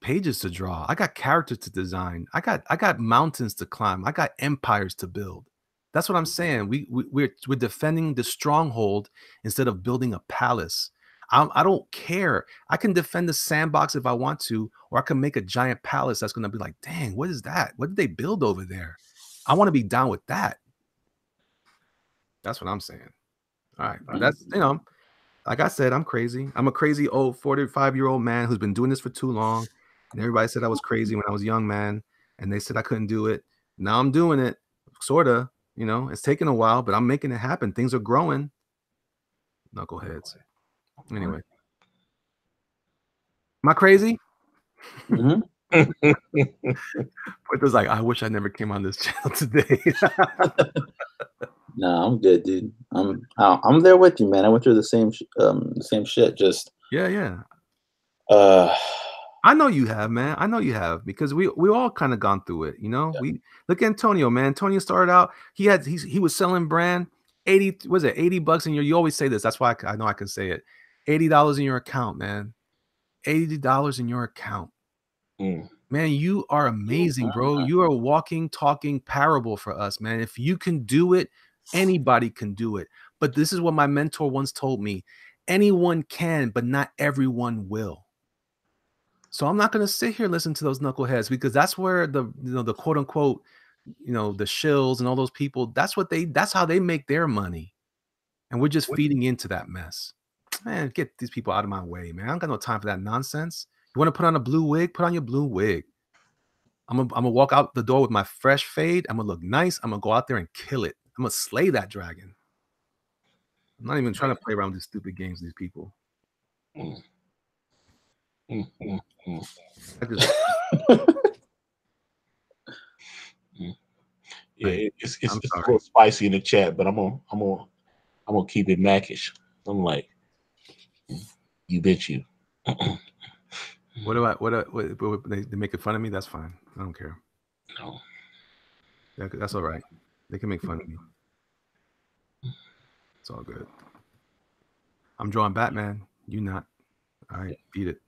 pages to draw. I got characters to design. I got mountains to climb. I got empires to build. That's what I'm saying. We're defending the stronghold instead of building a palace. I don't care. I can defend the sandbox if I want to, or I can make a giant palace that's going to be like, dang, what is that? What did they build over there? I want to be down with that. That's what I'm saying. All right, but that's like I said, I'm crazy. I'm a crazy old 45-year-old man who's been doing this for too long. And everybody said I was crazy when I was a young man, and they said I couldn't do it. Now I'm doing it, sorta. It's taken a while, but I'm making it happen. Things are growing. Knuckleheads. Anyway, am I crazy? Mm-hmm. It was like, I wish I never came on this channel today. Nah, I'm good, dude. I'm there with you, man. I went through the same shit. Just Yeah. uh, I know you have, man. I know you have, because we all kind of gone through it. Yeah. We look at Antonio, man. Antonio started out. He was selling brand 80. Was it $80 in your? You always say this. That's why I know I can say it. $80 in your account, man. $80 in your account. Man, you are amazing, bro. You are a walking, talking parable for us, man. If you can do it, anybody can do it. But this is what my mentor once told me: anyone can, but not everyone will. So I'm not going to sit here and listen to those knuckleheads, because that's where the quote unquote, the shills and all those people, that's how they make their money. And we're just feeding into that mess. Man, get these people out of my way, man. I don't got no time for that nonsense. You want to put on a blue wig? Put on your blue wig. I'm gonna walk out the door with my fresh fade. I'm gonna look nice. I'm gonna go out there and kill it. I'm gonna slay that dragon. I'm not even trying to play around with these stupid games with these people. Yeah, it's a little spicy in the chat, but I'm gonna keep it Macish. I'm like, you bitch, you. What they making fun of me? That's fine. I don't care. No. That's all right. They can make fun of me. It's all good. I'm drawing Batman. You not. All right, beat it.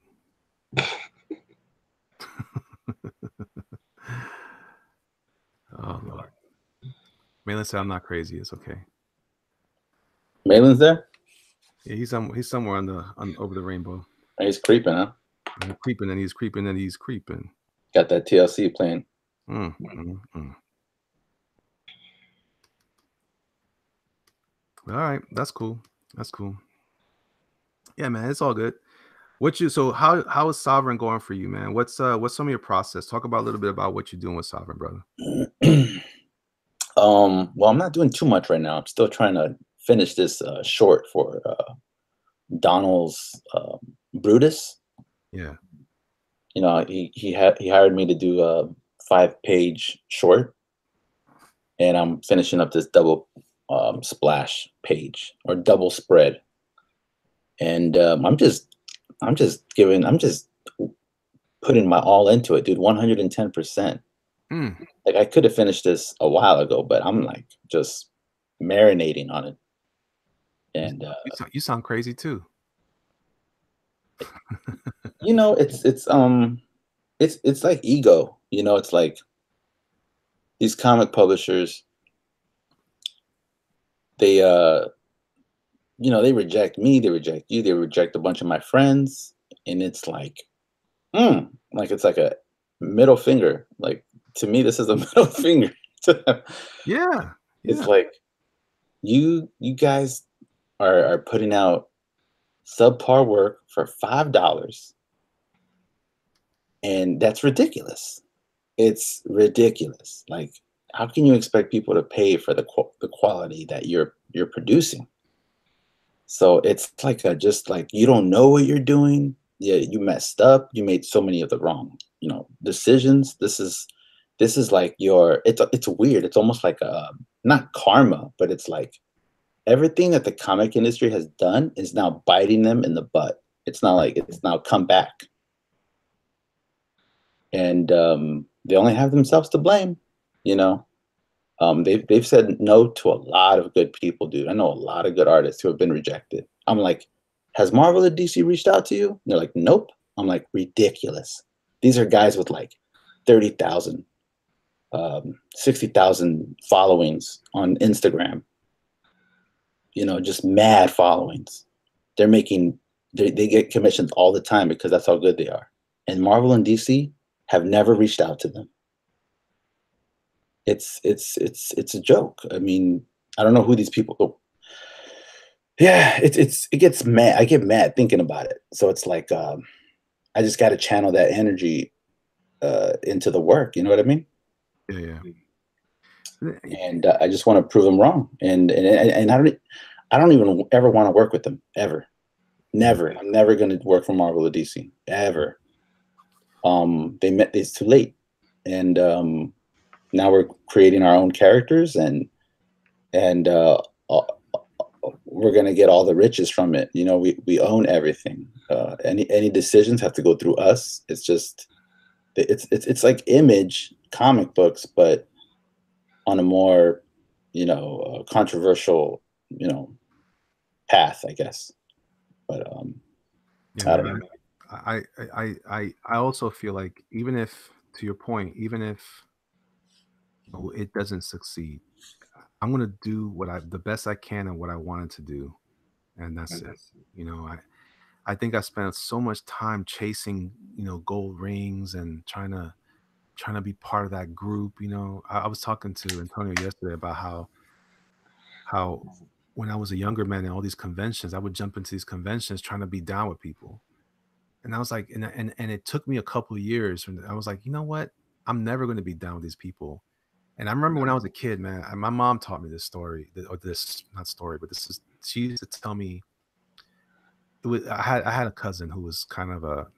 Oh Lord. Malin said I'm not crazy. It's okay. Malin's there? Yeah, he's somewhere on over the rainbow. He's creeping, huh? And creeping, and he's creeping, and he's creeping. Got that TLC playing. All right, that's cool. That's cool. Yeah, man, it's all good. So how is Sovereign going for you, man? What's some of your process? Talk about a little bit about what you're doing with Sovereign, brother. Well, I'm not doing too much right now. I'm still trying to finish this short for Donald's Brutus. Yeah. He hired me to do a 5-page short, and I'm finishing up this double splash page, or double spread. And I'm just putting my all into it, dude. 110%. Like, I could have finished this a while ago, but I'm like just marinating on it. And you sound crazy too. It's like ego. It's like these comic publishers, they they reject me, they reject you, they reject a bunch of my friends, and it's like it's like a middle finger. Like, to me, this is a middle finger to them. Yeah. It's like, you guys are putting out subpar work for $5, and that's ridiculous. It's ridiculous. Like, how can you expect people to pay for the quality that you're producing? So it's like just like, you don't know what you're doing. Yeah, you messed up. You made so many of the wrong, decisions. This is like it's weird. It's almost like not karma, but it's like everything that the comic industry has done is now biting them in the butt. It's not like it's now come back. And they only have themselves to blame, you know. They've said no to a lot of good people, dude. I know a lot of good artists who have been rejected. I'm like, has Marvel or DC reached out to you? And they're like, nope. I'm like, ridiculous. These are guys with like 30,000, 60,000 followings on Instagram. You know, just mad followings. They're making, they get commissions all the time because that's how good they are. And Marvel and DC have never reached out to them. It's a joke. I mean, I don't know who these people. Oh. Yeah, it gets mad. I get mad thinking about it. So it's like I just got to channel that energy into the work. You know what I mean? Yeah. And I just want to prove them wrong. And I don't even ever want to work with them ever. Never. I'm never going to work for Marvel or DC ever. It's too late, and now we're creating our own characters, and we're gonna get all the riches from it. You know, we own everything. Any decisions have to go through us. It's just it's like Image comic books, but on a more controversial path, I guess. But yeah, I don't know. I also feel like, even if, to your point, even if it doesn't succeed, I'm gonna do the best I can and what I wanted to do, and that's it. You know, I think I spent so much time chasing, gold rings and trying to be part of that group. You know, I was talking to Antonio yesterday about how when I was a younger man in all these conventions, I would jump into these conventions trying to be down with people. And I was like, and it took me a couple of years. And I was like, you know what? I'm never going to be down with these people. And I remember when I was a kid, man, my mom taught me this story, or this, not story, but she used to tell me, I had a cousin who was kind of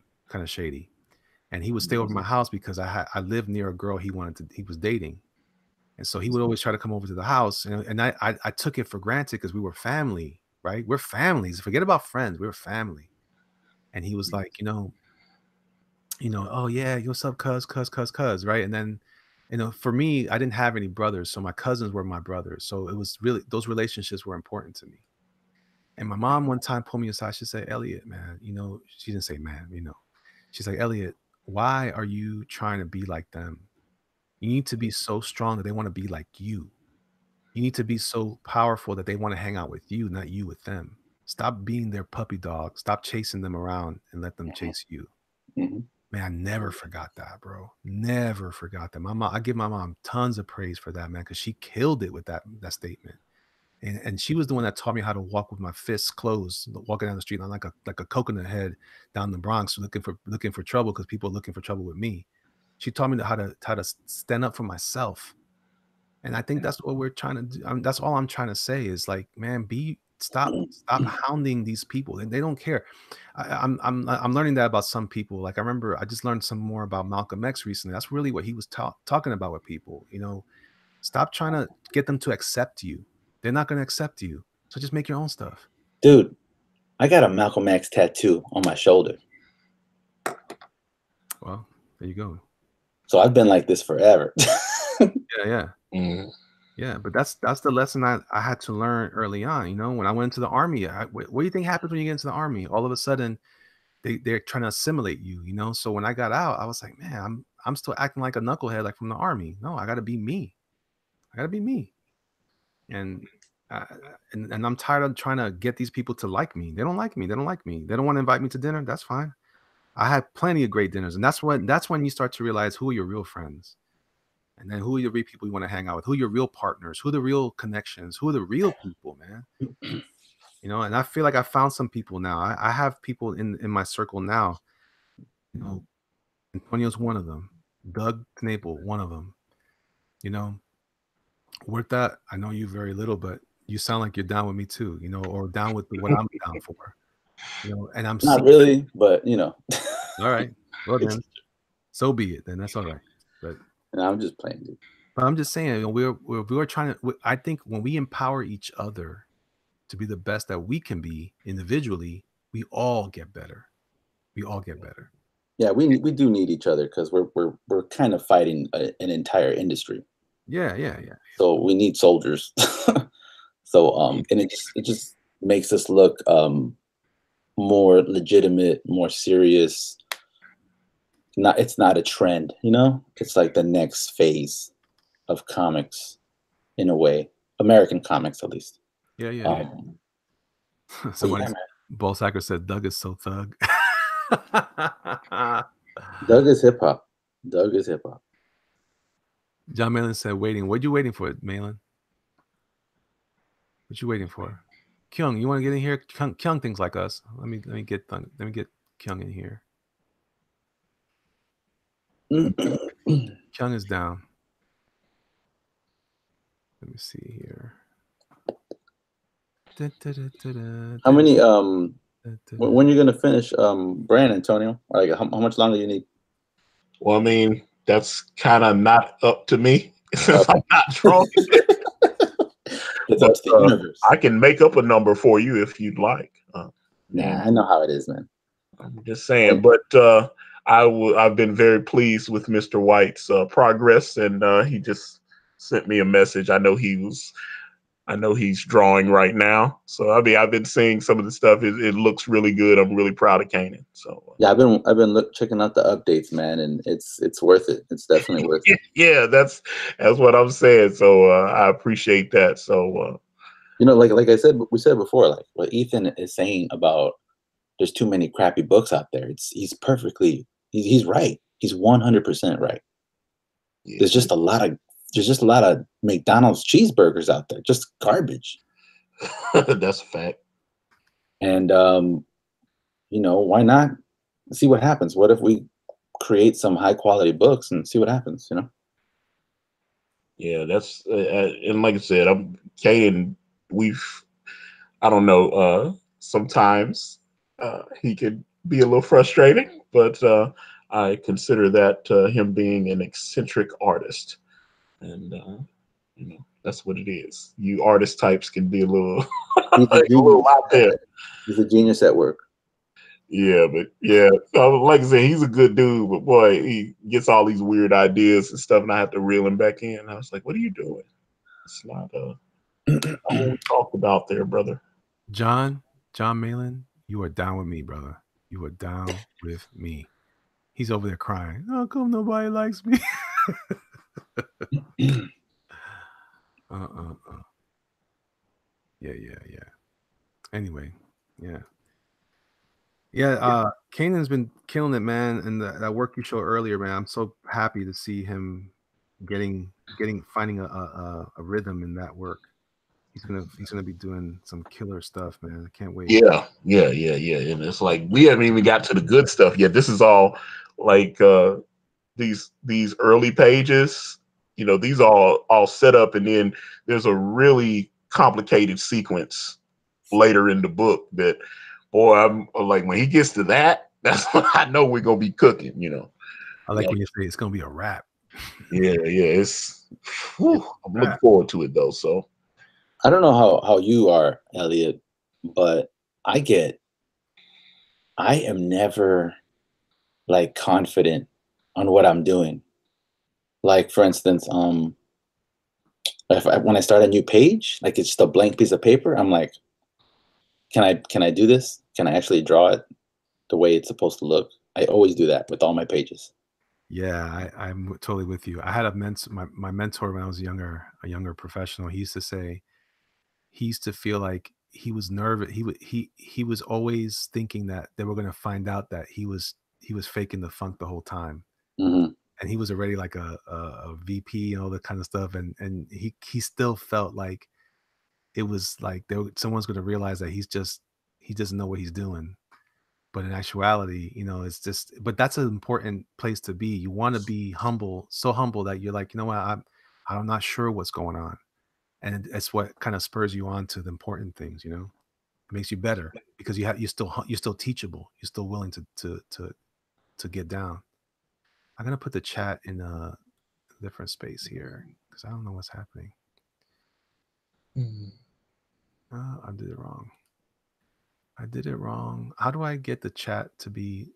shady, and he would stay over my house because I lived near a girl he was dating. And so he would always try to come over to the house, and I took it for granted because we were family, right? We're families. Forget about friends. We're family. And he was like, oh yeah, what's up, cuz, right? And then, for me, I didn't have any brothers, so my cousins were my brothers. So it was really, those relationships were important to me. And my mom one time pulled me aside. She said, Elliot, man, she didn't say man, she's like, Elliot, why are you trying to be like them? You need to be so strong that they want to be like you. You need to be so powerful that they want to hang out with you, not you with them. Stop being their puppy dog. Stop chasing them around and let them chase you. Mm-hmm. Man, I never forgot that, bro. Never forgot that. I give my mom tons of praise for that, man, because she killed it with that statement. And she was the one that taught me how to walk with my fists closed, walking down the street like a coconut head down the Bronx, looking for trouble because people are looking for trouble with me. She taught me how to stand up for myself. And I think that's what we're trying to do. That's all I'm trying to say is, like, man, stop hounding these people. And they don't care. I'm learning that about some people. Like, I remember I just learned some more about Malcolm X recently. That's really what he was talking about with people. Stop trying to get them to accept you. They're not going to accept you. So just make your own stuff. Dude, I got a Malcolm X tattoo on my shoulder. Well, there you go. So I've been like this forever. Yeah. Mm-hmm. Yeah, but that's the lesson I had to learn early on. When I went into the army, what do you think happens when you get into the army? All of a sudden, they're trying to assimilate you. So when I got out, I was like, man, I'm still acting like a knucklehead, like from the army. No, I got to be me. And I'm tired of trying to get these people to like me. They don't like me. They don't want to invite me to dinner. That's fine. I had plenty of great dinners, and that's when you start to realize who are your real friends. And then who are the real people you want to hang out with? Who are your real partners? Who are the real connections? Who are the real people, man? And I feel like I found some people now. I have people in my circle now. Antonio's one of them. Doug Knaple, one of them. Huerta, I know you very little, but you sound like you're down with me too, or down with what I'm down for. And I'm not really, but All right. Well then, so be it. Then that's all right. But no, I'm just playing, dude. But I'm just saying, we're trying to. I think when we empower each other to be the best that we can be individually, we all get better. We all get better. Yeah, we do need each other because we're kind of fighting an entire industry. Yeah. So we need soldiers. So and it just makes us look more legitimate, more serious. It's not a trend, you know? It's like the next phase of comics in a way. American comics at least. Yeah. Somebody, yeah, Ball Sacker said Doug is so thug. Doug is hip hop. Doug is hip hop. John Malin said waiting. What you waiting for, Malin? What you waiting for? Kyung, you want to get in here? Kyung thinks like us. Let me get Kyung in here. Kyung is down. Let me see here. How many when you're gonna finish Brand, Antonio? Like how much longer do you need? Well, I mean, that's kind of not up to me since I'm not drawing it. It's up to the universe. I can make up a number for you if you'd like. Nah, I know how it is, man. I'm just saying, but I've been very pleased with Mr. White's progress, and he just sent me a message. I know he's drawing right now. So I mean, I've been seeing some of the stuff. It looks really good. I'm really proud of Canaan. So yeah, I've been checking out the updates, man, and it's worth it. It's definitely worth it. Yeah, that's what I'm saying. So I appreciate that. So you know, like we said before, like what Ethan is saying about there's too many crappy books out there. He's right. He's 100% right. Yeah. There's just a lot of McDonald's cheeseburgers out there, just garbage. That's a fact. And you know, why not see what happens? What if we create some high quality books and see what happens? You know? Yeah, that's and like I said, I'm Canaan. I don't know. Sometimes he could be a little frustrating, but I consider that him being an eccentric artist, and you know that's what it is. You artist types can be a little, a little out there. He's a genius at work. Yeah, but yeah, like I said, he's a good dude, but boy, he gets all these weird ideas and stuff, and I have to reel him back in. I was like, "What are you doing? It's not what we talked about there, brother." John Malin, you are down with me, brother. You are down with me. He's over there crying. How come nobody likes me? Yeah. Anyway, yeah. Canaan's been killing it, man. And that work you showed earlier, man, I'm so happy to see him finding a rhythm in that work. He's gonna be doing some killer stuff, man. I can't wait. Yeah. And it's like we haven't even got to the good stuff yet. This is all like these early pages. You know, these are all set up, and then there's a really complicated sequence later in the book that, boy, I'm like when he gets to that, that's when I know we're gonna be cooking. You know, I like when you say it's gonna be a wrap. Yeah. It's. I'm looking forward to it though. So. I don't know how you are, Elliot, but I am never like confident on what I'm doing. Like for instance, when I start a new page, like it's just a blank piece of paper, I'm like, can I do this? Can I actually draw it the way it's supposed to look? I always do that with all my pages. Yeah, I'm totally with you. I had my mentor when I was a younger professional. He used to say he used to feel like he was nervous. He was always thinking that they were going to find out that he was faking the funk the whole time. Mm-hmm. And he was already like a VP and all that kind of stuff. And he still felt like it was like someone's going to realize that he doesn't know what he's doing. But in actuality, you know, but that's an important place to be. You want to be humble, so humble that you're like, you know what, I'm not sure what's going on. And it's what kind of spurs you on to the important things, you know. It makes you better because you're still teachable. You're still willing to get down. I'm gonna put the chat in a different space here because I don't know what's happening. I did it wrong. I did it wrong. How do I get the chat to be?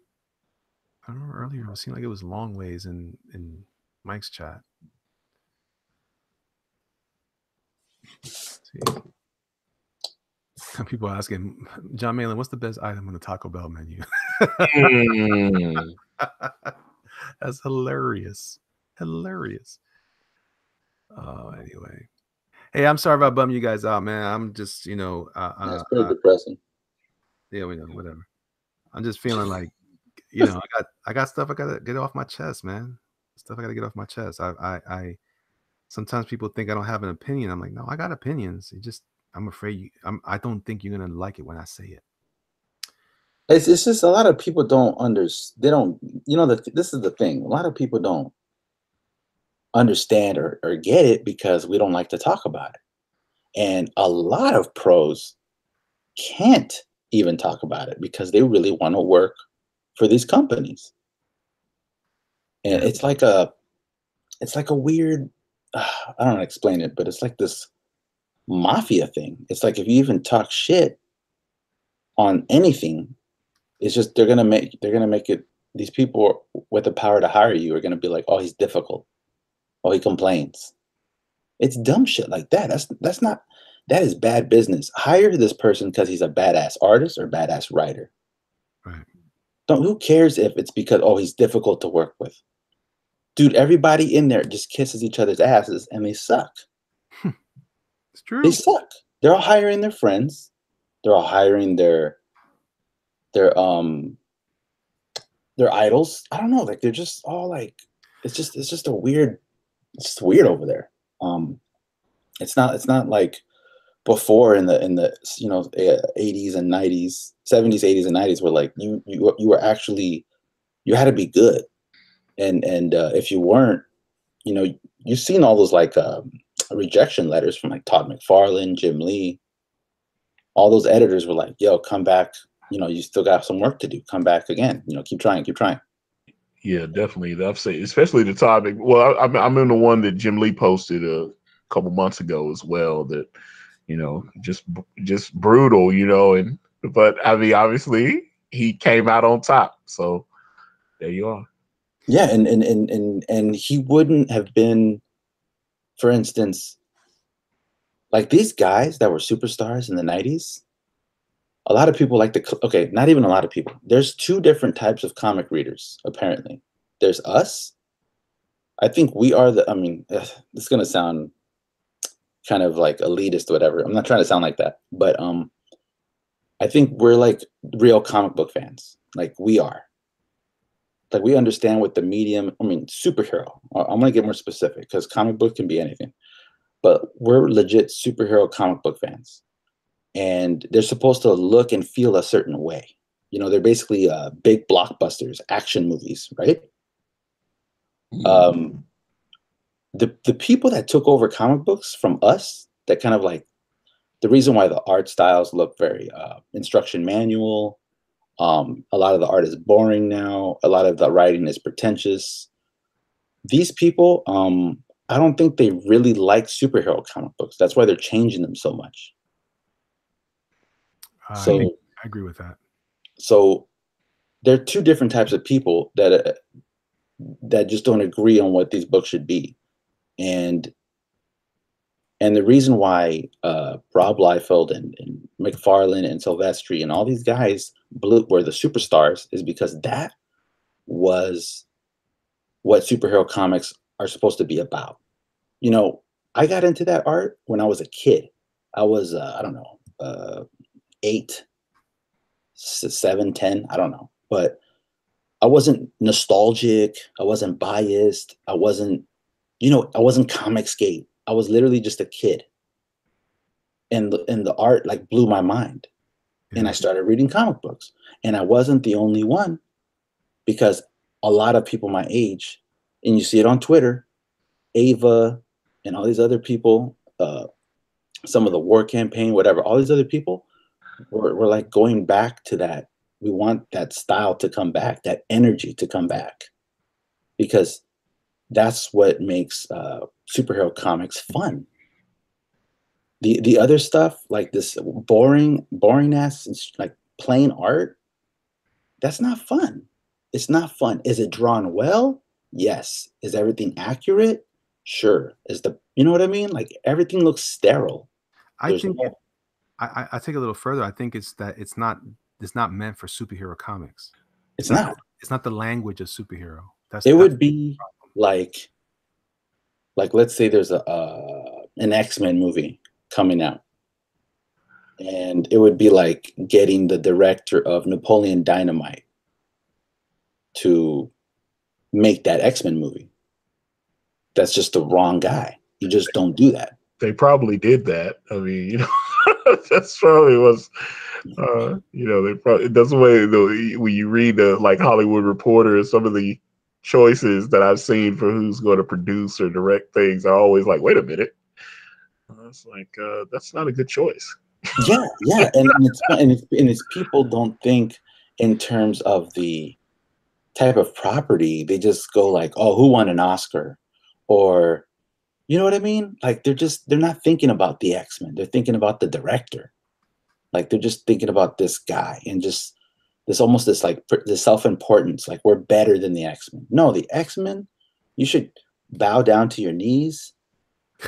I don't know. Earlier, it seemed like it was long ways in Mike's chat. Let's see. People asking John Malin, what's the best item on the Taco Bell menu? That's hilarious. Hilarious. Oh, anyway. Hey, I'm sorry if I bum you guys out, man. I'm just, That's pretty depressing. Yeah, we know, whatever. I'm just feeling like, I got stuff I gotta get off my chest, man. Stuff I gotta get off my chest. I sometimes people think I don't have an opinion. I'm like, no, I got opinions. I'm afraid I don't think you're gonna like it when I say it. It's just a lot of people don't understand. They don't, this is the thing. A lot of people don't understand or get it because we don't like to talk about it. And a lot of pros can't even talk about it because they really want to work for these companies. And it's like a weird, I don't know how to explain it, but it's like this mafia thing. It's like if you even talk shit on anything, it's just they're gonna make it. These people with the power to hire you are gonna be like, oh, he's difficult. Oh, he complains. It's dumb shit like that. That is bad business. Hire this person because he's a badass artist or badass writer. Right. Who cares if it's because, oh, he's difficult to work with? Dude, everybody in there just kisses each other's asses and they suck. It's true. They suck. They're all hiring their friends. They're all hiring their idols. I don't know. Like they're just all like, it's just weird over there. It's not like before in the 80s and 90s, 70s, 80s and 90s where like you were actually, you had to be good. And if you weren't, you've seen all those like rejection letters from like Todd McFarlane, Jim Lee. All those editors were like, yo, come back. You still got some work to do. Come back again. Keep trying. Yeah, definitely. I've said, especially the topic. Well, I'm in the one that Jim Lee posted a couple months ago as well. That just brutal. But I mean, obviously, he came out on top. So there you are. Yeah, and he wouldn't have been, for instance, like these guys that were superstars in the 90s. A lot of people not even a lot of people. There's two different types of comic readers, apparently. There's us. I think we are this is going to sound kind of like elitist, whatever. I'm not trying to sound like that. But I think we're like real comic book fans. Like we are. Like we understand what the medium, superhero. I'm going to get more specific because comic book can be anything. But we're legit superhero comic book fans. And they're supposed to look and feel a certain way. They're basically big blockbusters, action movies, right? The people that took over comic books from us, that kind of like the reason why the art styles look very instruction manual. A lot of the art is boring now. A lot of the writing is pretentious. These people, I don't think they really like superhero comic books. That's why they're changing them so much. I agree with that. So there are two different types of people that just don't agree on what these books should be, and the reason why Rob Liefeld and McFarlane and Silvestri and all these guys were the superstars is because that was what superhero comics are supposed to be about. I got into that art when I was a kid. I was I don't know. 8, 7, 10, I don't know. But I wasn't nostalgic. I wasn't biased. I wasn't Comicsgate. I was literally just a kid. And the art like blew my mind. Yeah. And I started reading comic books. And I wasn't the only one because a lot of people my age, and you see it on Twitter, Ava and all these other people, some of the War Campaign, whatever, all these other people, we're like going back to that. We want that style to come back, that energy to come back, because that's what makes superhero comics fun. The other stuff, like this boring ass, like plain art, that's not fun. It's not fun. Is it drawn well? Yes. Is everything accurate? Sure. You know what I mean? Like everything looks sterile. I think I take it a little further. I think it's that it's not meant for superhero comics. It's not. It's not the language of superhero. It would be like let's say there's an X-Men movie coming out, and it would be like getting the director of Napoleon Dynamite to make that X-Men movie. That's just the wrong guy. You just don't do that. They probably did that. I mean, you know, that's probably was, you know, they probably, that's the way when you read the like Hollywood Reporter, some of the choices that I've seen for who's going to produce or direct things are always like, wait a minute. It's like, that's not a good choice. Yeah. And it's people don't think in terms of the type of property. They just go like, oh, who won an Oscar? Or, you know what I mean? Like they're not thinking about the X-Men. They're thinking about the director. Like they're just thinking about this guy and just this self-importance. Like we're better than the X-Men. No, the X-Men, you should bow down to your knees,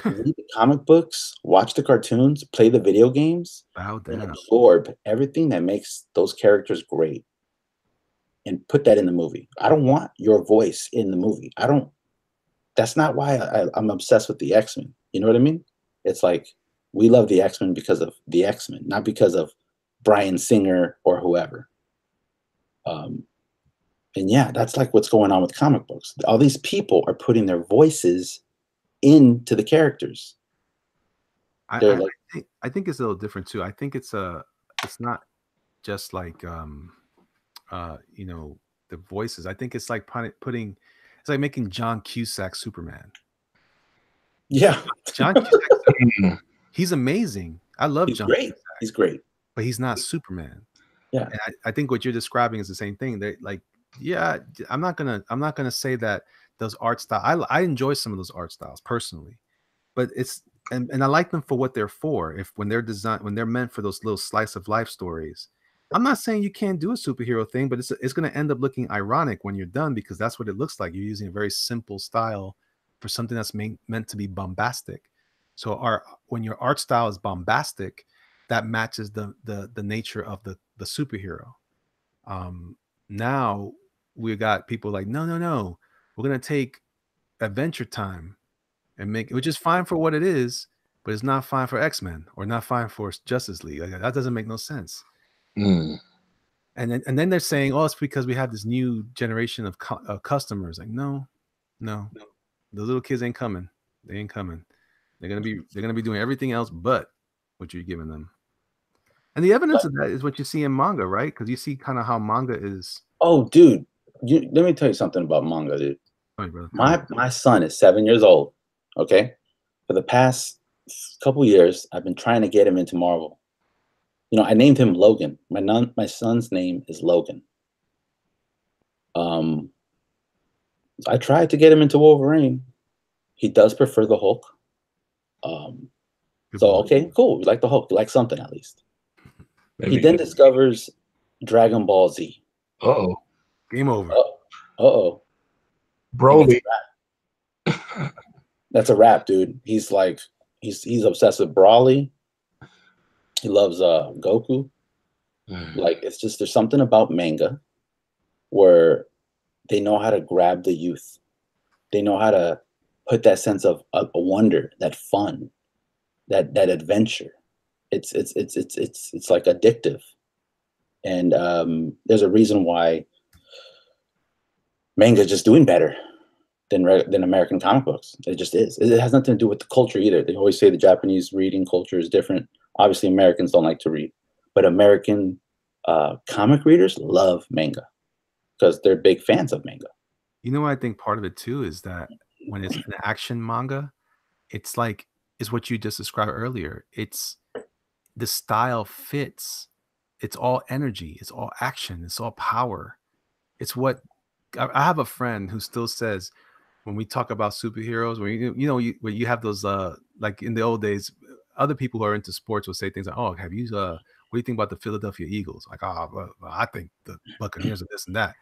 read the comic books, watch the cartoons, play the video games, and absorb everything that makes those characters great and put that in the movie. I don't want your voice in the movie. That's not why I'm obsessed with the X-Men. You know what I mean? It's like we love the X-Men because of the X-Men, not because of Bryan Singer or whoever. And yeah, that's like what's going on with comic books. All these people are putting their voices into the characters. I think it's a little different too. I think it's not just like you know, the voices. I think it's like it's like making John Cusack Superman. Yeah. John Cusack, he's amazing. I love John Cusack. He's great. But he's not Superman. Yeah. And I think what you're describing is the same thing. They like, yeah, I'm not gonna say that those art styles. I enjoy some of those art styles personally, but it's and I like them for what they're for. When they're meant for those little slice of life stories. I'm not saying you can't do a superhero thing, but it's going to end up looking ironic when you're done because that's what it looks like. You're using a very simple style for something that's meant to be bombastic. So when your art style is bombastic, that matches the nature of the superhero. Now we got people like, no, we're going to take Adventure Time and make it, which is fine for what it is, but it's not fine for X-Men or not fine for Justice League. Like, that doesn't make no sense. And then they're saying, oh, it's because we have this new generation of customers. Like, no, the little kids ain't coming. They ain't coming. They're gonna be doing everything else but what you're giving them. And the evidence of that is what you see in manga, right? Because you see kind of how manga is. Oh, dude, let me tell you something about manga, dude. Sorry, brother. My son is 7 years old. Okay, for the past couple years, I've been trying to get him into Marvel. You know, I named him Logan. My son's name is Logan. I tried to get him into Wolverine. He does prefer the Hulk. So okay, cool. You like the Hulk. You like something at least. Maybe. He then discovers Dragon Ball Z. Uh-oh. Game over. Uh-oh. Broly. That's a wrap, dude. He's like, he's obsessed with Broly. He loves Goku. Like, it's just, there's something about manga where they know how to grab the youth. They know how to put that sense of a wonder, that fun, that adventure. It's like addictive. And there's a reason why manga is just doing better than American comic books. It just is. It has nothing to do with the culture either. They always say the Japanese reading culture is different. Obviously, Americans don't like to read, but American comic readers love manga because they're big fans of manga. You know what I think part of it too is that when it's an action manga, it's like is what you just described earlier. It's the style fits. It's all energy. It's all action. It's all power. It's what I have a friend who still says when we talk about superheroes, when when you have those like in the old days, other people who are into sports will say things like, "Oh, have you What do you think about the Philadelphia Eagles? Like, well, I think the Buccaneers are this and that.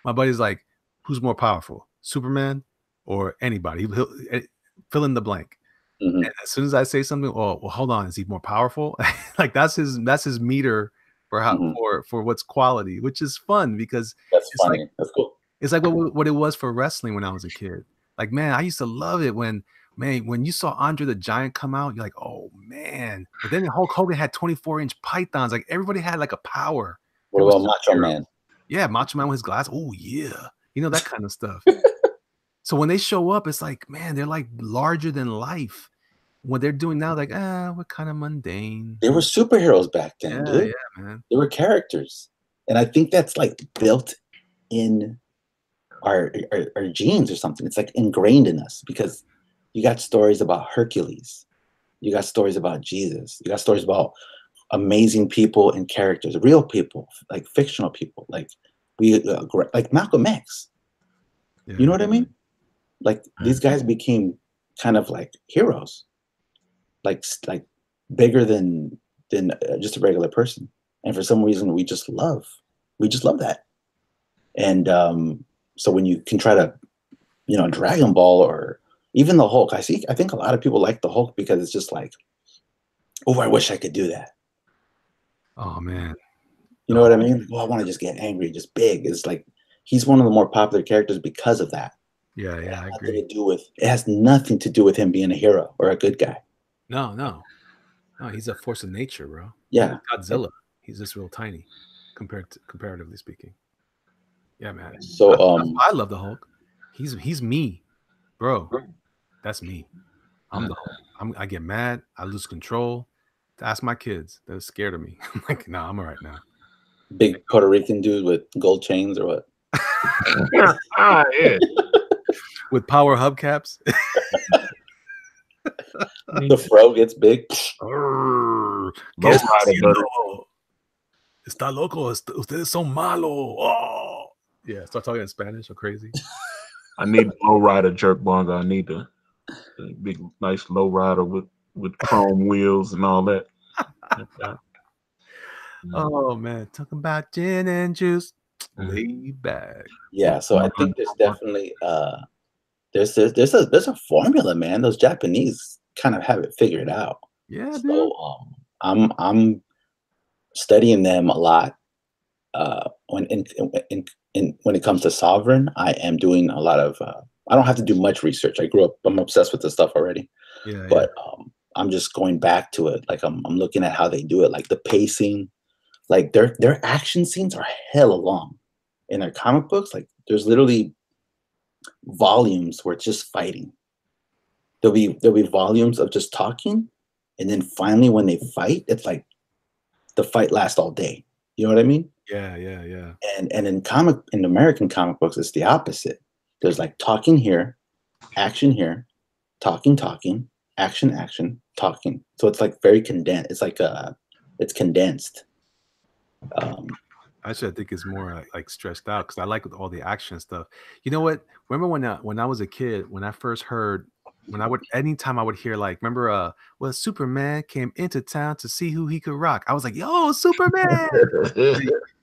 My buddy's like, who's more powerful, Superman or anybody? He'll fill in the blank. Mhm. And as soon as I say something, oh, well, hold on, is he more powerful? Like that's his meter for how Mhm. for what's quality, which is fun because That's it's funny. like That's cool. it's like what it was for wrestling when I was a kid. Like, man, I used to love it when you saw Andre the Giant come out, you're like, oh man. But then Hulk Hogan had 24-inch pythons. Like everybody had like a power. What There was about Macho superheroes. Man? Yeah, Macho Man with his glass. Oh yeah, you know, that kind of stuff. So when they show up, it's like, man, they're like larger than life. What they're doing now, like, we're kind of mundane. They were superheroes back then, Yeah, dude. yeah, man. They were characters, and I think that's like built in our genes or something. It's like ingrained in us because you got stories about Hercules, you got stories about Jesus, you got stories about amazing people and characters, real people, like fictional people, like like Malcolm X. Yeah. You know what I mean? Like these guys became kind of like heroes, like bigger than just a regular person. And for some reason, we just love that. And so when you can try to, Dragon Ball or even the Hulk, I think a lot of people like the Hulk because it's just like, oh, I wish I could do that. Oh man. You know what I mean? Oh, I want to just get angry, just big. It's like he's one of the more popular characters because of that. Yeah, I agree. It has nothing to do with him being a hero or a good guy. No, he's a force of nature, bro. Yeah. Godzilla. He's just real tiny comparatively speaking. Yeah, man. So I love the Hulk. He's me, bro. That's me. I'm the Hulk. I get mad. I lose control. To ask my kids, they're scared of me. I'm like, nah, I'm all right now. Big Puerto Rican dude with gold chains or what? Yeah. With power hubcaps. The fro gets big. Está loco. Ustedes son malo. Oh. Yeah, start talking in Spanish or crazy. I need a low rider jerk bonga. I need a big, nice low rider with chrome wheels and all that. Oh man, talking about gin and juice, lay back. Yeah, so I think there's definitely there's a formula, man. Those Japanese kind of have it figured out. Yeah, so dude. I'm studying them a lot. When it comes to Sovereign, I am doing a lot of. I don't have to do much research. I'm obsessed with this stuff already. Yeah, but I'm just going back to it. Like I'm looking at how they do it, like the pacing, like their action scenes are hella long in their comic books. Like there's literally volumes where it's just fighting. There'll be volumes of just talking, and then finally when they fight, it's like the fight lasts all day. You know what I mean? Yeah. And in American comic books, it's the opposite. There's like talking here, action here, talking, action, talking. So it's like very condensed. It's like it's condensed. Actually, I think it's more like stressed out because I like all the action stuff. You know what? Remember when I was a kid, when I first heard, anytime I would hear like, remember, well, Superman came into town to see who he could rock. I was like, yo, Superman.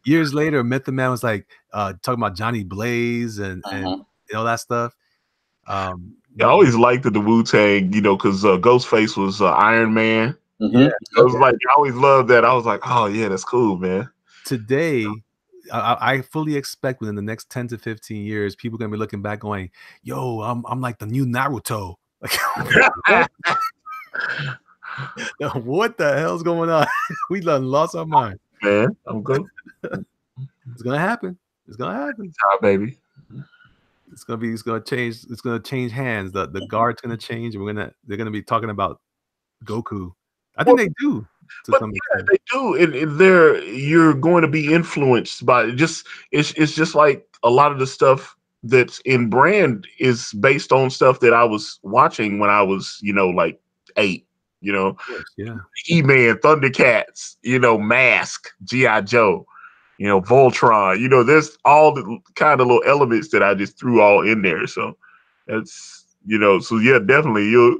Years later, Method Man was like talking about Johnny Blaze and all that stuff. I always liked the Wu-Tang, because Ghostface was Iron Man. Yeah, I was like, I always loved that. I was like, oh yeah, that's cool, man. Today, I fully expect within the next 10 to 15 years, people are gonna be looking back, going, "Yo, I'm like the new Naruto." Like, what the hell's going on? We done lost our mind. Man, I'm good. It's gonna happen. It's gonna happen. Baby. It's gonna change hands. The guard's gonna change. They're gonna be talking about Goku. I think they do. But yeah, they do, and you're going to be influenced by it. It's just like a lot of the stuff that's in Brand is based on stuff that I was watching when I was, like 8. Of course, yeah. E-Man, Thundercats, Mask, G.I. Joe, Voltron. There's all the kind of little elements that I just threw all in there. So that's. So yeah, definitely you'll,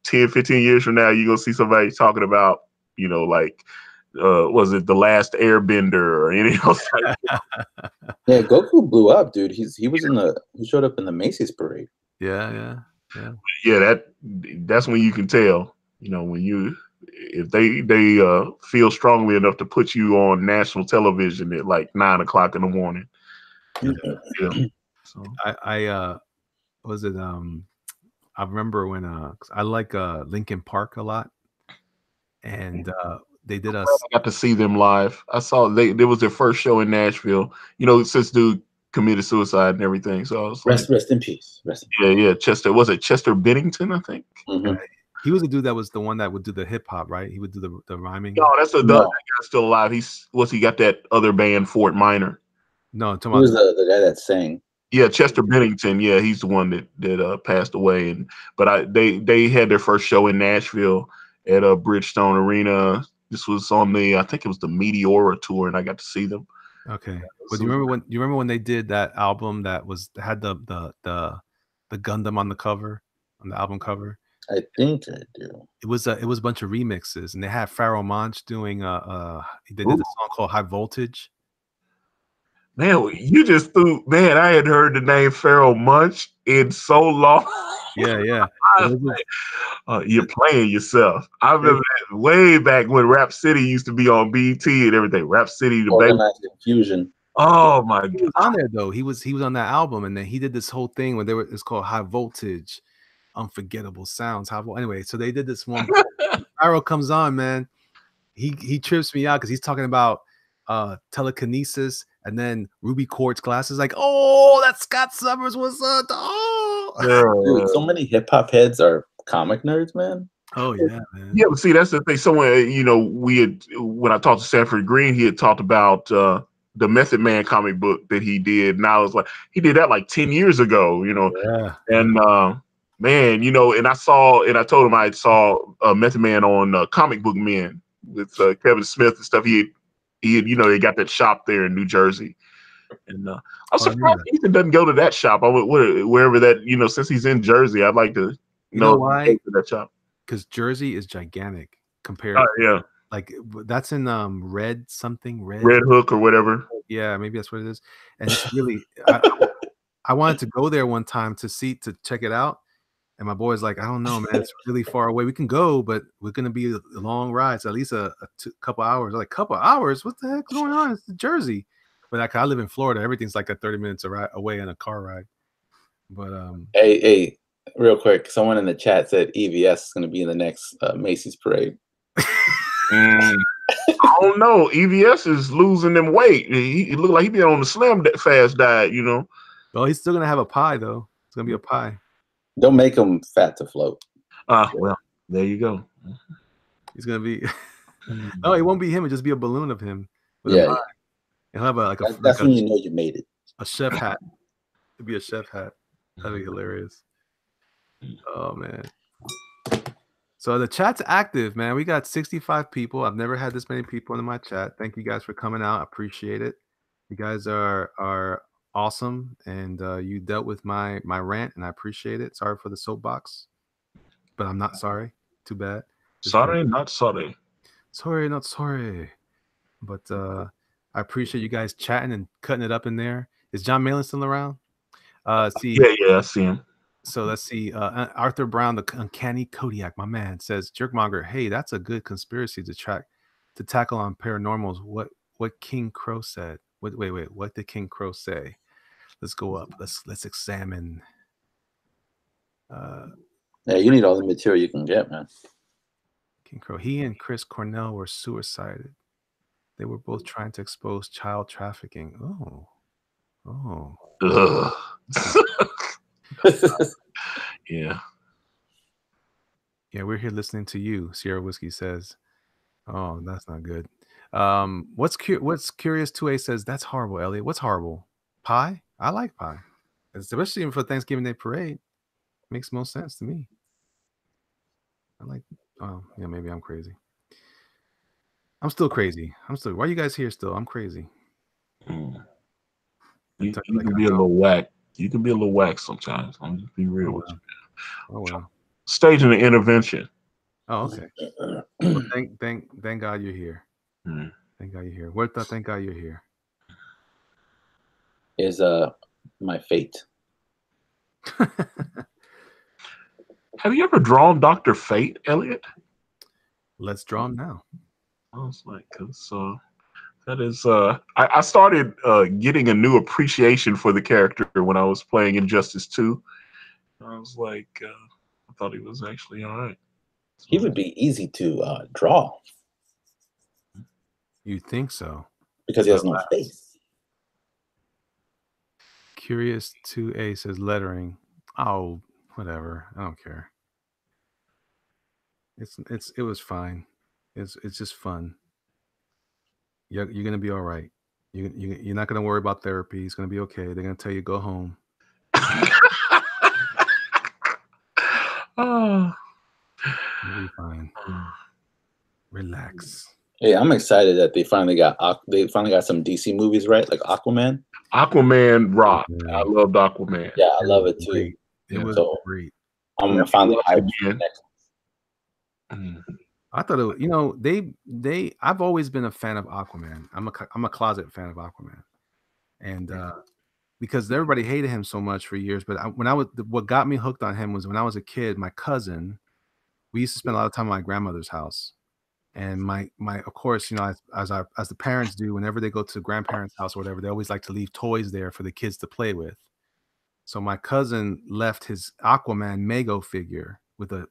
10, 15 years from now, you're going to see somebody talking about, like was it The Last Airbender or anything else? Yeah, Goku blew up, dude. He showed up in the Macy's parade. Yeah. Yeah, that's when you can tell, when if they feel strongly enough to put you on national television at like 9 o'clock in the morning. Yeah. So I was it I remember when 'cause I like Linkin Park a lot, and they did I us. got to see them live. I saw there was their first show in Nashville. Since dude committed suicide and everything. So I was like, rest in peace. yeah. Chester, was it Chester Bennington? I think. Mm-hmm. He was the dude that was the one that would do the hip hop, right? He would do the rhyming. No, that's the other guy still alive. He got that other band, Fort Minor. No, I'm talking He was about the guy that sang. Yeah, Chester Bennington. Yeah, he's the one that passed away. But they had their first show in Nashville at Bridgestone Arena. This was on I think it was the Meteora tour, and I got to see them. Okay. But do you remember when they did that album that had the Gundam on the cover, on the album cover? I think I do. It was a bunch of remixes, and they had Pharoah Monch doing they did a song called High Voltage. Man, you just threw. Man, I had heard the name Pharoah Monch in so long. Yeah. You're playing yourself. I remember that way back when Rap City used to be on BT and everything. Rap City, the Organized Confusion. Oh my God! He was on there though. He was on that album, and then he did this whole thing when it's called High Voltage, Unforgettable Sounds. Anyway, so they did this one. Pyro comes on, man. He trips me out because he's talking about telekinesis and then ruby quartz glasses. Like, oh, that's Scott Summers. What's up? Oh, dude, so many hip hop heads are comic nerds, man. Oh yeah, man. Yeah, but see, that's the thing. Someone, when I talked to Sanford Green, he had talked about the Method Man comic book that he did. And I was like, he did that like 10 years ago, Yeah. And man, and I told him I saw Method Man on Comic Book Men with Kevin Smith and stuff. He they got that shop there in New Jersey. And I'm surprised Ethan doesn't go to that shop. Wherever that, since he's in Jersey, I'd like to know why? Go to that shop. Because Jersey is gigantic compared. Yeah. Like that's in Red Hook or whatever. Yeah, maybe that's what it is. And it's really, I wanted to go there one time to check it out. And my boy's like, I don't know, man. It's really far away. We can go, but we're gonna be a long ride, so at least a couple hours. I'm like, couple hours? What the heck's going on? It's Jersey. But I live in Florida. Everything's like a 30 minutes away in a car ride. But hey, real quick, someone in the chat said EVS is going to be in the next Macy's parade. I don't know. EVS is losing them weight. He looked like he be on the slim fast diet, Well, he's still gonna have a pie though. It's gonna be a pie. Don't make him fat to float. Well, there you go. He's gonna be. No, it won't be him. It'll just be a balloon of him. With a pie. He'll have that's when you know you made it. A chef hat. It'd be a chef hat. That'd be hilarious. Oh man. So the chat's active, man. We got 65 people. I've never had this many people in my chat. Thank you guys for coming out. I appreciate it. You guys are awesome, and you dealt with my rant, and I appreciate it. Sorry for the soapbox, but I'm not sorry. Too bad. Sorry, not sorry. Sorry, not sorry. But I appreciate you guys chatting and cutting it up in there. Is John Malin still around? See. Yeah, I see him. So let's see. Arthur Brown, the Uncanny Kodiak, my man, says, Jerkmonger, hey, that's a good conspiracy to tackle on paranormals. What King Crow said. Wait, what did King Crow say? Let's go up. Let's examine. Yeah, you need all the material you can get, man. King Crow. He and Chris Cornell were suicided. They were both trying to expose child trafficking. Oh. Yeah, we're here listening to you, Sierra Whiskey says. Oh, that's not good. What's curious 2A says, that's horrible, Elliot. What's horrible? Pie? I like pie. Especially for Thanksgiving Day parade. Makes most sense to me. Maybe I'm crazy. I'm still crazy. Why are you guys here still? I'm crazy. You can be a little whack. You can be a little whack sometimes. I'm just be real with you. Oh well. Staging an intervention. Oh, okay. Well, thank God you're here. Thank God you're here. Huerta, thank God you're here. Is my fate. Have you ever drawn Dr. Fate, Elliot? Let's draw him now. I was like, that is I started getting a new appreciation for the character when I was playing Injustice 2. I was like, I thought he was actually all right. He would be easy to draw. You think so? Because he has no face. Curious 2A says lettering. Oh, whatever. I don't care. It was fine. It's just fun. You're gonna be all right. You're not gonna worry about therapy. It's gonna be okay. They're gonna tell you go home. Oh. You'll be fine. Relax. Hey, I'm excited that they finally got some DC movies, right? Like Aquaman. Aquaman rock. Yeah. I loved Aquaman. Yeah, I love it too. Great. It was great. I'm finally hyped for the next one. I thought I've always been a fan of Aquaman. I'm a closet fan of Aquaman, and because everybody hated him so much for years. But what got me hooked on him was when I was a kid. My cousin, we used to spend a lot of time at my grandmother's house, and my of course, as the parents do, whenever they go to grandparents' house or whatever, they always like to leave toys there for the kids to play with. So my cousin left his Aquaman Mego figure with a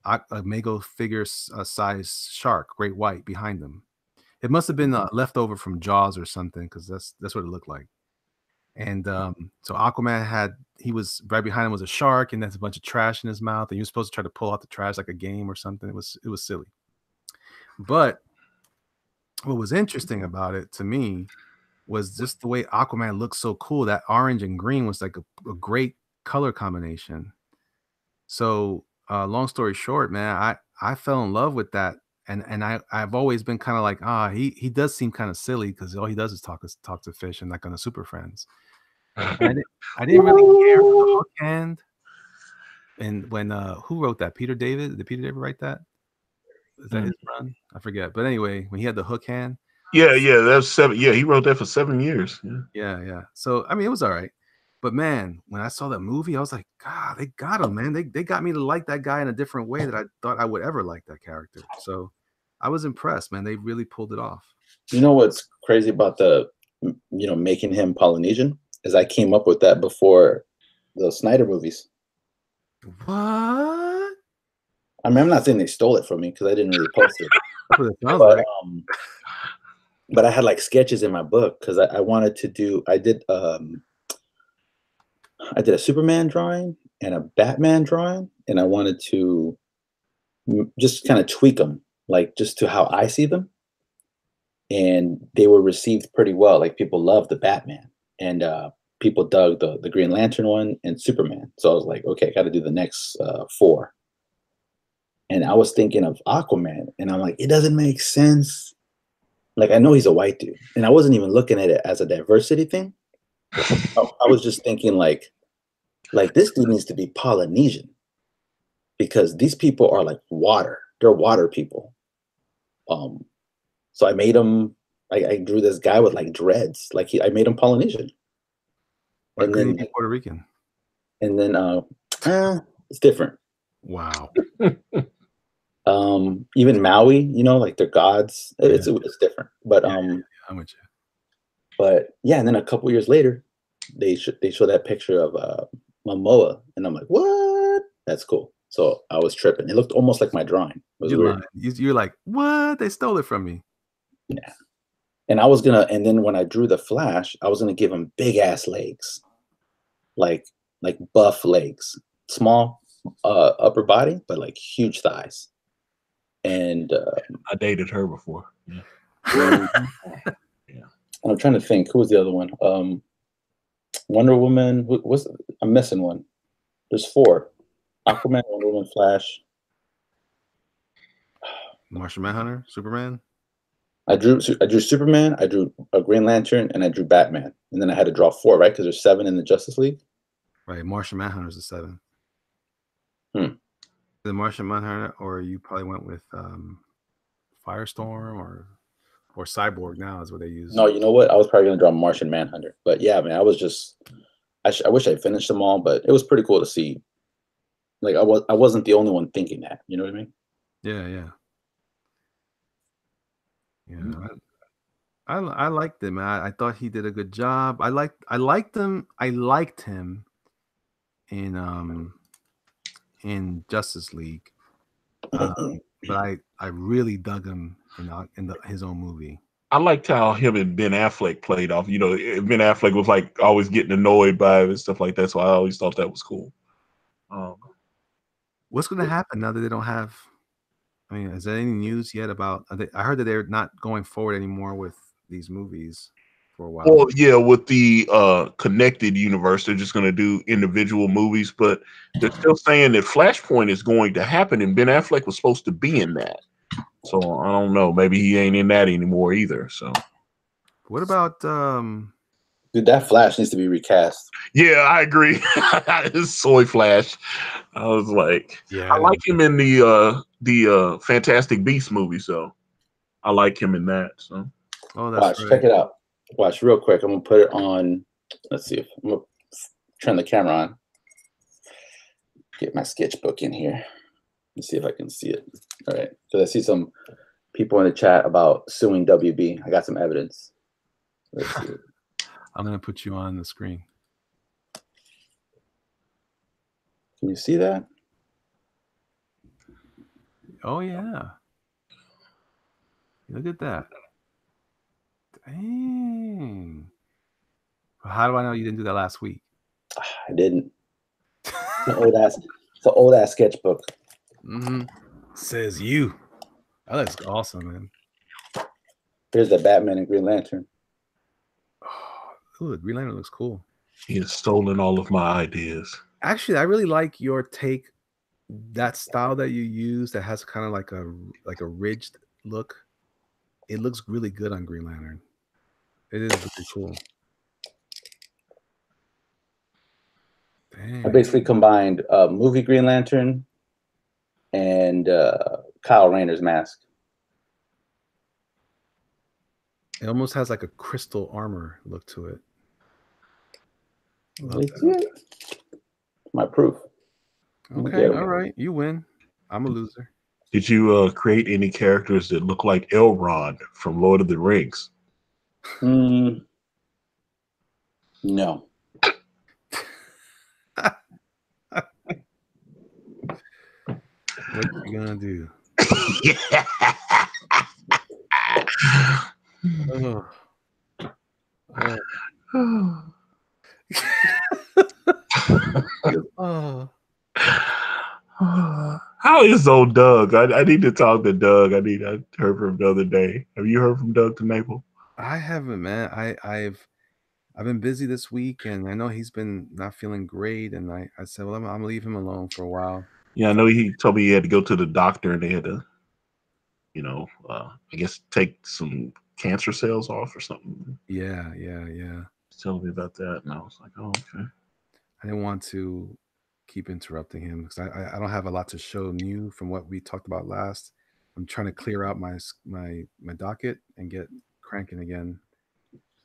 Mego figure size shark, great white, behind them. It must have been leftover from Jaws or something, because that's what it looked like. And so Aquaman he was right behind him was a shark, and there's a bunch of trash in his mouth, and you're supposed to try to pull out the trash like a game or something. It was silly. But what was interesting about it to me was just the way Aquaman looked so cool. That orange and green was like a great color combination. So long story short, man, I fell in love with that. And I've always been kind of like, he does seem kind of silly because all he does is talk to fish and like on the Super Friends. I didn't really care for the hook hand. And when who wrote that? Peter David? Did Peter David write that? Is that his run? I forget. But anyway, when he had the hook hand. Yeah, that's 7. Yeah, he wrote that for 7 years. Yeah. So I mean, it was all right. But man, when I saw that movie, I was like, God, they got him, man. They got me to like that guy in a different way that I thought I would ever like that character. So I was impressed, man. They really pulled it off. You know what's crazy about making him Polynesian is I came up with that before the Snyder movies. What? I mean, I'm not saying they stole it from me because I didn't really post it. But I had like sketches in my book because I wanted to do. I did a Superman drawing and a Batman drawing, and I wanted to just kind of tweak them, like just to how I see them. And they were received pretty well. Like people loved the Batman, and people dug the Green Lantern one and Superman. So I was like, okay, I got to do the next 4. And I was thinking of Aquaman, and I'm like, it doesn't make sense. Like, I know he's a white dude, and I wasn't even looking at it as a diversity thing. I was just thinking like this dude needs to be Polynesian because these people are like water. They're water people. So I made him. I drew this guy with like dreads. I made him Polynesian. Why couldn't he be Puerto Rican? And then it's different. Wow. Even Maui, like their gods. It's different. But I'm with you. But yeah, and then a couple years later, they show that picture of Momoa, and I'm like, what? That's cool. So I was tripping. It looked almost like my drawing. It was weird. You're like, what? They stole it from me. Yeah. And then when I drew the Flash, I was gonna give him big ass legs, like buff legs, small upper body, but like huge thighs. And I dated her before. Yeah. Yeah. I'm trying to think. Who was the other one? Wonder Woman. I'm missing one. There's 4. Aquaman, Wonder Woman, Flash. Martian Manhunter, Superman. I drew Superman. I drew a Green Lantern, and I drew Batman. And then I had to draw 4, right? Because there's 7 in the Justice League. Right. Martian Manhunter's the 7. The Martian Manhunter, or you probably went with Firestorm or Cyborg now is what they use. No, you know what? I was probably gonna draw Martian Manhunter, but yeah, man, I was just I wish I finished them all, but it was pretty cool to see. Like I wasn't the only one thinking that. You know what I mean? Yeah. I liked him. I thought he did a good job. I liked him in Justice League, but I really dug him in his own movie. I liked how him and Ben Affleck played off. You know, Ben Affleck was like always getting annoyed by him and stuff like that. So I always thought that was cool. What's going to happen now that they don't have? I mean, is there any news yet about? I heard that they're not going forward anymore with these movies for a while. Well, yeah, with the connected universe, they're just going to do individual movies, but they're still saying that Flashpoint is going to happen, and Ben Affleck was supposed to be in that. So I don't know. Maybe he ain't in that anymore either. So what about Dude, that Flash needs to be recast. Yeah, I agree. It's Soy Flash. I was like, yeah, I like him in the Fantastic Beasts movie, so I like him in that. So Watch, check it out. Watch real quick. I'm gonna put it on. Let's see if I'm gonna turn the camera on. Get my sketchbook in here. Let's see if I can see it. All right. So I see some people in the chat about suing WB. I got some evidence. Let's see. I'm gonna put you on the screen. Can you see that? Oh yeah. Look at that. Dang. How do I know you didn't do that last week? I didn't. It's an old ass sketchbook. Says you. That looks awesome, man. Here's the Batman and Green Lantern. Ooh, Green Lantern looks cool. He has stolen all of my ideas. Actually, I really like your take. That style that you use that has kind of like a ridged look. It looks really good on Green Lantern. It is really cool. Dang. I basically combined movie Green Lantern and Kyle Rayner's mask. It almost has like a crystal armor look to it. My proof. Okay, all right. You win. I'm a loser. Did you create any characters that look like Elrond from Lord of the Rings? No. What you gonna do? How is old Doug? I need to talk to Doug. I heard from him the other day. Have you heard from Doug Maple? I haven't, man. I've been busy this week, and I know he's been not feeling great. And I said, well, I'm gonna leave him alone for a while. Yeah, I know he told me he had to go to the doctor, and they had to, I guess take some cancer cells off or something. Yeah. He's telling me about that, and I was like, oh, okay. I didn't want to keep interrupting him because I don't have a lot to show new from what we talked about last. I'm trying to clear out my docket and get cranking again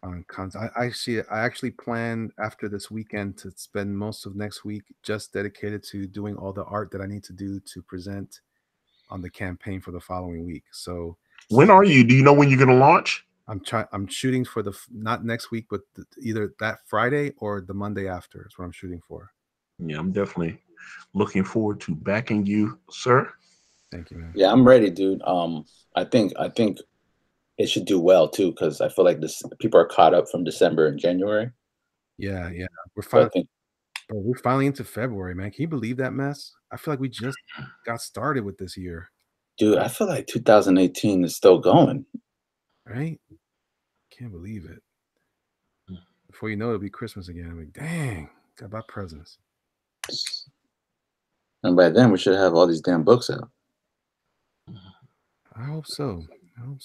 on content. I actually planned after this weekend to spend most of next week just dedicated to doing all the art that I need to do to present on the campaign for the following week. So when are you? Do you know when you're going to launch? I'm shooting for not next week, but either that Friday or the Monday after is what I'm shooting for. Yeah, I'm definitely looking forward to backing you, sir. Thank you, man. Yeah, I'm ready, dude. I think it should do well too, because I feel like people are caught up from December and January. Yeah. We're finally into February, man. Can you believe that mess? I feel like we just got started with this year. Dude, I feel like 2018 is still going. Right? Can't believe it. Before you know it, it'll be Christmas again. I'm like, dang, gotta buy presents. And by then, we should have all these damn books out. I hope so. There'll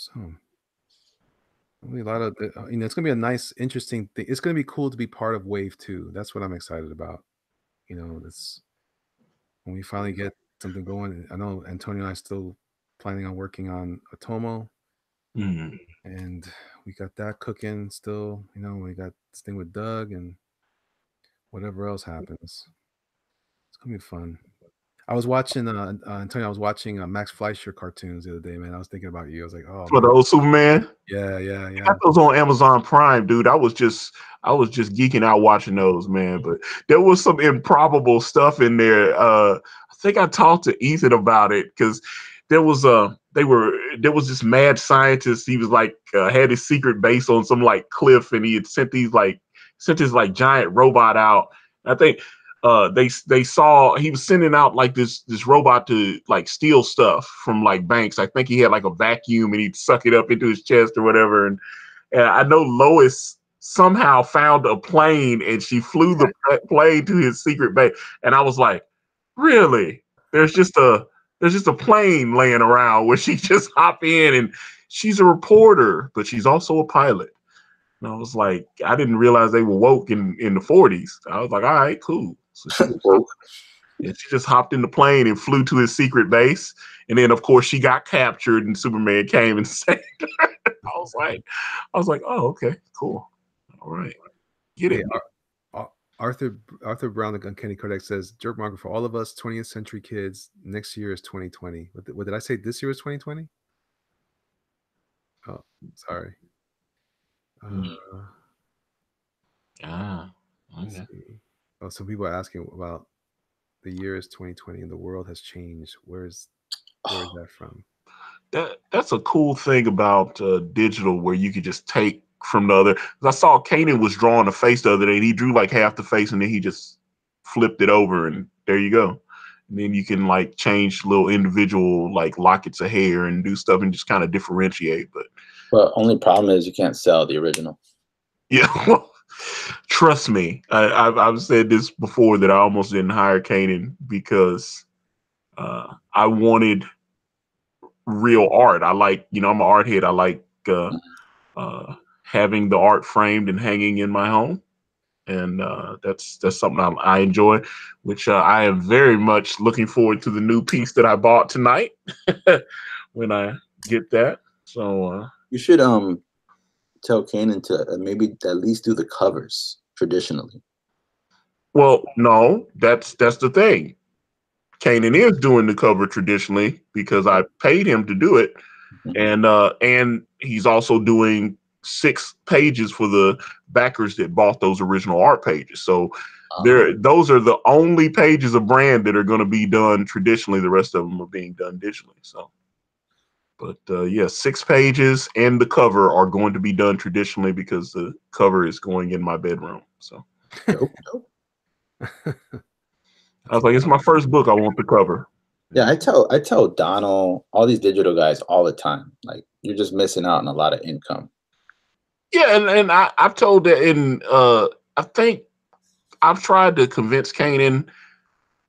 be a lot of, it's gonna be a nice, interesting thing. It's gonna be cool to be part of Wave 2. That's what I'm excited about. That's when we finally get something going. I know Antonio and I still planning on working on Otomo, and we got that cooking still. You know, we got this thing with Doug and whatever else happens. It's gonna be fun. I was watching Antonio. I was watching Max Fleischer cartoons the other day, man. I was thinking about you. I was like, oh For the man, old Superman. yeah. I got those on Amazon Prime, dude. I was just geeking out watching those, man. But there was some improbable stuff in there. I think I talked to Ethan about it because there was this mad scientist. He was like had his secret base on some like cliff, and he had sent his like giant robot out. I think they saw he was sending out like this robot to like steal stuff from like banks. I think he had like a vacuum and he'd suck it up into his chest or whatever. And I know Lois somehow found a plane and she flew the plane to his secret base. And I was like, really? There's just a plane laying around where she just hop in, and she's a reporter, but she's also a pilot. And I was like, I didn't realize they were woke in the 40s. I was like, all right, cool. So she just hopped in the plane and flew to his secret base. And then, of course, she got captured and Superman came and saved her. I was like, oh, okay, cool. All right. Get it. Arthur Brown, the Uncanny Codex says, Jerk Marker, for all of us 20th century kids, next year is 2020. What did I say? This year is 2020? Oh, sorry. Let's see. Oh, some people are asking about the year is 2020 and the world has changed. Where is that from? That's a cool thing about digital, where you could just take from the other. I saw Canaan was drawing a face the other day, and he drew like half the face, and then he just flipped it over, and there you go. And then you can like change little individual like lockets of hair and do stuff and just kind of differentiate. But only problem is you can't sell the original. Yeah, well, trust me, I've said this before that I almost didn't hire Canaan because I wanted real art. I like, I'm an art head. I like having the art framed and hanging in my home, and that's something I enjoy. Which I am very much looking forward to the new piece that I bought tonight when I get that. So you should tell Canaan to maybe at least do the covers traditionally. Well, no, that's the thing. Canaan is doing the cover traditionally because I paid him to do it, and he's also doing 6 pages for the backers that bought those original art pages. So those are the only pages of Brand that are going to be done traditionally. The rest of them are being done digitally. So, but yeah, 6 pages and the cover are going to be done traditionally because the cover is going in my bedroom. So. Nope. I was like, it's my first book. I want the cover. Yeah, I tell Donald, all these digital guys all the time, like, you're just missing out on a lot of income. Yeah, and I've told that, and I think I've tried to convince Canaan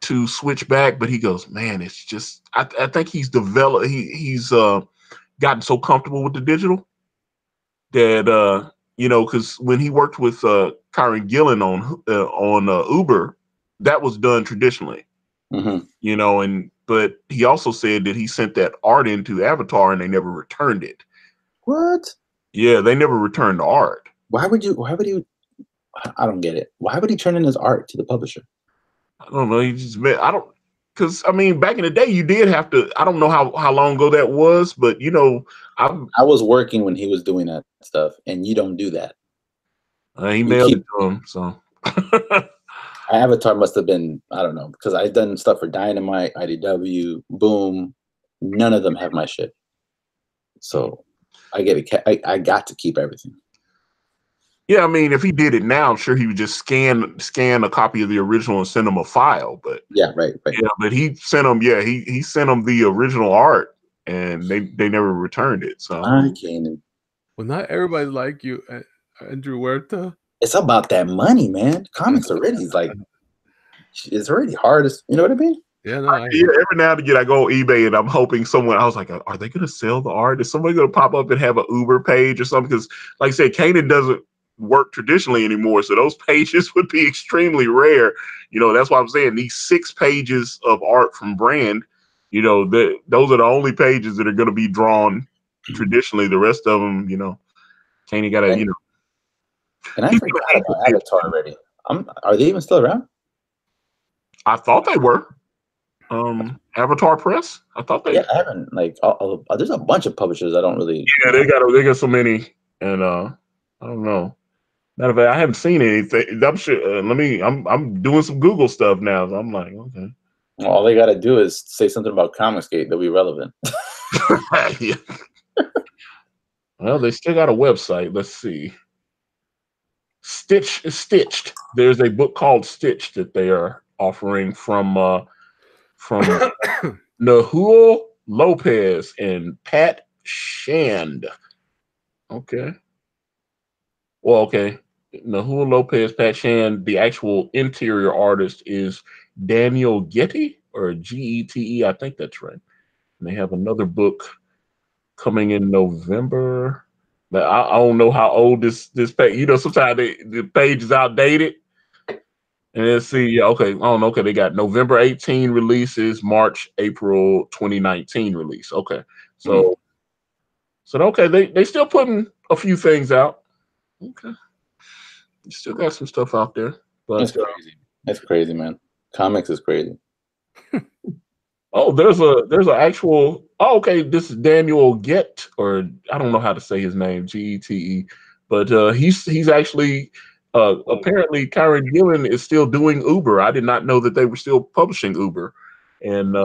to switch back, but he goes, man, it's just I think he's developed. He's gotten so comfortable with the digital that because when he worked with Kyron Gillen on Uber, that was done traditionally, but he also said that he sent that art into Avatar and they never returned it. What? Yeah, they never returned the art. Why would you? I don't get it. Why would he turn in his art to the publisher? I don't know. Because I mean, back in the day, you did have to. I don't know how long ago that was, but I was working when he was doing that stuff, and you don't do that. He mailed it to him, so. Avatar must have been, I don't know, because I've done stuff for Dynamite, IDW, Boom. None of them have my shit. So I get it. I got to keep everything. Yeah, I mean, if he did it now, I'm sure he would just scan a copy of the original and send them a file. But yeah, right. Yeah, but he sent them. Yeah, he sent them the original art, and they never returned it. So I can't. Well, not everybody like you, Andrew Huerta. It's about that money, man. Comics already it's already hard. You know what I mean? Yeah, no. Every now and again, I go on eBay and I'm hoping someone. I was like, are they going to sell the art? Is somebody going to pop up and have an Uber page or something? Because, like I said, Canaan doesn't work traditionally anymore, so those pages would be extremely rare. That's why I'm saying these 6 pages of art from Brand. You know, those are the only pages that are going to be drawn traditionally. The rest of them, you know, Canaan got to, you know. And I forgot about Avatar already. Are they even still around? I thought they were. Avatar Press. I thought they. Yeah, I haven't there's a bunch of publishers I don't really. Yeah, they got so many, and I don't know. Matter of fact, I haven't seen anything. I'm sure. I'm doing some Google stuff now. So I'm like, okay. Well, all they got to do is say something about Comicsgate. They'll be relevant. Yeah. Well, they still got a website. Let's see. Stitched. There's a book called Stitched that they are offering from Nahul Lopez and Pat Shand. Okay. Well, okay. Nahul Lopez, Pat Shand. The actual interior artist is Daniel Getty or Gete. I think that's right. And they have another book coming in November. But I don't know how old this page. You know, sometimes the page is outdated. And let's see. Yeah, okay. I don't know. Okay, they got November 18 releases, March, April 2019 release. Okay, so okay, they still putting a few things out. Okay, you still got some stuff out there. But that's crazy. That's crazy, man. Comics is crazy. Oh, there's an actual. Oh, okay, this is Daniel Get, or I don't know how to say his name, Gete, but he's actually apparently Kyron Gillen is still doing Uber. I did not know that they were still publishing Uber, and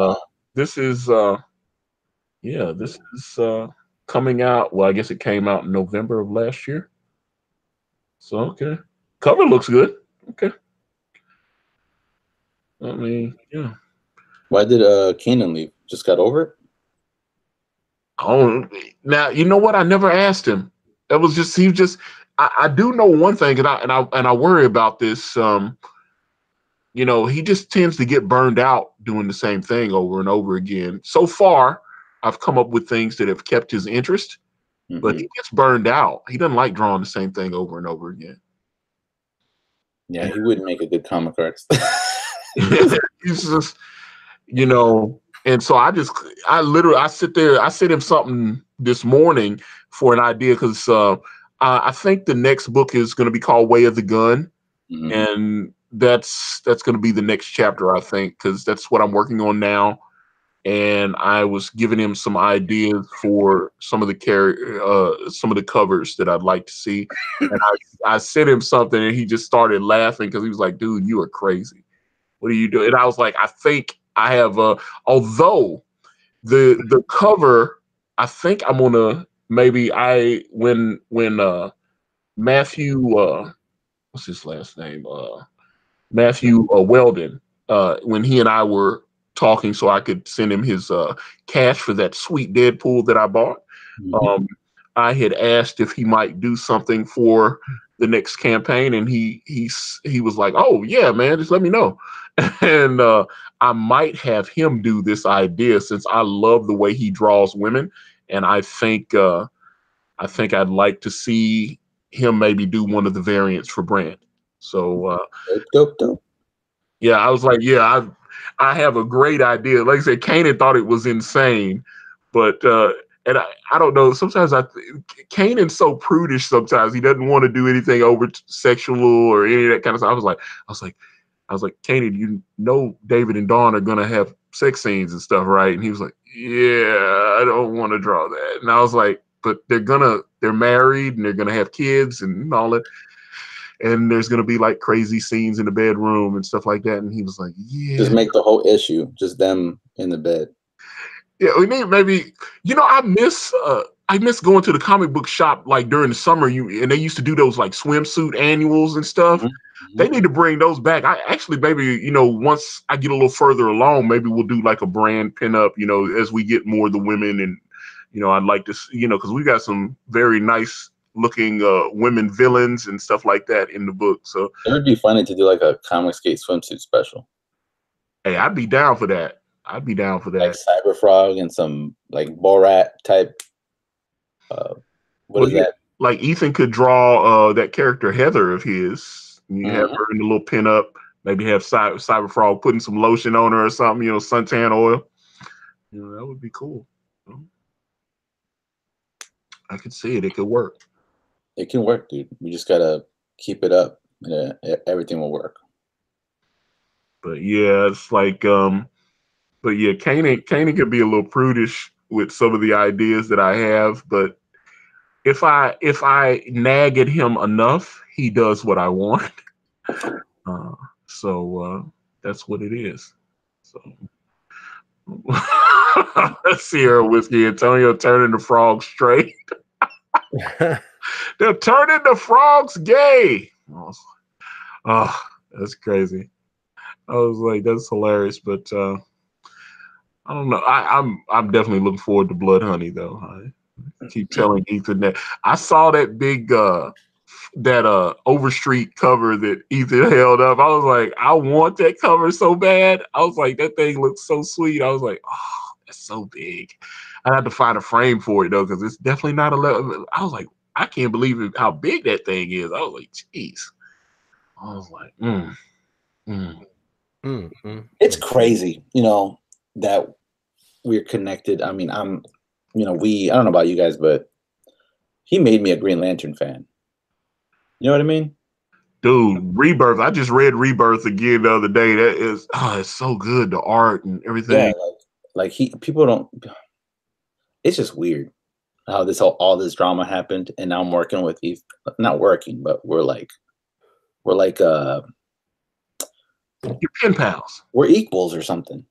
this is coming out. Well, I guess it came out in November of last year. So okay, cover looks good. Okay, I mean, yeah. Why did Canaan leave? Just got over it? Oh, now you know what? I never asked him. That was just he just. I do know one thing, and I worry about this. You know, he just tends to get burned out doing the same thing over and over again. So far, I've come up with things that have kept his interest, but he gets burned out. He doesn't like drawing the same thing over and over again. Yeah, he wouldn't make a good comic artist. He's just, you know. And so I sent him something this morning for an idea because I think the next book is going to be called Way of the Gun, and that's going to be the next chapter, I think, because that's what I'm working on now. And I was giving him some ideas for some of the covers that I'd like to see, and I sent him something, and he just started laughing because he was like, "Dude, you are crazy. What are you doing?" And I was like, "I think I have although the cover, I think I'm gonna maybe when Matthew what's his last name? Matthew Weldon, when he and I were talking so I could send him his cash for that sweet Deadpool that I bought. I had asked if he might do something for the next campaign, and he was like, "Oh yeah, man, just let me know." And I might have him do this idea since I love the way he draws women, and I think I'd like to see him maybe do one of the variants for Brand. So dope. Yeah, I was like, yeah, I have a great idea. Like I said, Canaan thought it was insane, but and I don't know. Sometimes Canaan's so prudish. Sometimes he doesn't want to do anything over sexual or any of that kind of stuff. I was like, Canaan, you know, David and Dawn are gonna have sex scenes and stuff, right? And he was like, yeah, I don't want to draw that. And I was like, but they're married and they're gonna have kids and all that. And there's going to be like crazy scenes in the bedroom and stuff like that. And he was like, yeah. Just make the whole issue just them in the bed. Yeah, we need maybe, you know, I miss going to the comic book shop like during the summer. And they used to do those like swimsuit annuals and stuff. They need to bring those back. I actually maybe, you know, once I get a little further along, maybe we'll do like a Brand pinup, you know, as we get more of the women. And, you know, I'd like to, you know, because we got some very nice looking women villains and stuff like that in the book. So it would be funny to do like a Comicsgate swimsuit special. Hey, I'd be down for that. Like Cyber Frog and some like Borat type. What is that? Like Ethan could draw that character Heather of his. You have her in a little pinup. Maybe have Cyber Frog putting some lotion on her or something. You know, suntan oil. You know, that would be cool. I could see it. It could work. It can work, dude. We just gotta keep it up, and everything will work. But yeah, it's like, but yeah, Canaan can be a little prudish with some of the ideas that I have. But if I nag at him enough, he does what I want. So that's what it is. So Sierra Whiskey Antonio turning the frogs straight. They're turning the frogs gay. Oh, that's crazy. I was like, that's hilarious, but I don't know. I'm definitely looking forward to Blood Honey though. I keep telling Ethan that I saw that big that Overstreet cover that Ethan held up. I was like, I want that cover so bad. I was like, that thing looks so sweet. I was like, oh, that's so big. I had to find a frame for it though, because it's definitely not 11. I was like, I can't believe how big that thing is. I was like, geez. I was like, It's crazy, you know, that we're connected. I mean, I don't know about you guys, but he made me a Green Lantern fan. You know what I mean? Dude, Rebirth. I just read Rebirth again the other day. That is, it's so good. The art and everything. Yeah, like people don't. It's just weird how all this drama happened, and now I'm working with Eve. Not working, but we're like your pen pals. We're equals or something.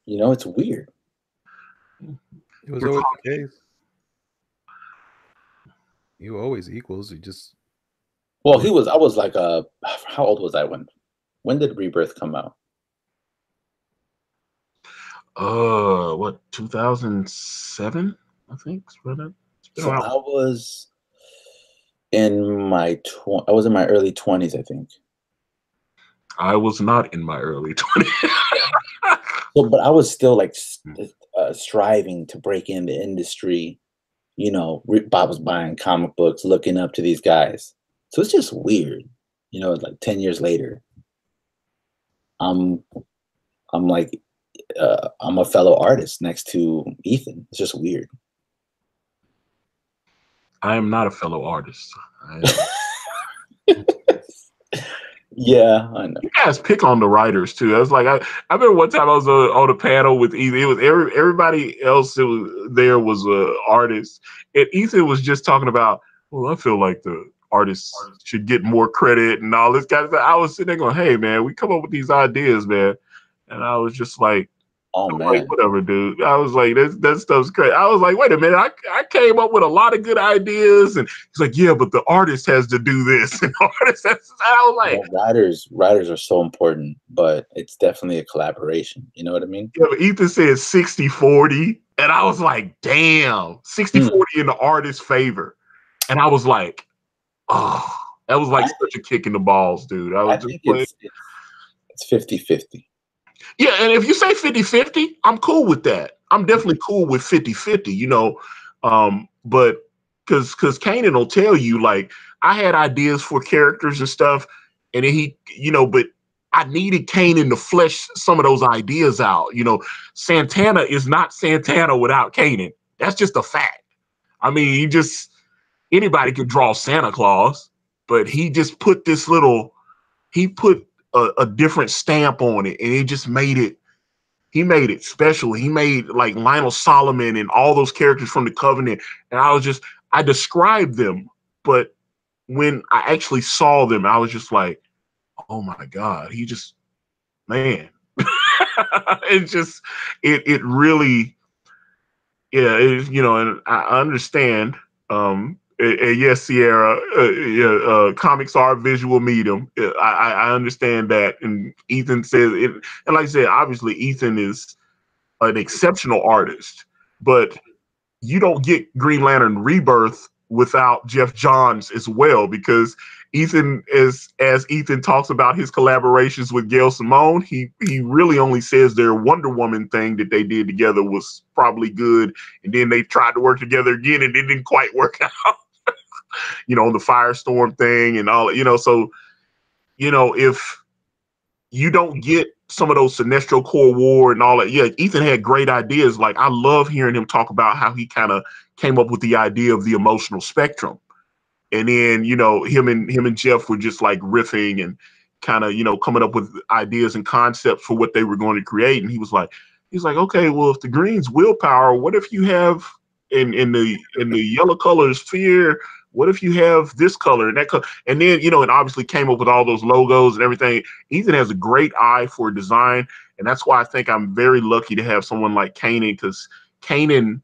You know, it's weird. It was always the case. You were always equals. You just. Well, I was like, how old was I when did Rebirth come out? What, 2007? I think. So I was in my early 20s, I think. I was not in my early 20s. But I was still like striving to break in the industry. You know, Bob was buying comic books, looking up to these guys. So it's just weird, you know. Like 10 years later, I'm like, I'm a fellow artist next to Ethan. It's just weird. I am not a fellow artist. Yeah, I know. You guys pick on the writers too. I was like, I remember one time I was on a panel with Ethan. It was everybody else there was an artist, and Ethan was just talking about, well, I feel like the artists should get more credit and all this kind of stuff. I was sitting there going, hey man, we come up with these ideas, man, and I was just like, oh man, like, whatever, dude. I was like, that stuff's crazy. I was like, wait a minute, I came up with a lot of good ideas, and he's like, yeah, but the artist has to do this, and artist has to, I was like, writers are so important, but it's definitely a collaboration. You know what I mean? Yeah, but Ethan said 60-40, and I was like, damn, 60-40 in the artist's favor, and I was like, oh, that was like such a kick in the balls, dude. I think it's 50-50. Yeah, and if you say 50-50, I'm cool with that. I'm definitely cool with 50-50, you know. But because Canaan will tell you, like, I had ideas for characters and stuff, and then he, you know, but I needed Canaan to flesh some of those ideas out. You know, Santana is not Santana without Canaan. That's just a fact. I mean, anybody could draw Santa Claus, but he just put he put a different stamp on it, and it just made it. He made it special. He made like Lionel Solomon and all those characters from the Covenant, and I described them, but when I actually saw them, I was just like, oh my God, man. It really, yeah, you know, and I understand. And yes, Sierra, comics are a visual medium. I understand that. And Ethan says it, and like I said, obviously Ethan is an exceptional artist, but you don't get Green Lantern Rebirth without Jeff Johns as well, because Ethan, as Ethan talks about his collaborations with Gail Simone, he really only says their Wonder Woman thing that they did together was probably good, and then they tried to work together again and it didn't quite work out. You know, the Firestorm thing and all, you know, so, you know, if you don't get some of those Sinestro Corps War and all that. Yeah, Ethan had great ideas. Like I love hearing him talk about how he kind of came up with the idea of the emotional spectrum. And then, you know, him and Jeff were just like riffing and kind of, you know, coming up with ideas and concepts for what they were going to create. And he's like, okay, well, if the green's willpower, what if you have in the yellow color is fear? What if you have this color and that color? And then, you know, and obviously came up with all those logos and everything. Ethan has a great eye for design. And that's why I think I'm very lucky to have someone like Canaan, because Canaan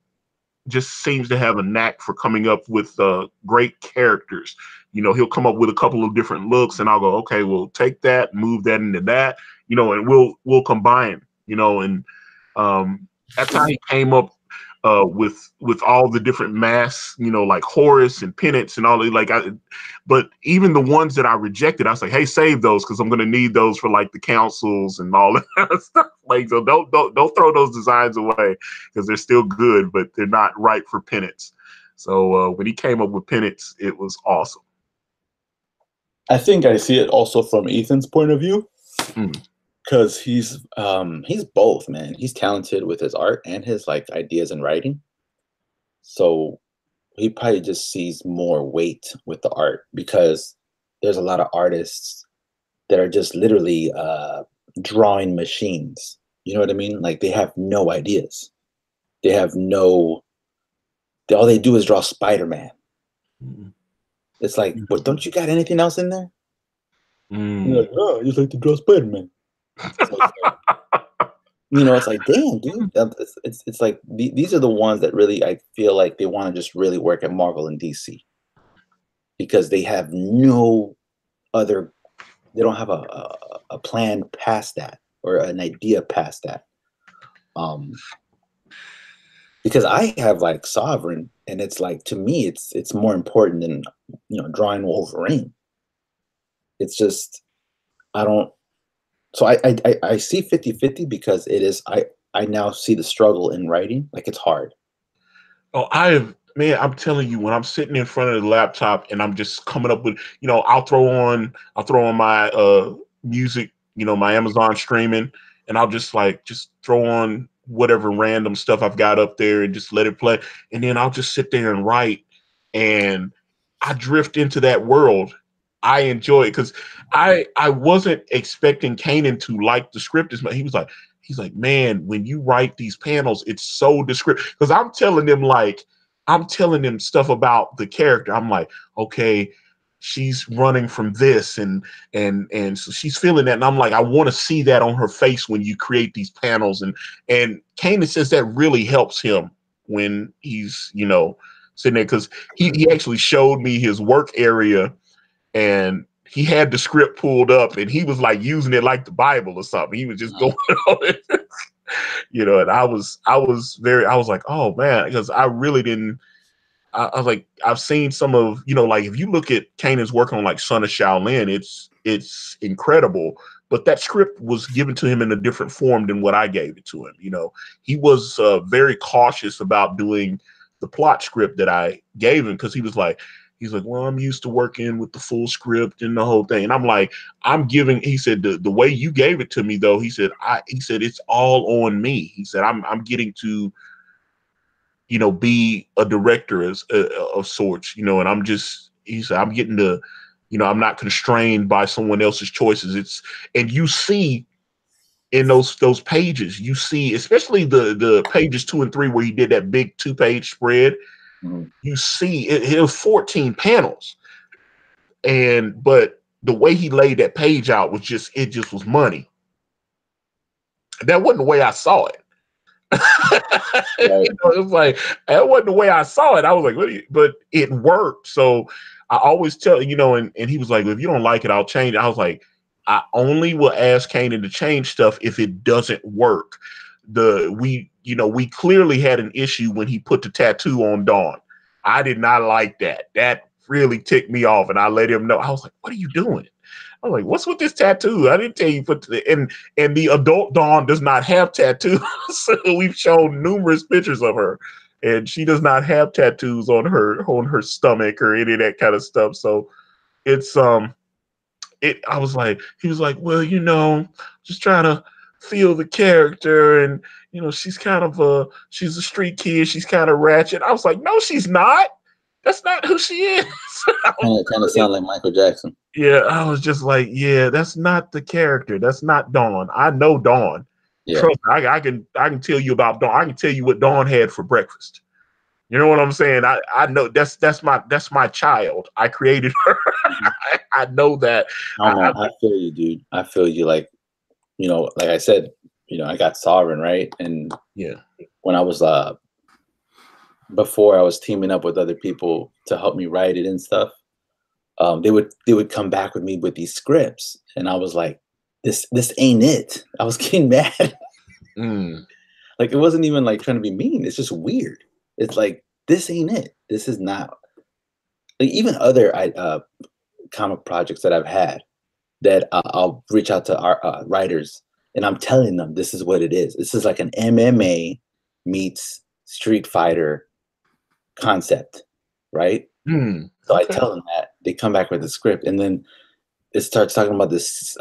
just seems to have a knack for coming up with great characters. You know, he'll come up with a couple of different looks and I'll go, okay, we'll take that, move that into that, you know, and we'll combine, you know, and that's how he came up with all the different masks, you know, like Horus and Penance and all the but even the ones that I rejected, I was like, hey, save those because I'm gonna need those for like the councils and all that kind of stuff. Like, so don't throw those designs away because they're still good, but they're not right for Penance. So when he came up with Penance, it was awesome. I think I see it also from Ethan's point of view. Because he's both, man. He's talented with his art and his like ideas and writing. So he probably just sees more weight with the art because there's a lot of artists that are just literally drawing machines. You know what I mean? Like they have no ideas. They have no. All they do is draw Spider-Man. It's like, but don't you got anything else in there? You're like, no, I just like to draw Spider-Man. So you know, it's like, damn, dude. It's like these are the ones that really I feel like they want to just really work at Marvel and DC because they have no other. They don't have a plan past that or an idea past that. Because I have like Sovereign, and it's like to me, it's more important than drawing Wolverine. It's just I don't. So I see 50-50 because it is I now see the struggle in writing. Like it's hard. Oh, man, I'm telling you, when I'm sitting in front of the laptop and I'm just coming up with, I'll throw on my music, my Amazon streaming, and I'll just throw on whatever random stuff I've got up there and just let it play. And then I'll just sit there and write, and I drift into that world. I enjoy it because I wasn't expecting Canaan to like the script as much. He's like, man, when you write these panels, it's so descriptive. Because I'm telling them stuff about the character. I'm like, okay, she's running from this and so she's feeling that. And I'm like, I want to see that on her face when you create these panels. And Canaan says that really helps him when he's, sitting there, because he actually showed me his work area. And he had the script pulled up and he was like using it like the Bible or something. He was just going on it, and I was like, oh man, because I really didn't, I was like, I've seen some of, like if you look at Canaan's work on like Son of Shaolin, it's incredible. But that script was given to him in a different form than what I gave it to him. He was very cautious about doing the plot script that I gave him because he's like, well, I'm used to working with the full script and the whole thing. And I'm like, he said, the way you gave it to me though, he said, it's all on me. He said, I'm getting to, be a director of sorts, and he said, I'm getting to, I'm not constrained by someone else's choices. And you see in those pages, you see, especially the pages 2 and 3, where he did that big 2-page spread. You see it was 14 panels, but the way he laid that page out was just was money. That wasn't the way I saw it. Right. It was like, that wasn't the way I saw it. I was like, but it worked. So I always tell, and he was like, if you don't like it, I'll change it. I was like, I only will ask Canaan to change stuff if it doesn't work. We clearly had an issue when he put the tattoo on Dawn. I did not like that. That really ticked me off, and I let him know. I was like, what are you doing? I was like, what's with this tattoo? I didn't tell you and the adult Dawn does not have tattoos. We've shown numerous pictures of her, and she does not have tattoos on her stomach or any of that kind of stuff. So it's I was like, he was like, well, just trying to feel the character, and you know, she's kind of she's a street kid, she's kind of ratchet. I was like, no, she's not. That's not who she is. Kind of sound like Michael Jackson. Yeah, I was just like, yeah, that's not the character. That's not Dawn. I know Dawn. Yeah. Trust me, I can tell you about Dawn. I can tell you what Dawn had for breakfast. You know what I'm saying? I know that's my child. I created her. I know that. I feel you, dude. I feel you. Like, you know, like I said, you know, I got Sovereign, right? And yeah, when I was before I was teaming up with other people to help me write it and stuff, they would come back with me with these scripts, and I was like, this ain't it. I was getting mad. Like, it wasn't even like trying to be mean. It's just weird. It's like, this ain't it. This is not. Like, even other comic projects that I've had, that I'll reach out to our writers, and I'm telling them this is what it is. This is like an MMA meets Street Fighter concept, right? So I tell them that. They come back with the script, and then it starts talking about this.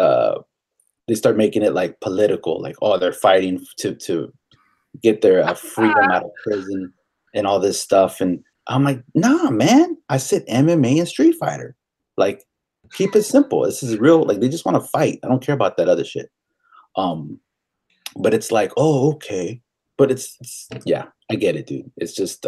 They start making it like political, like, oh, they're fighting to get their freedom out of prison and all this stuff. And I'm like, nah, man. I said MMA and Street Fighter. Like, keep it simple. This is real. Like, they just want to fight. I don't care about that other shit. But it's like, oh, okay. But it's yeah, I get it, dude. It's just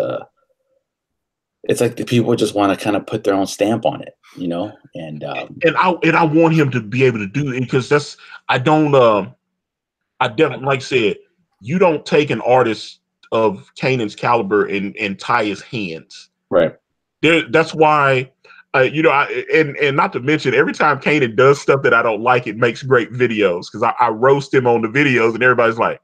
it's like the people just want to kind of put their own stamp on it, you know? And I want him to be able to do it, because I definitely, like I said, you don't take an artist of Canaan's caliber and tie his hands. Right. That's why, you know, and not to mention, every time Canaan does stuff that I don't like, it makes great videos, because I roast him on the videos, and everybody's like,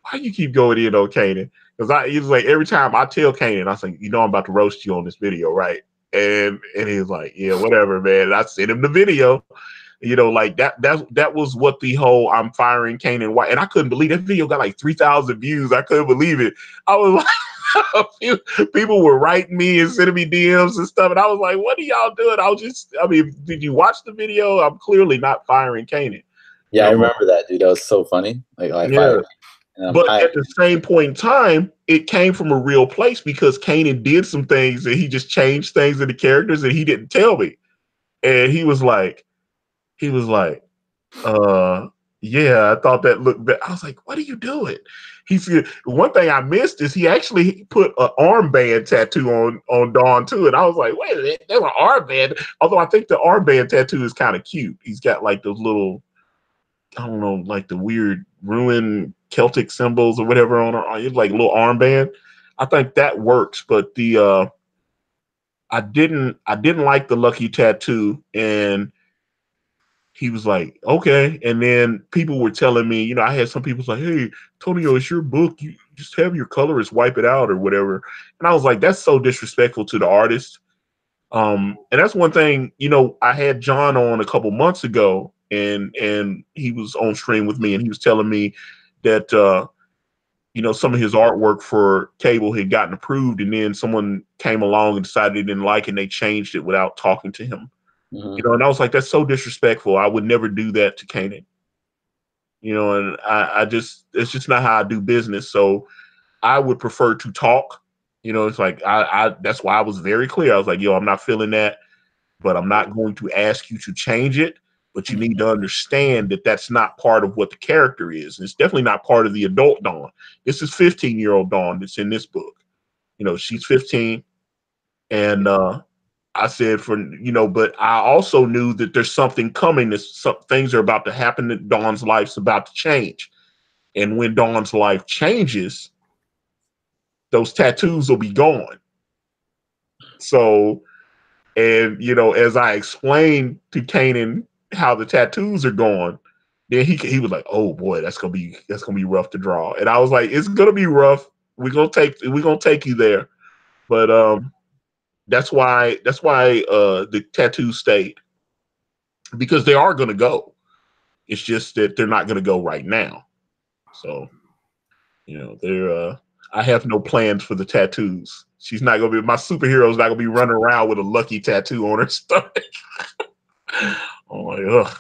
why you keep going in on Canaan? Because he's like, every time I tell Canaan, I say, you know, I'm about to roast you on this video, right? And he's like, yeah, whatever, man. And I sent him the video. You know, like that was what the whole I'm firing Canaan White. And I couldn't believe that video got like 3,000 views. I couldn't believe it. I was like, a few people were writing me and sending me DMs and stuff. And I was like, what are y'all doing? I mean, did you watch the video? I'm clearly not firing Canaan. Yeah, I remember that, dude. That was so funny. Like yeah. But at the same point in time, it came from a real place, because Canaan did some things and he just changed things in the characters and he didn't tell me. And he was like, yeah, I thought that looked bad. I was like, what are you doing? He said, one thing I missed is he actually put an armband tattoo on Dawn too. And I was like, wait a minute, there's an armband. Although I think the armband tattoo is kind of cute. He's got like those little, I don't know, like the weird ruined Celtic symbols or whatever on it, like a little armband. I think that works, but I didn't like the Lucky tattoo, and he was like, okay. And then people were telling me, you know, I had some people say, hey, Tonio, it's your book. You just have your colorist wipe it out or whatever. And I was like, that's so disrespectful to the artist. And that's one thing, you know, I had John on a couple months ago, and he was on stream with me, and he was telling me that, you know, some of his artwork for cable had gotten approved, and then someone came along and decided they didn't like it, and they changed it without talking to him. You know, and I was like, that's so disrespectful. I would never do that to Canaan. You know, and it's just not how I do business. So I would prefer to talk. You know, it's like that's why I was very clear. I was like, yo, I'm not feeling that, but I'm not going to ask you to change it. But you need to understand that that's not part of what the character is. And it's definitely not part of the adult Dawn. This is 15-year-old Dawn that's in this book. You know, she's 15, and I said, you know, but I also knew that there's something coming. Some things are about to happen. That Dawn's life's about to change. And when Dawn's life changes, those tattoos will be gone. So, and, you know, as I explained to Canaan how the tattoos are gone, then he was like, oh boy, that's gonna be rough to draw. And I was like, it's gonna be rough. We're gonna take you there. But that's why the tattoos stayed, because they are going to go. It's just that they're not going to go right now. So, you know, I have no plans for the tattoos. She's not going to be, my superhero's not going to be running around with a Lucky tattoo on her stomach. Oh my God.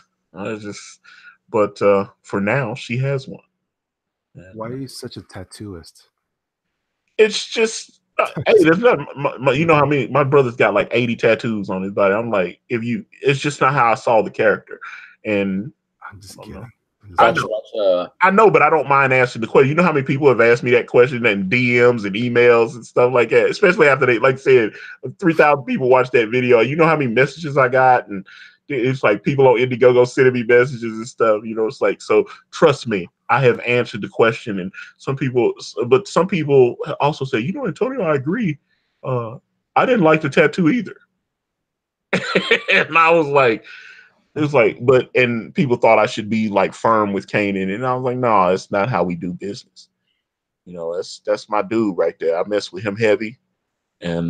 But for now, she has one. Why are you such a tattooist? It's just, hey, there's not, you know how many, my brother's got like 80 tattoos on his body. I'm like, it's just not how I saw the character. And I'm just kidding. I know, but I don't mind asking the question. You know how many people have asked me that question in DMs and emails and stuff like that, especially after they, like I said, 3,000 people watched that video. You know how many messages I got? And it's like people on Indiegogo sending me messages and stuff. You know, it's like, so trust me, I have answered the question. And some people also say, you know, Antonio, I agree. I didn't like the tattoo either. And I was like, it was like, and people thought I should be like firm with Canaan, and I was like, no, it's not how we do business. You know, that's my dude right there. I mess with him heavy, and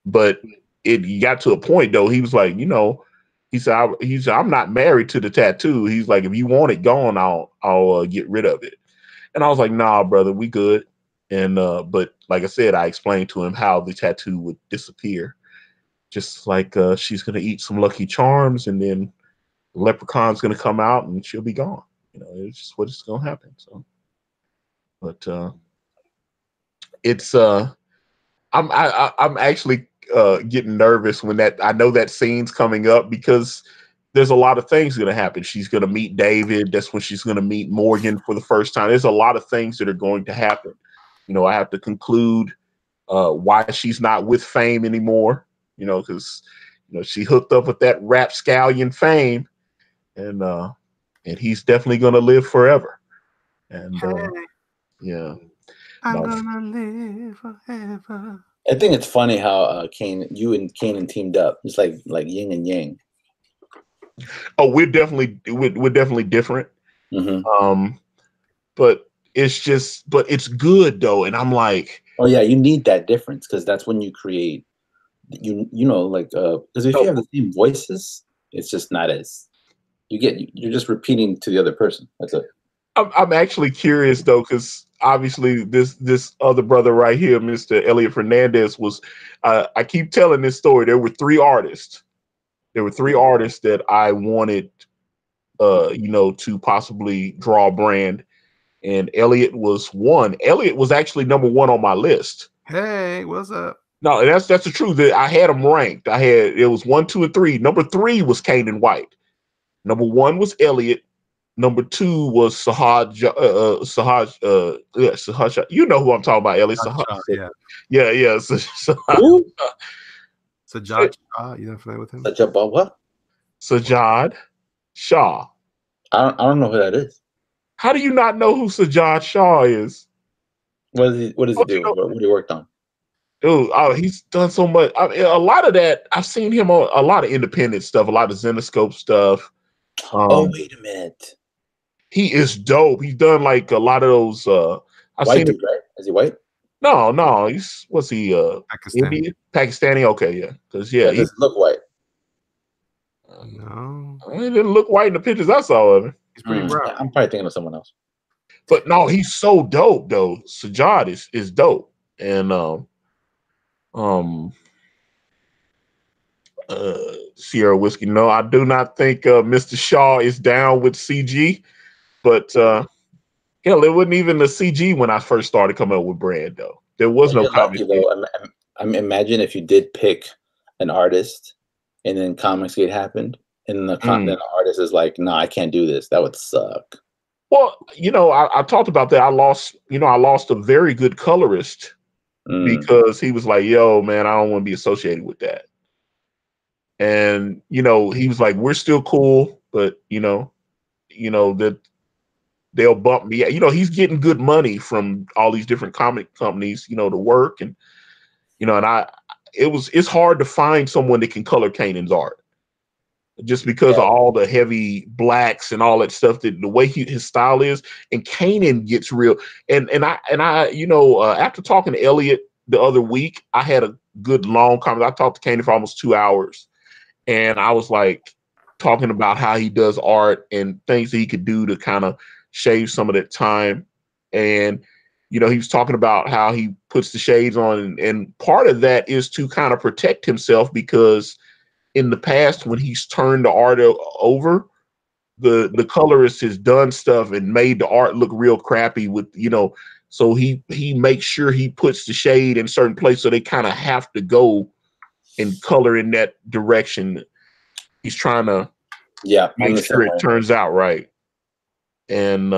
but it got to a point though. He was like, you know, he said, I'm not married to the tattoo. He's like, if you want it gone, I'll get rid of it. And I was like, nah, brother, we good. And but like I said, I explained to him how the tattoo would disappear. Just like she's gonna eat some Lucky Charms, and then the leprechaun's gonna come out, and she'll be gone. You know, it's just what is gonna happen. So, but it's I'm actually getting nervous when I know that scene's coming up, because there's a lot of things gonna happen. She's gonna meet David. That's when she's gonna meet Morgan for the first time. There's a lot of things that are going to happen. You know, I have to conclude why she's not with Fame anymore. You know, because you know she hooked up with that rapscallion Fame, and he's definitely gonna live forever. And yeah, I'm gonna live forever. I think it's funny how you and Canaan teamed up. It's like yin and yang. Oh, we're definitely different. Mm-hmm. But it's good though, and I'm like, oh yeah, you need that difference, because that's when you create. You know, like because if you have the same voices, it's just not as you're just repeating to the other person. That's it. I'm actually curious though, because obviously this other brother right here, Mr. Elliot Fernandez, was I keep telling this story. There were three artists. There were three artists that I wanted you know, to possibly draw a brand, and Elliot was one. Elliot was actually number one on my list. Hey, what's up? No, that's the truth. I had them ranked. It was 1, 2, and 3. Number 3 was Canaan White. Number 1 was Elliot. Number 2 was Sahaj. Sahaj. You know who I'm talking about, Elliot. Sahaj. Yeah. Who? Sajad Shah. You not familiar with him? Sajad what? Sajad Shah. I don't know who that is. How do you not know who Sajad Shah is? What does he do? What he worked on? Dude, he's done so much. I mean, a lot of that, I've seen him on a lot of independent stuff, a lot of Zenoscope stuff. Oh, wait a minute. He is dope. He's done like a lot of those. I've white seen dude, right? Is he white? No. What's he? Pakistani. Indian? Pakistani? Okay, yeah. Because he doesn't look white. No, he didn't look white in the pictures I saw of him. He's pretty brown. I'm probably thinking of someone else. But no, he's so dope though. Sajad is dope. And Sierra Whiskey. No, I do not think Mr. Shaw is down with CG, but hell, it wasn't even the CG when I first started coming up with brand though. There was no comic. I'm imagine if you did pick an artist and then Comicsgate happened and the artist is like, no, I can't do this. That would suck. Well, you know, I talked about that. I lost a very good colorist because he was like, yo, man, I don't want to be associated with that. And, you know, he was like, we're still cool, but you know, that they'll bump me. You know, he's getting good money from all these different comic companies, you know, to work. And, you know, and it's hard to find someone that can color Canaan's art just because of all the heavy blacks and all that stuff, that the way his style is. And Canaan gets real. And I, you know, after talking to Elliot the other week, I had a good long conversation. I talked to Canaan for almost 2 hours. And I was like talking about how he does art and things that he could do to kind of shave some of that time. And, you know, he was talking about how he puts the shades on. And part of that is to kind of protect himself, because in the past, when he's turned the art over, the colorist has done stuff and made the art look real crappy with, you know, so he makes sure he puts the shade in certain places so they kind of have to go and color in that direction. He's trying to make sure it turns out right. And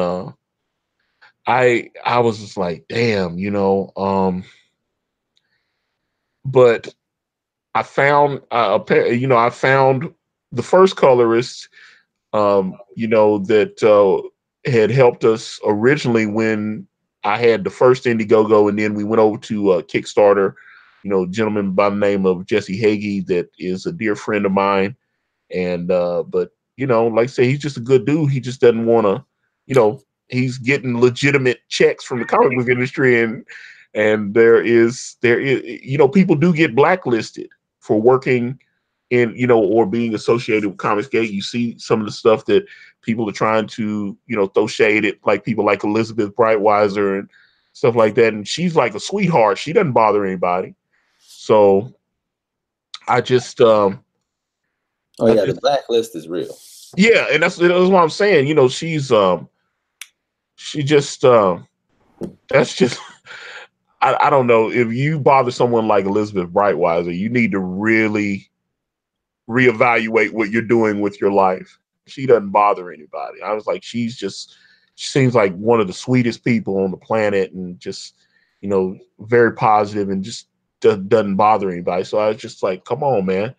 I was just like, damn, you know, but I found I found the first colorist, you know, that had helped us originally when I had the first Indiegogo, and then we went over to Kickstarter. You know, a gentleman by the name of Jesse Hagee that is a dear friend of mine, and but you know, like I say, he's just a good dude. He just doesn't want to, you know, he's getting legitimate checks from the comic book industry, and there is, you know, people do get blacklisted for working in, you know, or being associated with Comicsgate. You see some of the stuff that people are trying to, you know, throw shade at, like people like Elizabeth Breitweiser and stuff like that. And she's like a sweetheart. She doesn't bother anybody. So I just, oh yeah, the blacklist is real. Yeah, and that's what I'm saying. You know, she just, that's just, I don't know, if you bother someone like Elizabeth Breitweiser, you need to really reevaluate what you're doing with your life. She doesn't bother anybody. I was like, she seems like one of the sweetest people on the planet, and just, you know, very positive, and just doesn't bother anybody. So I was just like, come on, man.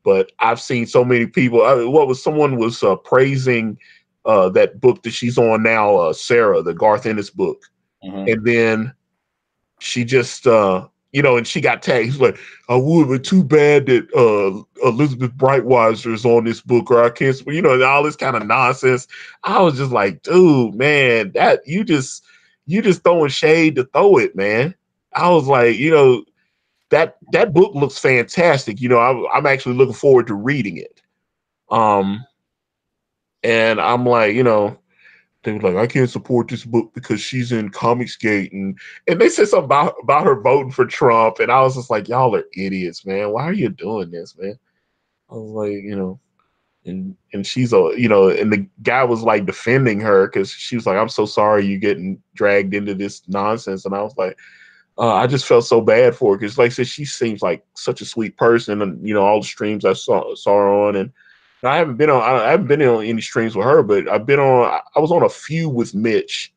But I've seen so many people. Someone was praising that book that she's on now, Sarah, the Garth Ennis book, and then she just, you know, and she got tagged. He's like, I would, but too bad that Elizabeth Breitweiser is on this book, or I can't, you know, all this kind of nonsense. I was just like, dude, man, that you just throwing shade to throw it, man. I was like, you know, that book looks fantastic. You know, I'm actually looking forward to reading it. And I'm like, you know, they were like, I can't support this book because she's in Comicsgate, and they said something about her voting for Trump, and I was just like, y'all are idiots, man. Why are you doing this, man? I was like, you know, and she's a, you know, and the guy was like defending her because she was like, I'm so sorry you're getting dragged into this nonsense, and I was like, I just felt so bad for her because, like I said, she seems like such a sweet person, and you know, all the streams I saw her on, and I haven't been on any streams with her, but I was on a few with Mitch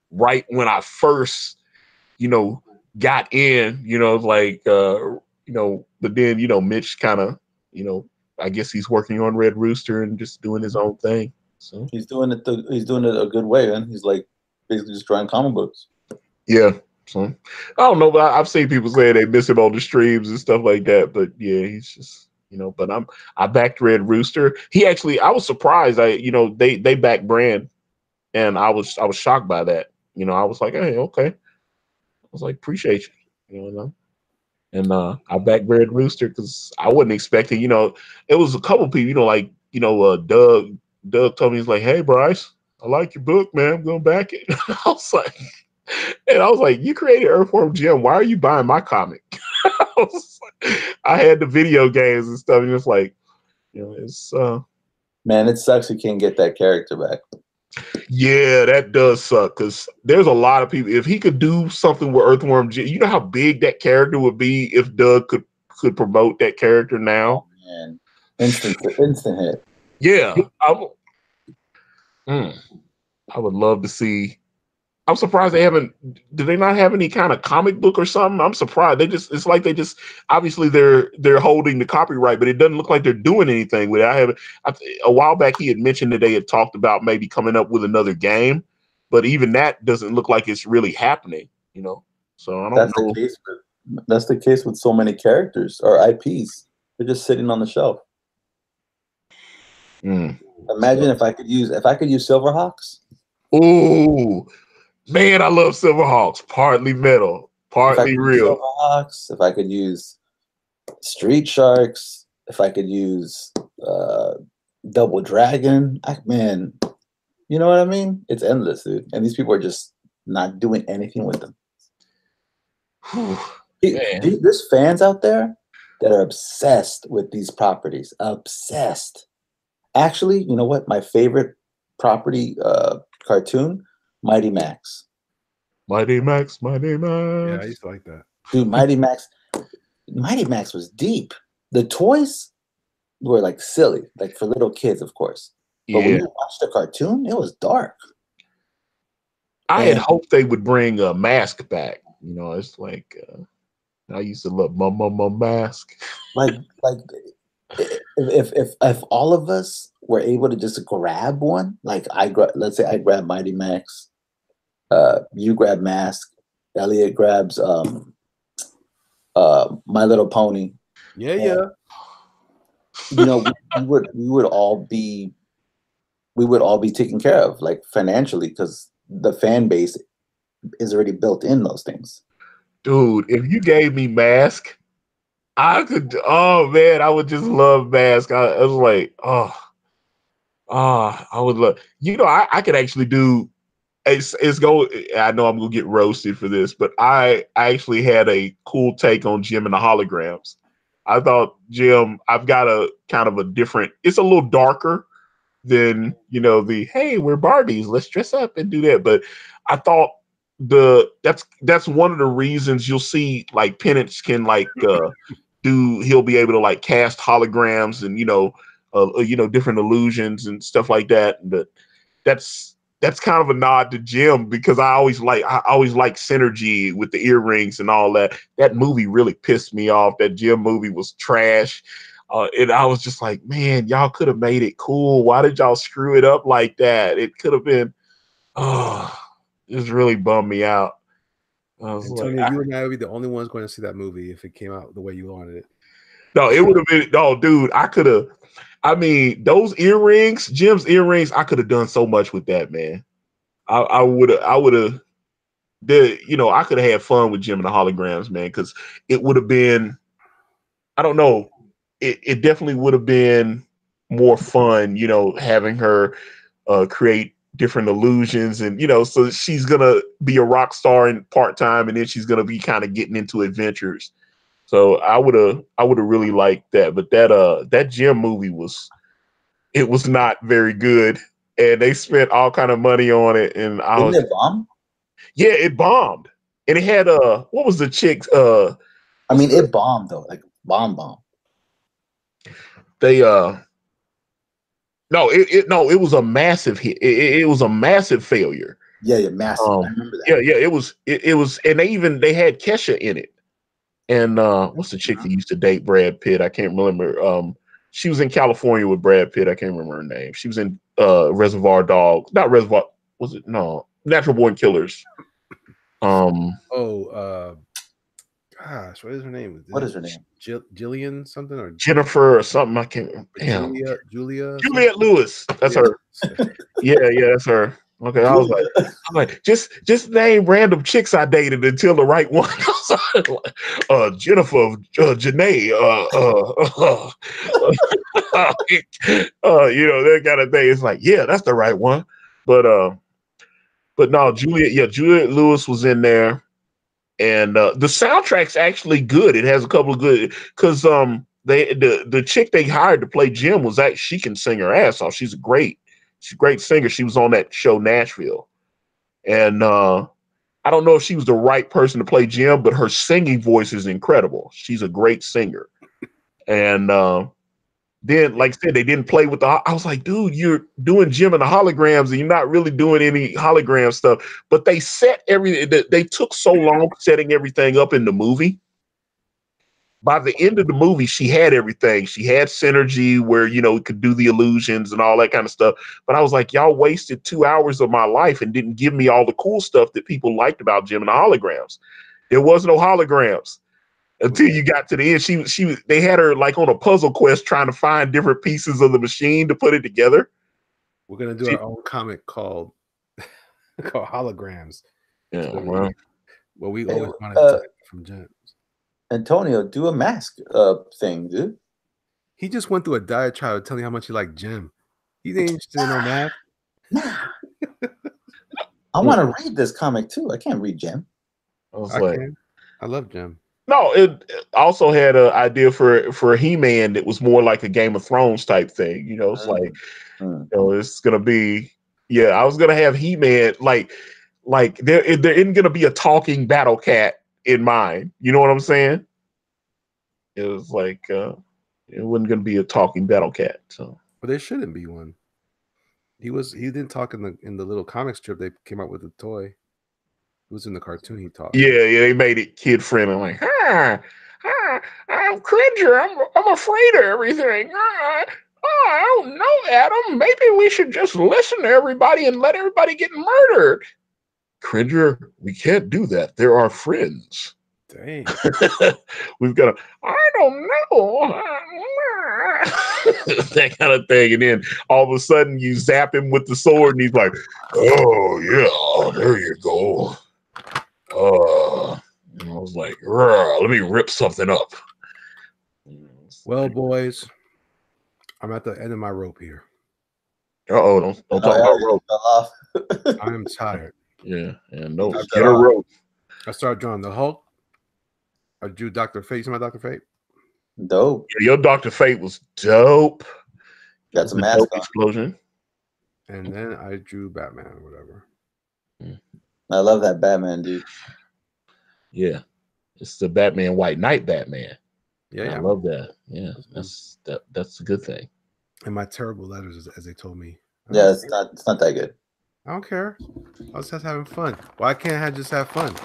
right when I first, you know, got in, you know, like, you know, but then, you know, Mitch kind of, you know, I guess he's working on Red Rooster and just doing his own thing. So he's doing it a good way, man. He's like basically just drawing comic books. Yeah. So I don't know, but I've seen people say they miss him on the streams and stuff like that. But yeah, he's just, you know, but I backed Red Rooster. I was surprised. You know, they backed Brand, and I was shocked by that. You know, I was like, hey, okay. I was like, appreciate you. You know, and I backed Red Rooster because I wasn't expecting. You know, it was a couple people. You know, like, you know, Doug told me, he's like, hey, Brice, I like your book, man. I'm gonna back it. I was like, you created Earthworm Jim. Why are you buying my comic? I had the video games and stuff, and it's like, you know, it's man, it sucks you can't get that character back. Yeah, that does suck because there's a lot of people. If he could do something with Earthworm Jim, you know how big that character would be if Doug could promote that character now. Oh, man, instant hit. Yeah, I would love to see. I'm surprised they haven't. Do they not have any kind of comic book or something? I'm surprised. It's like they just, obviously they're holding the copyright, but it doesn't look like they're doing anything with it. A while back he had mentioned that they had talked about maybe coming up with another game, but even that doesn't look like it's really happening, you know? So I don't know. That's the case with so many characters or IPs. They're just sitting on the shelf. Imagine if I could use Silverhawks. Ooh, man, I love Silverhawks. Partly metal, partly real. Silverhawks, if I could use Street Sharks, if I could use Double Dragon, man, you know what I mean? It's endless, dude. And these people are just not doing anything with them. There's fans out there that are obsessed with these properties. Obsessed. Actually, you know what? My favorite property cartoon, Mighty Max. Mighty Max, Mighty Yeah, I Max. used to like that. Dude, Mighty Max was deep. The toys were like silly, like for little kids, of course. But when Yeah. you watched the cartoon, it was dark. I had And hoped they would bring a Mask back. You know, it's like I used to love my Mask. like if all of us were able to just grab one, like let's say I grab Mighty Max, you grab Mask, Elliot grabs My Little Pony. Yeah, yeah. You know, we would all be taken care of, like financially, because the fan base is already built in those things. Dude, if you gave me Mask, I could. Oh man, I would just love Mask. I was like, I would love. You know, I could actually do. It's go. I know I'm gonna get roasted for this, but I actually had a cool take on Jim and the holograms. I thought Jim. I've got a kind of a different. It's a little darker than the hey, we're Barbies, let's dress up and do that. But I thought that's one of the reasons you'll see like Penance can like he'll be able to like cast holograms and different illusions and stuff like that. But that's kind of a nod to Jim because I always like synergy with the earrings and all that. That movie really pissed me off. That Jim movie was trash. And I was just like, man, y'all could have made it cool. Why did y'all screw it up like that? It could have been, it just really bummed me out. I was like, Antonio, you and I would be the only ones going to see that movie if it came out the way you wanted it. no, it would have been, no, dude, I mean, those earrings, Jim's earrings, I could have done so much with that, man. I would have, I could have had fun with Jim and the holograms, man, because it would have been, I don't know, it definitely would have been more fun, having her create different illusions and so she's gonna be a rock star in part-time and then she's gonna be kind of getting into adventures. So I would have really liked that. But that Jim movie was not very good. And they spent all kind of money on it. And Didn't it bomb? Yeah, it bombed. And it had what was the chick's I mean, it bombed though, like bomb. They no, it was a massive hit. It was a massive failure. Yeah, massive. I remember that. Yeah, it was, and they had Kesha in it. And what's the chick that used to date Brad Pitt? I can't remember. She was in California with Brad Pitt. I can't remember her name. She was in Reservoir Dogs. Not Reservoir. Was it? No, Natural Born Killers. Gosh, what is her name? What is her name? Jillian something or Jennifer or something? I can't. Juliette Lewis. That's her. Yeah, that's her. Okay, I was like, just name random chicks I dated until the right one. Jennifer, Janae, that kind of thing. It's like, yeah, that's the right one. But no, Juliette Lewis was in there, and the soundtrack's actually good. It has a couple of good because the chick they hired to play Jim was actually, she can sing her ass off. She's a great singer. She was on that show Nashville, and I don't know if she was the right person to play Jim, but her singing voice is incredible. She's a great singer. And then, like I said, they didn't play with I was like, dude, you're doing Jim and the holograms, and you're not really doing any hologram stuff. But they set they took so long setting everything up in the movie. By the end of the movie, she had everything. She had synergy where, could do the illusions and all that kind of stuff. But I was like, y'all wasted 2 hours of my life and didn't give me all the cool stuff that people liked about Jim and the holograms. There was no holograms until you got to the end. They had her like on a puzzle quest trying to find different pieces of the machine to put it together. We're going to do our own comic called Holograms. Yeah, we always wanted from Jim. Antonio, do a mask thing, dude. He just went through a diatribe telling you how much he liked Jim. He ain't interested in no math. I want to read this comic too. I can't read Jim. I love Jim. No, No, it also had an idea for He-Man that was more like a Game of Thrones type thing. You know, it's like, it's gonna be, yeah. I was gonna have He-Man like there isn't gonna be a talking battle cat in mind. You know what I'm saying? It was like it wasn't gonna be a talking battle cat. So, but there shouldn't be one. He didn't talk in the little comic strip they came out with the toy. It was in the cartoon he talked. Yeah, they made it kid friendly. Like, I'm Cringer. I'm afraid of everything. I don't know, Adam. Maybe we should just listen to everybody and let everybody get murdered. Cringer, we can't do that. They're our friends. Dang. We've got to, I don't know. That kind of thing. And then all of a sudden you zap him with the sword and he's like, oh, yeah, there you go. And I was like, let me rip something up. Well, boys, I'm at the end of my rope here. Don't talk about rope. I am tired. Yeah, and no, get a rope. I started drawing the Hulk. I drew Dr. Fate. You see my Dr. Fate? Dope. Yeah, your Dr. Fate was dope. Got some mask on. Explosion. And then I drew Batman or whatever. I love that Batman, dude. Yeah, it's the Batman White Knight Batman. Yeah, I love that. Yeah, that's a good thing. And my terrible letters, as they told me. Yeah, it's not that good. I don't care. I was just having fun. Why can't I just have fun?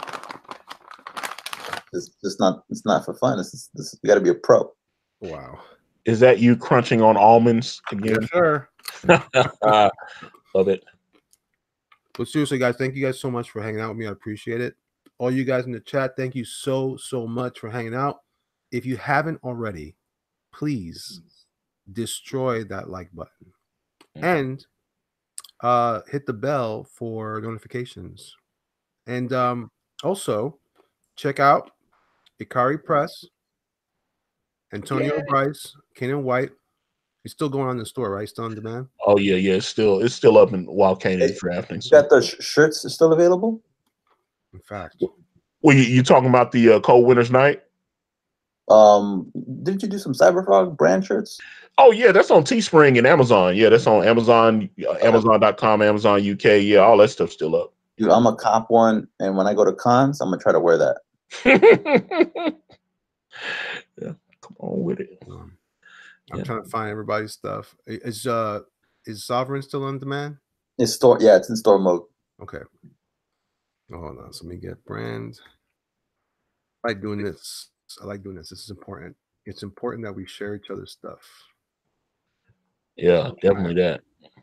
It's not for fun. You got to be a pro. Wow. Is that you crunching on almonds again? Yeah, sure. Love it. But seriously, guys, thank you guys so much for hanging out with me. I appreciate it. All you guys in the chat, thank you so much for hanging out. If you haven't already, please destroy that like button and hit the bell for notifications. And also check out Akari Press, Antonio Brice, Canaan White. It's still going on in the store, right? Still on demand? Oh yeah, it's still up in while Canaan's drafting. So. Got the shirts still available? In fact. Well, you talking about the Cold Winter's Night? Didn't you do some Cyberfrog brand shirts? Oh yeah, that's on Teespring and Amazon. Yeah, that's on Amazon, Amazon.com, Amazon UK. Yeah, all that stuff's still up. Dude, I'm a cop one, and when I go to cons, I'm gonna try to wear that. Yeah, come on with it. I'm trying to find everybody's stuff. Is Sovereign still on demand? It's store. Yeah, it's in store mode. Okay. Oh, hold on. So let me get brand. I like doing this. This is important. It's important that we share each other's stuff. Yeah, definitely that.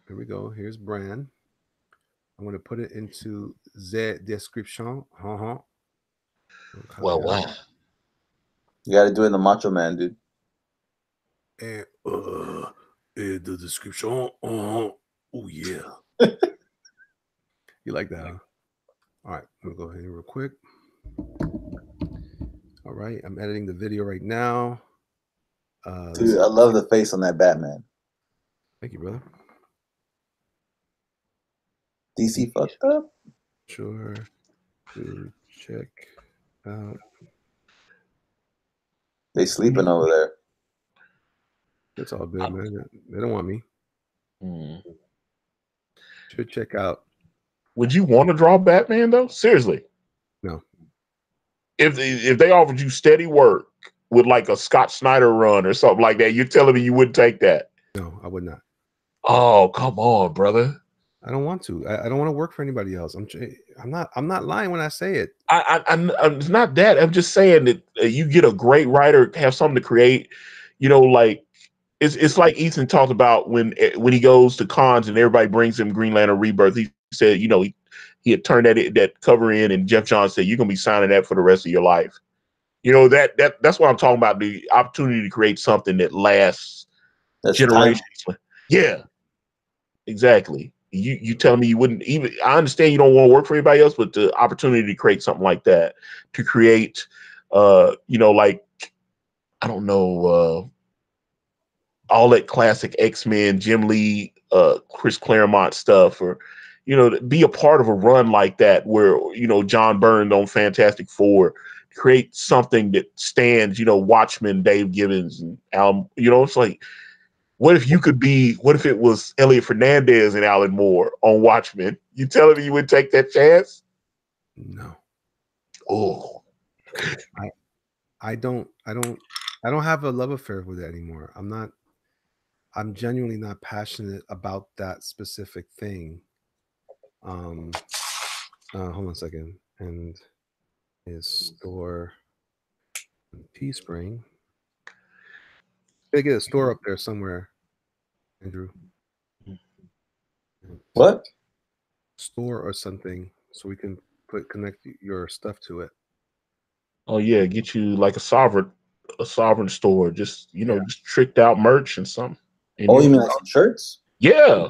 Here we go. Here's brand. I'm going to put it into the description. Well, wow. You got to do it in the Macho Man, dude. And the description. Oh yeah. You like that, huh? All right, I'm gonna go ahead real quick. All right, I'm editing the video right now. Dude, I love the face on that Batman. Thank you, brother. DC fucked up. Sure. To check out. They sleeping over there. It's all good, man. They don't want me. Should check out. Would you want to draw Batman though? Seriously? No. If they offered you steady work with like a Scott Snyder run or something like that, you're telling me you wouldn't take that? No, I would not. Oh, come on, brother. I don't want to. I don't want to work for anybody else. I'm not lying when I say it. I'm it's not that. I'm just saying that you get a great writer, have something to create. You know, like it's like Ethan talked about when he goes to cons and everybody brings him Green Lantern Rebirth. He said, you know, he had turned that cover in, and Jeff Johns said, "You're gonna be signing that for the rest of your life." You know, that's what I'm talking about. The opportunity to create something that lasts generations. Yeah, exactly. You telling me you wouldn't even? I understand you don't want to work for anybody else, but the opportunity to create something like that, to create, you know, like I don't know, all that classic X-Men, Jim Lee, Chris Claremont stuff, or you know, to be a part of a run like that where you know John Byrne on Fantastic Four, create something that stands, you know, Watchmen, Dave Gibbons, and Alan, you know, it's like, what if it was Elliot Fernandez and Alan Moore on Watchmen? You telling me you would take that chance? No. Oh, I don't have a love affair with it anymore. I'm genuinely not passionate about that specific thing. Hold on a second. And his store Teespring. Gotta get a store up there somewhere, Andrew. What? Store or something so we can connect your stuff to it. oh yeah, get you like a sovereign store, just you know, just tricked out merch and something. And Oh, you mean like some shirts? yeah.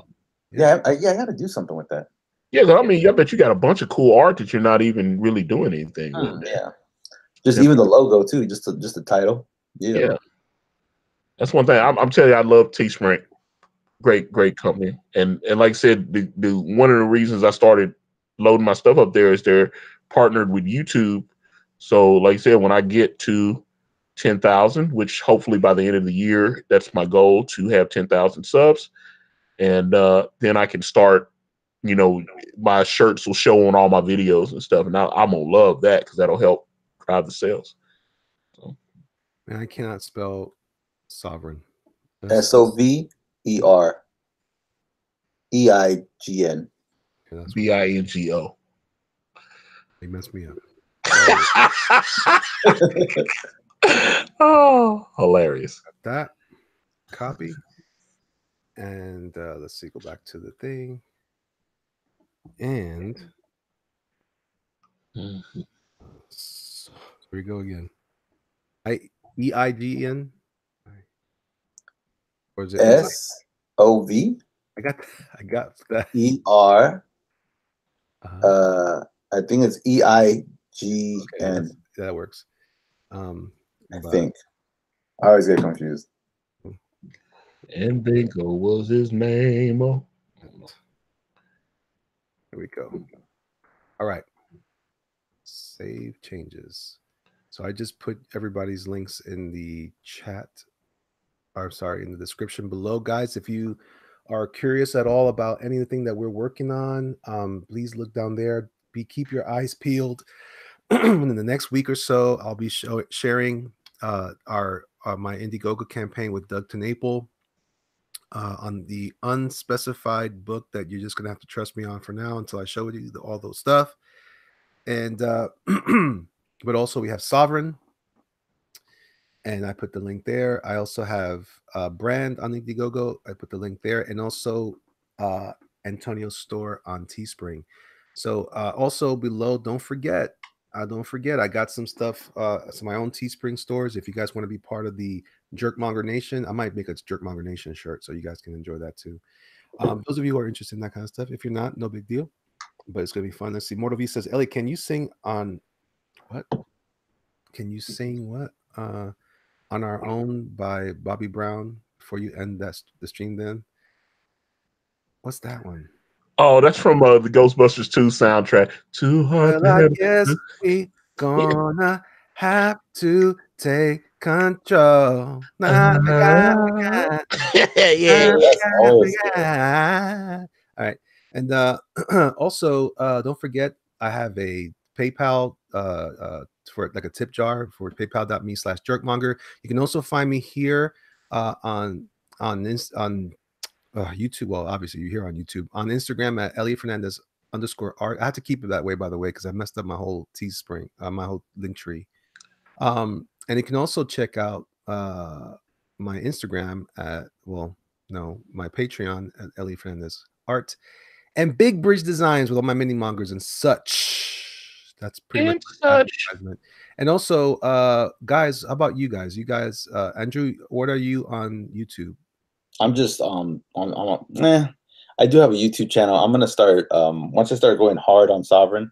Yeah, I got to do something with that. Yeah, I mean, I bet you got a bunch of cool art that you're not even really doing anything with. Yeah, just even the logo too, just the title. Yeah, that's one thing. I'm telling you, I love Teespring. Great company. And like I said, the one of the reasons I started loading my stuff up there is they're partnered with YouTube. So, like I said, when I get to 10,000, which hopefully by the end of the year, that's my goal to have 10,000 subs, and then I can start. You know, my shirts will show on all my videos and stuff, and I'm gonna love that because that'll help drive the sales. So. Man, I cannot spell sovereign. SOVEREIGN. BINGO. They messed me up. Oh, hilarious. That copy. And let's see, go back to the thing. And so here we go again. EIGN? Or is it SOV? I got that. ER. I think it's EIGN. Okay, that works. I think. I always get confused. And Bingo was his name. Oh. Here we go. All right. Save changes. So I just put everybody's links in the chat. Or sorry, in the description below. Guys, if you are curious at all about anything that we're working on, please look down there. Keep your eyes peeled. In the next week or so, I'll be sharing my Indiegogo campaign with Doug TenNapel on the unspecified book that you're just gonna have to trust me on for now until I show you all those stuff. And but also we have Sovereign, and I put the link there. I also have Brand on Indiegogo. I put the link there, and also Antonio's store on Teespring. So also below, don't forget, I got some stuff, some my own Teespring stores. If you guys want to be part of the Jerkmonger Nation, I might make a Jerkmonger Nation shirt so you guys can enjoy that too. Those of you who are interested in that kind of stuff, if you're not, no big deal, but it's gonna be fun. Let's see. Mortal V says, Ellie, can you sing on what? Can you sing what? On Our Own by Bobby Brown before you end the stream then? What's that one? Oh, that's from the Ghostbusters 2 soundtrack. Too hard. Well, I guess we gonna have to take control. Yeah. All right. And also don't forget, I have a PayPal for like a tip jar for paypal.me/jerkmonger. You can also find me here on YouTube. Well, obviously you're here on YouTube. On Instagram at Elliot Fernandez _art. I had to keep it that way, by the way, because I messed up my whole Teespring, my whole link tree. And you can also check out my Instagram at, my Patreon at Elliot Fernandez art, and Big Bridge Designs with all my mini mongers and such. That's pretty much advertisement. And also, guys, how about you guys? You guys, Andrew, what are you on YouTube? I'm just I do have a YouTube channel. I'm gonna start once I start going hard on Sovereign,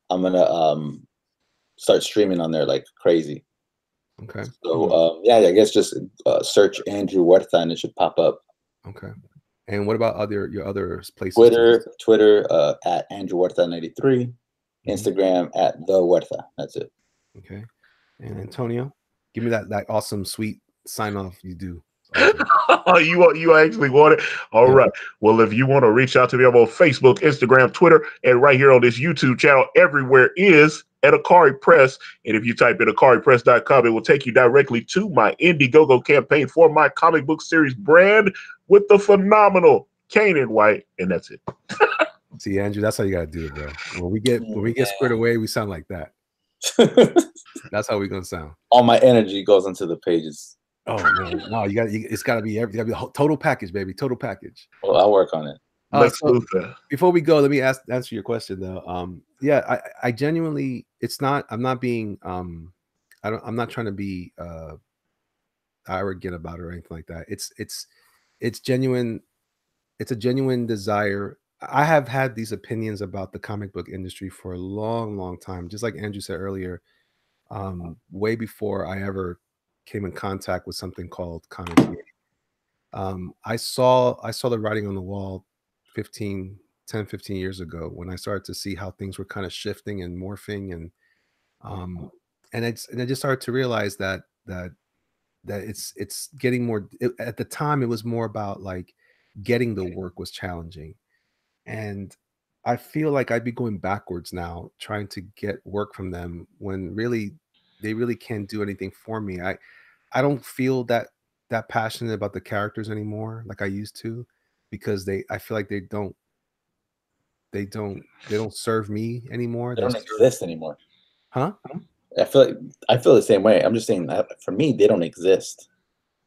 I'm gonna start streaming on there like crazy. Okay. So I guess just search Andrew Huerta and it should pop up. Okay. And what about your other places? Twitter at Andrew Huerta 93, Instagram at the Huerta. That's it. Okay. And Antonio, give me that awesome sweet sign off you do. Awesome. You actually want it? All Yeah. right. Well, if you want to reach out to me, I'm on Facebook, Instagram, Twitter, and right here on this YouTube channel, everywhere is at Akari Press. And if you type in akaripress.com, it will take you directly to my Indiegogo campaign for my comic book series brand with the phenomenal Canaan White. And that's it. See, Andrew, that's how you gotta do it, bro. When we get squared away, we sound like that. That's how we gonna sound. All my energy goes into the pages. Oh man, no, it's gotta be the total package, baby, total package. Well, I'll work on it. Lex So Luthor. before we go, let me answer your question though. Yeah, I genuinely, I'm not being, I'm not trying to be arrogant about it or anything like that. It's genuine. It's a genuine desire. I have had these opinions about the comic book industry for a long, long time. Just like Andrew said earlier, way before I ever came in contact with something called comics. I saw the writing on the wall 15 years ago when I started to see how things were kind of shifting and morphing, and I just started to realize that it's getting more. At the time, it was more about like getting the work was challenging, and I feel like I'd be going backwards now trying to get work from them when really they really can't do anything for me. I don't feel that passionate about the characters anymore like I used to, because I feel like they don't serve me anymore. They They don't serve, exist anymore. huh? I feel the same way. I'm just saying that for me, they don't exist.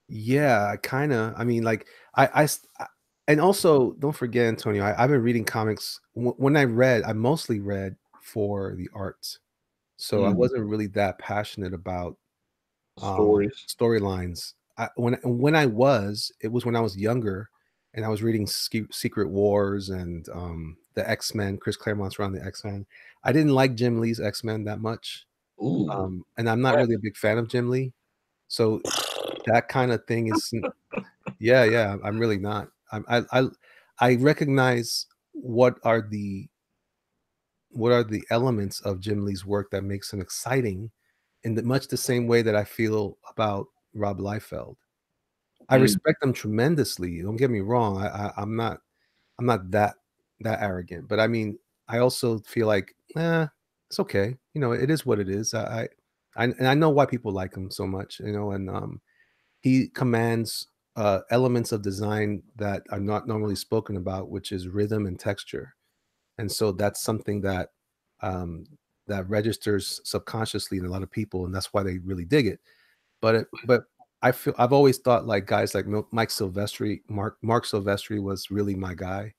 Yeah, kind of. I mean, like and also don't forget, Antonio, I've been reading comics. When I mostly read for the arts, so I wasn't really that passionate about Stories. storylines. It was when I was younger, and I was reading Secret Wars and the X-Men, Chris Claremont's around the X-Men. I didn't like Jim Lee's X-Men that much, Ooh. and I'm not really a big fan of Jim Lee, so that kind of thing is, yeah, I'm really not. I recognize what are the elements of Jim Lee's work that makes him exciting, in much the same way that I feel about Rob Liefeld. I respect them tremendously. Don't get me wrong. I'm not that arrogant, but I mean, I also feel like, it's okay. You know, it is what it is. And I know why people like him so much. You know, and he commands elements of design that are not normally spoken about, which is rhythm and texture. And so that's something that um, that registers subconsciously in a lot of people, and that's why they really dig it. But I've always thought like guys like Mike Silvestri, Mark Silvestri was really my guy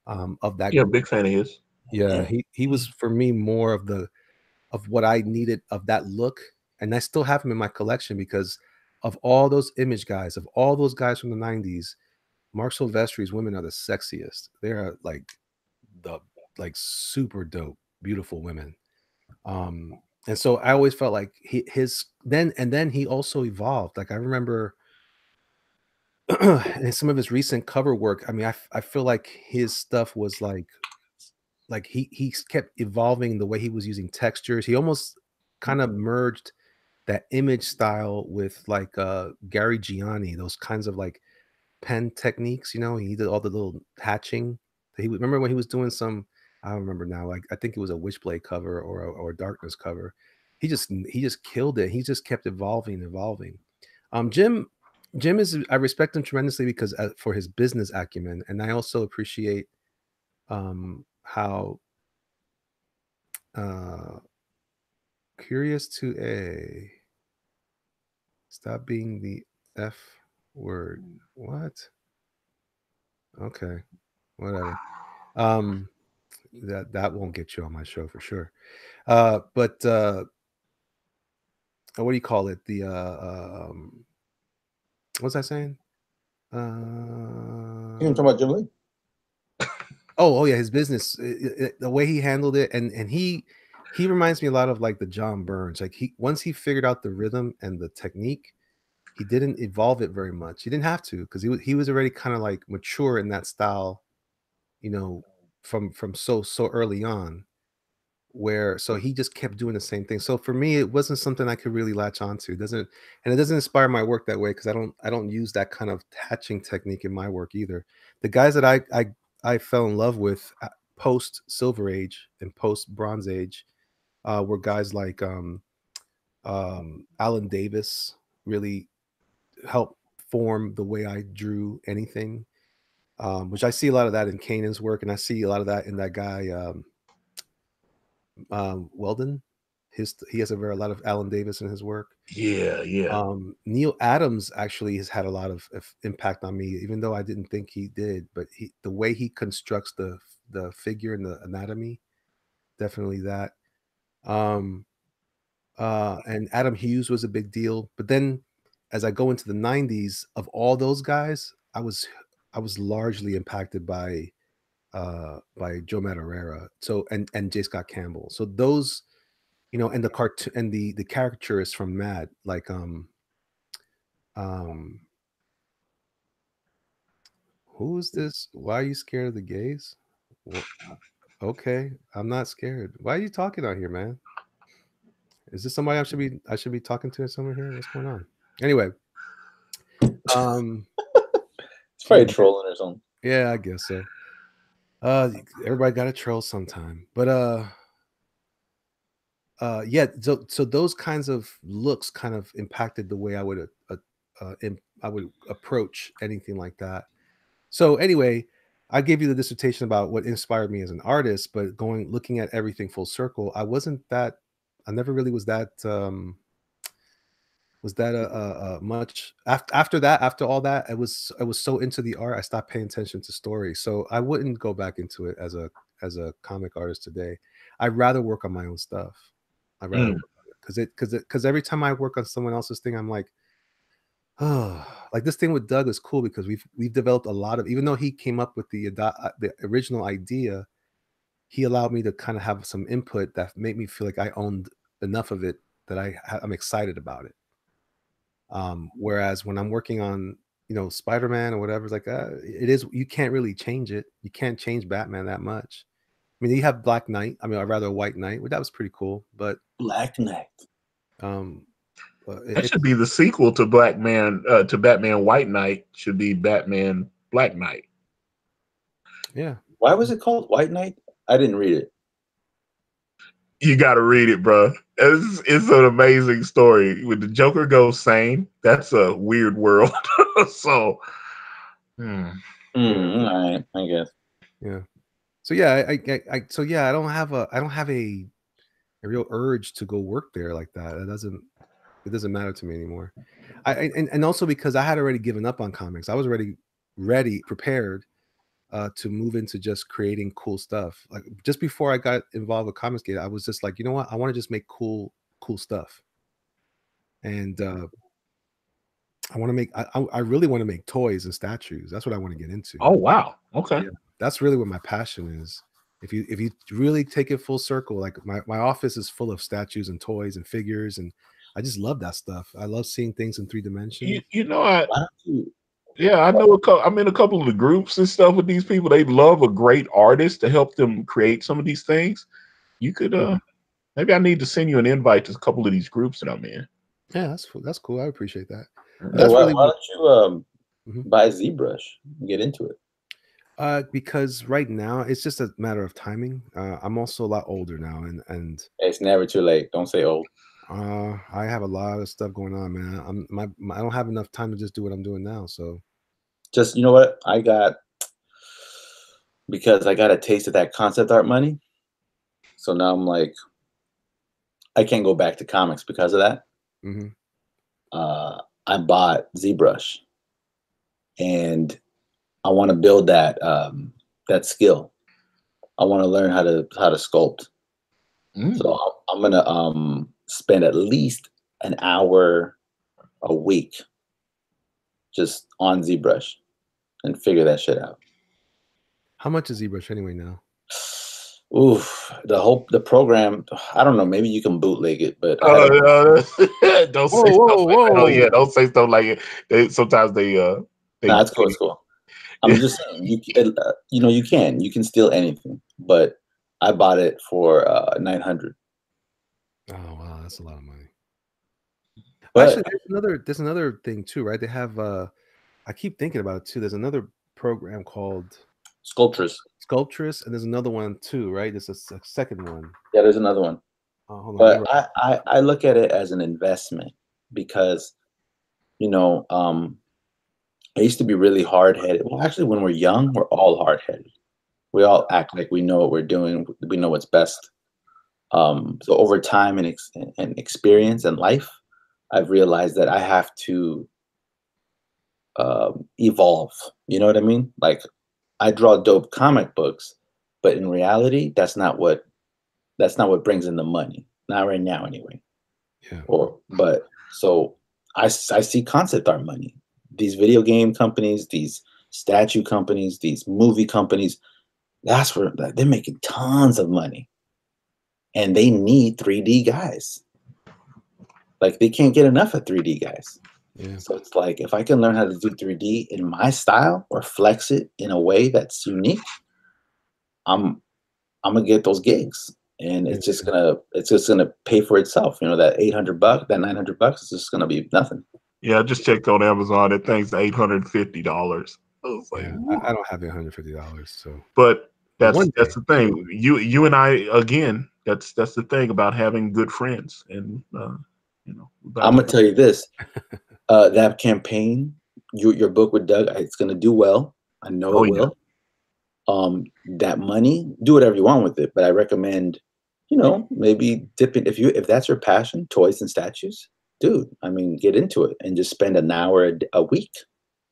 of that Yeah, group. big fan of his. Yeah, he was for me more of what I needed of that look, and I still have him in my collection because of all those image guys, of all those guys from the '90s. Mark Silvestri's women are the sexiest. They are the like super dope, beautiful women. And so I always felt like then he also evolved. Like I remember in some of his recent cover work, I mean, I feel like his stuff was like he kept evolving the way he was using textures. He almost kind of merged that image style with like Gary Gianni, those kinds of like pen techniques, you know. He did all the little hatching. Remember when he was doing some, I don't remember now, like I think it was a Witchblade cover or a Darkness cover. He just killed it. He just kept evolving. Jim is, I respect him tremendously because for his business acumen, and I also appreciate how uh curious to a stop being the F word. What? Okay, whatever. That won't get you on my show for sure. But what do you call it? What's I saying? You talking about Jim Lee? Oh yeah, his business, the way he handled it, and he reminds me a lot of like the John Burns. Like once he figured out the rhythm and the technique, he didn't evolve it very much. He didn't have to because he was already kind of like mature in that style, you know, from so early on. where so he just kept doing the same thing. So for me, it wasn't something I could really latch onto. It doesn't inspire my work that way because I don't use that kind of hatching technique in my work either. The guys that I fell in love with post Silver Age and post Bronze Age were guys like Alan Davis. Really helped form the way I drew anything, which I see a lot of that in Canaan's work, and I see a lot of that in that guy Weldon. He has a lot of Alan Davis in his work. Yeah, yeah. Neil Adams actually has had a lot of impact on me, even though I didn't think he did. But the way he constructs the figure and the anatomy, definitely that. And Adam Hughes was a big deal. But then, as I go into the '90s, of all those guys, I was largely impacted by Joe Madureira. So and J. Scott Campbell. So those, you know, and the cartoon and the caricaturists from Mad, like who is this? Why are you scared of the gays? Well, okay, I'm not scared. Why are you talking out here, man? Is this somebody I should be talking to somewhere here? What's going on? Anyway, It's probably trolling or something. yeah, I guess so. Everybody got a troll sometime, but yeah. So those kinds of looks kind of impacted the way I would approach anything like that. So anyway, I gave you the dissertation about what inspired me as an artist, but looking at everything full circle, I never really was that much after all that. I was so into the art, I stopped paying attention to story. So I wouldn't go back into it as a comic artist today. I'd rather work on my own stuff. I'd rather because every time I work on someone else's thing, I'm like, oh, like this thing with Doug is cool because we've developed a lot of, even though he came up with the original idea, he allowed me to kind of have some input that made me feel like I owned enough of it that I'm excited about it. Whereas when I'm working on, you know, Spider-Man or whatever, it's like you can't really change it. You can't change Batman that much. I mean, you have Black Knight. I mean, or rather White Knight. Well, that was pretty cool, but Black Knight. That should be the sequel to Batman White Knight. Should be Batman Black Knight. Yeah. Why was it called White Knight? I didn't read it. You got to read it, bro. It's an amazing story. When the Joker goes sane, that's a weird world. So, all right, I guess. Yeah. So yeah, I don't have a real urge to go work there like that. It doesn't matter to me anymore. And also because I had already given up on comics. I was already prepared to move into just creating cool stuff. Like just before I got involved with Comicsgate, I was just like, you know what? I want to just make cool stuff. And I want to make I really want to make toys and statues. That's what I want to get into. Oh wow. Okay. Yeah, that's really what my passion is. If you really take it full circle, like my office is full of statues and toys and figures, and I just love that stuff. I love seeing things in 3 dimensions. You know, I know I'm in a couple of the groups and stuff with these people. They love a great artist to help them create some of these things. You could maybe I need to send you an invite to a couple of these groups that I'm in. Yeah, that's cool. I appreciate that. That's why don't you buy ZBrush and get into it? Because right now it's just a matter of timing. I'm also a lot older now, and it's never too late. Don't say old. I have a lot of stuff going on, man. I don't have enough time to just do what I'm doing now. So, just you know what because I got a taste of that concept art money. So now I'm like, I can't go back to comics because of that. I bought ZBrush, and I want to build that that skill. I want to learn how to sculpt. So I'm gonna spend at least an hour a week just on ZBrush and figure that shit out. How much is ZBrush anyway now? Oof, the program. I don't know. Maybe you can bootleg it, but don't say stuff like that. Oh yeah, don't say stuff like it. Sometimes they. Nah, it's cool. It's cool. I'm just saying, you can steal anything, but I bought it for $900. Oh wow, that's a lot of money. But Actually, there's another thing too, right? They have I keep thinking about it too. There's another program called Sculptress. Sculptress, and there's another one too, right? There's a second one. Yeah, there's another one. Hold on. But I look at it as an investment because, you know, I used to be really hard-headed. Well, actually, when we're young, we're all hard-headed. We all act like we know what we're doing. We know what's best. So over time and experience and life, I've realized that I have to evolve. You know what I mean? Like, I draw dope comic books, but in reality, that's not what brings in the money. Not right now, anyway. Yeah. But so I see concept art money. These video game companies, these statue companies, these movie companies, that's where they're making tons of money. And they need 3D guys. Like, they can't get enough of 3D guys. Yeah. So it's like, if I can learn how to do 3D in my style or flex it in a way that's unique, I'm gonna get those gigs. And it's just gonna pay for itself. You know, that $800, that $900 is just gonna be nothing. Yeah, I just checked on Amazon. That thing's $850. I was like, yeah, I don't have $150, so. But that's One day. the thing. You and I, again, that's the thing about having good friends. And you know, I'm gonna tell you this: that campaign, your book with Doug, it's gonna do well. I know it will. That money, do whatever you want with it, but I recommend, you know, maybe dipping if that's your passion, toys and statues, dude. I mean, get into it and just spend an hour a week,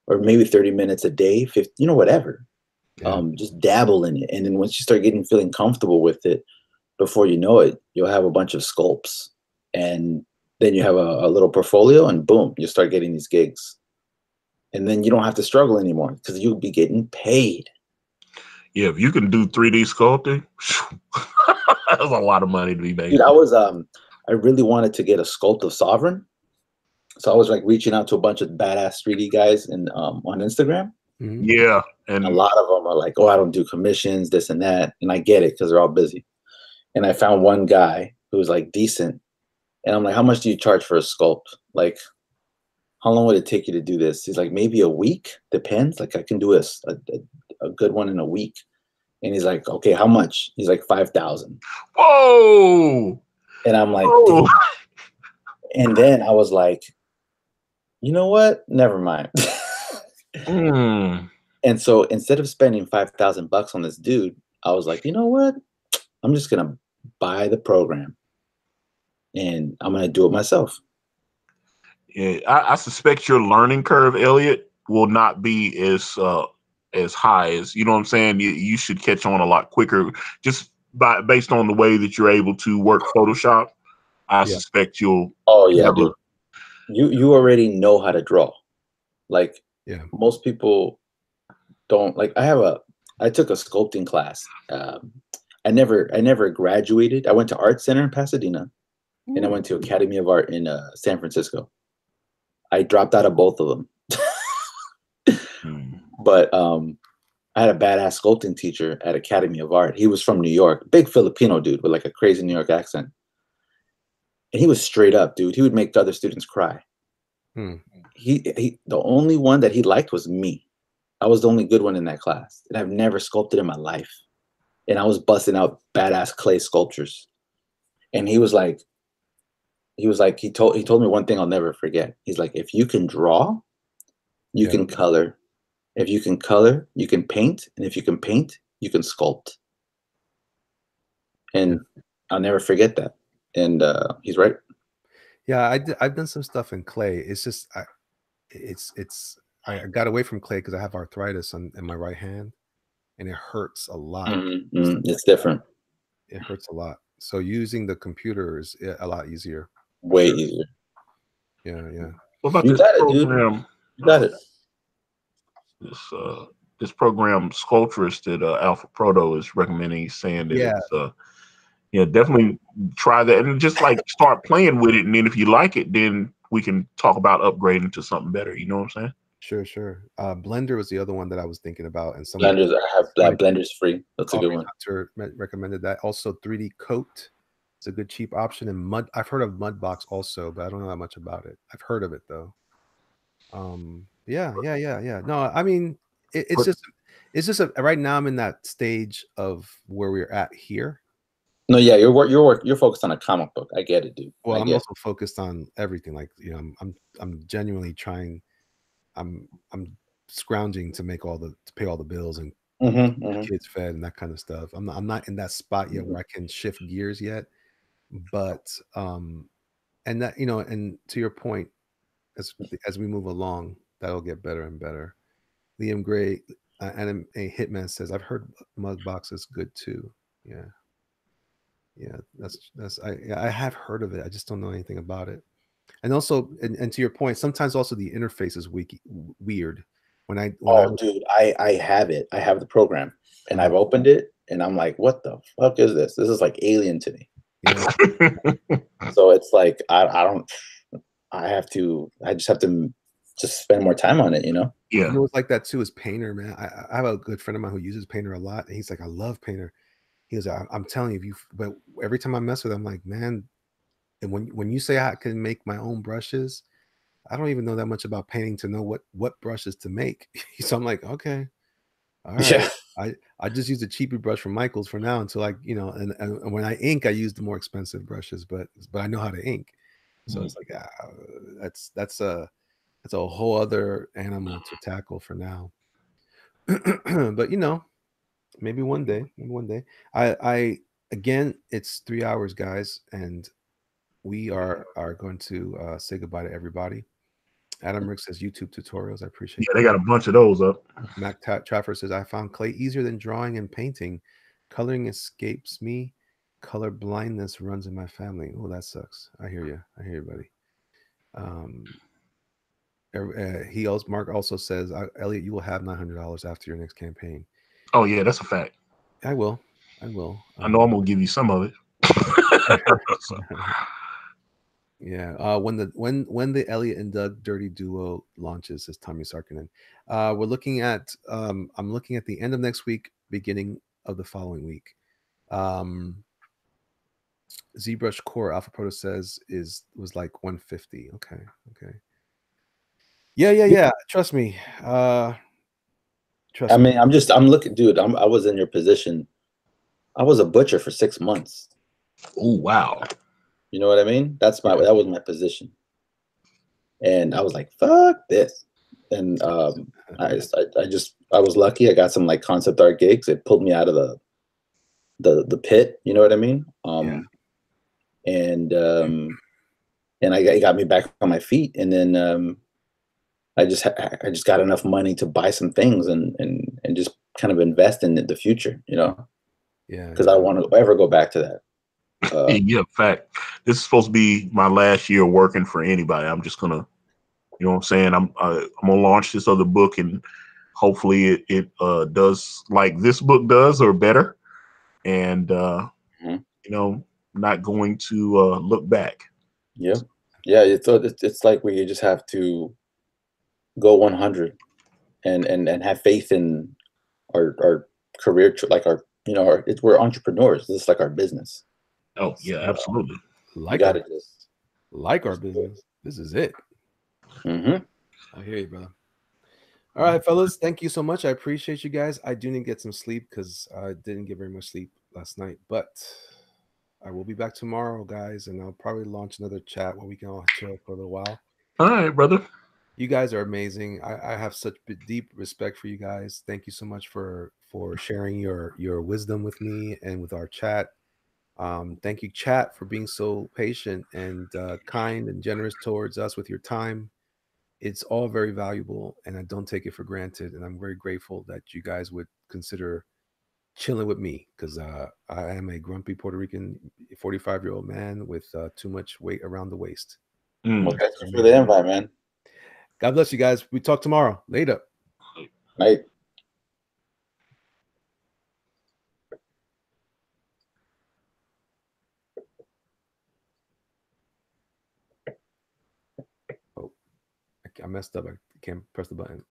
or maybe 30 minutes a day, 50, you know, whatever. Yeah. Just dabble in it, and then once you start feeling comfortable with it, before you know it, you'll have a bunch of sculpts, and then you have a little portfolio, and boom, you start getting these gigs, and then you don't have to struggle anymore because you'll be getting paid. Yeah, if you can do 3D sculpting, that's a lot of money to be made. Dude, I really wanted to get a sculpt of Sovereign, so I was like reaching out to a bunch of badass 3D guys on Instagram. Mhm. Yeah, and a lot of them are like, "Oh, I don't do commissions, this and that," and I get it because they're all busy. And I found one guy who was like decent, and I'm like, "How much do you charge for a sculpt? Like, how long would it take you to do this?" He's like, "Maybe a week, depends. Like, I can do a good one in a week." And he's like, "Okay, how much?" He's like, 5,000. Whoa! And I'm like, Whoa. "Dude." And then I was like, you know what? Never mind. And so instead of spending $5,000 on this dude, I was like, you know what? I'm just gonna buy the program, and I'm gonna do it myself. Yeah, I suspect your learning curve, Elliot, will not be as high as, you know what I'm saying. You should catch on a lot quicker just based on the way that you're able to work Photoshop. I suspect you'll. Oh yeah, dude. You already know how to draw. Like, most people don't. Like, I took a sculpting class. I never graduated. I went to Art Center in Pasadena, and I went to Academy of Art in San Francisco. I dropped out of both of them. But I had a badass sculpting teacher at Academy of Art. He was from New York, big Filipino dude with like a crazy New York accent. And he was straight up, dude. He would make the other students cry. He the only one that he liked was me. I was the only good one in that class, and I've never sculpted in my life. And I was busting out badass clay sculptures. And he told me one thing I'll never forget. He's like, if you can draw, you can color. If you can color, you can paint. And if you can paint, you can sculpt. And I'll never forget that. And he's right. Yeah, I've done some stuff in clay. It's just I got away from clay because I have arthritis in my right hand, and it hurts a lot. It's different. It hurts a lot. So using the computer is a lot easier. Way easier. Yeah. What about You this got it, program? dude. You got it. This program Sculptress that Alpha Proto is recommending, saying that it's definitely try that and just like start playing with it, and then if you like it, then we can talk about upgrading to something better. You know what I'm saying? Sure. Blender was the other one that I was thinking about, and Blenders, I have that. Blender's free. That's a good Coffee one. Hunter recommended that. Also, 3D Coat. It's a good cheap option. And Mud, I've heard of Mudbox also, but I don't know that much about it. I've heard of it though. Yeah. No, I mean, it's just right now I'm in that stage of where we're at here. No, yeah, you're focused on a comic book. I get it, dude. Well, I'm also focused on everything. Like, you know, I'm genuinely trying. I'm scrounging to pay all the bills and kids fed and that kind of stuff. I'm not in that spot yet where I can shift gears yet. But and that, you know, and to your point, as we move along, that'll get better and better. Liam Gray, and a Hitman says, I've heard Mugbox is good too. Yeah, I have heard of it. I just don't know anything about it. And also, and to your point, sometimes also the interface is weird. Dude, I have it. I have the program, and I've opened it, and I'm like, what the fuck is this? This is like alien to me. Yeah. So it's like I just have to just spend more time on it, you know? Yeah. You know what's like that too is Painter, man. I have a good friend of mine who uses Painter a lot, and he's like, I love Painter. He was, I'm telling you, but every time I mess with him, I'm like, man, and when you say I can make my own brushes, I don't even know that much about painting to know what brushes to make. So I'm like, okay, all right. Yeah. I just use a cheapy brush from Michaels for now until and when I ink, I use the more expensive brushes, but I know how to ink. So it's like, that's a whole other animal to tackle for now. But you know, maybe one day. I again, it's 3 hours, guys, and we are going to say goodbye to everybody. Adam Rick says YouTube tutorials. I appreciate that. They got a bunch of those up. Mac Trafford says, I found clay easier than drawing and painting. Coloring escapes me. Color blindness runs in my family. Oh, that sucks. I hear you, buddy. Mark also says, Elliot, you will have $900 after your next campaign. Oh yeah, that's a fact. I will. I know I'm gonna give you some of it. So. Yeah. When the Elliot and Doug Dirty Duo launches, says Tommy Sarkinen. We're looking at I'm looking at the end of next week, beginning of the following week. ZBrush Core Alpha Proto says was like 150. Okay. Yeah. Trust me. I mean, I'm looking, dude. I was in your position. I was a butcher for 6 months. Oh wow. You know what I mean? That was my position. And I was like, fuck this. And I was lucky. I got some like concept art gigs. It pulled me out of the pit. You know what I mean? And it got me back on my feet. And then I just got enough money to buy some things and just kind of invest in the future. You know? Yeah. Because I want to ever go back to that. Yeah, in fact, this is supposed to be my last year working for anybody. I'm just gonna, you know what I'm saying? I'm gonna launch this other book, and hopefully it does like this book does or better. And you know, not going to look back. Yeah. It's like we just have to go 100 and have faith in our career, like our, you know, we're entrepreneurs. This is like our business. Oh yeah, absolutely. Like our business. This is it. I hear you, brother. All right, fellas. Thank you so much. I appreciate you guys. I do need to get some sleep because I didn't get very much sleep last night, but I will be back tomorrow, guys, and I'll probably launch another chat where we can all chill for a little while. All right, brother. You guys are amazing. I have such deep respect for you guys. Thank you so much for sharing your wisdom with me and with our chat. Thank you, chat, for being so patient and kind and generous towards us with your time. It's all very valuable, and I don't take it for granted. And I'm very grateful that you guys would consider chilling with me because I am a grumpy Puerto Rican 45-year-old man with too much weight around the waist. Well, thank you for the invite, man. God bless you guys. We talk tomorrow. Later. Night. Oh, I messed up. I can't press the button.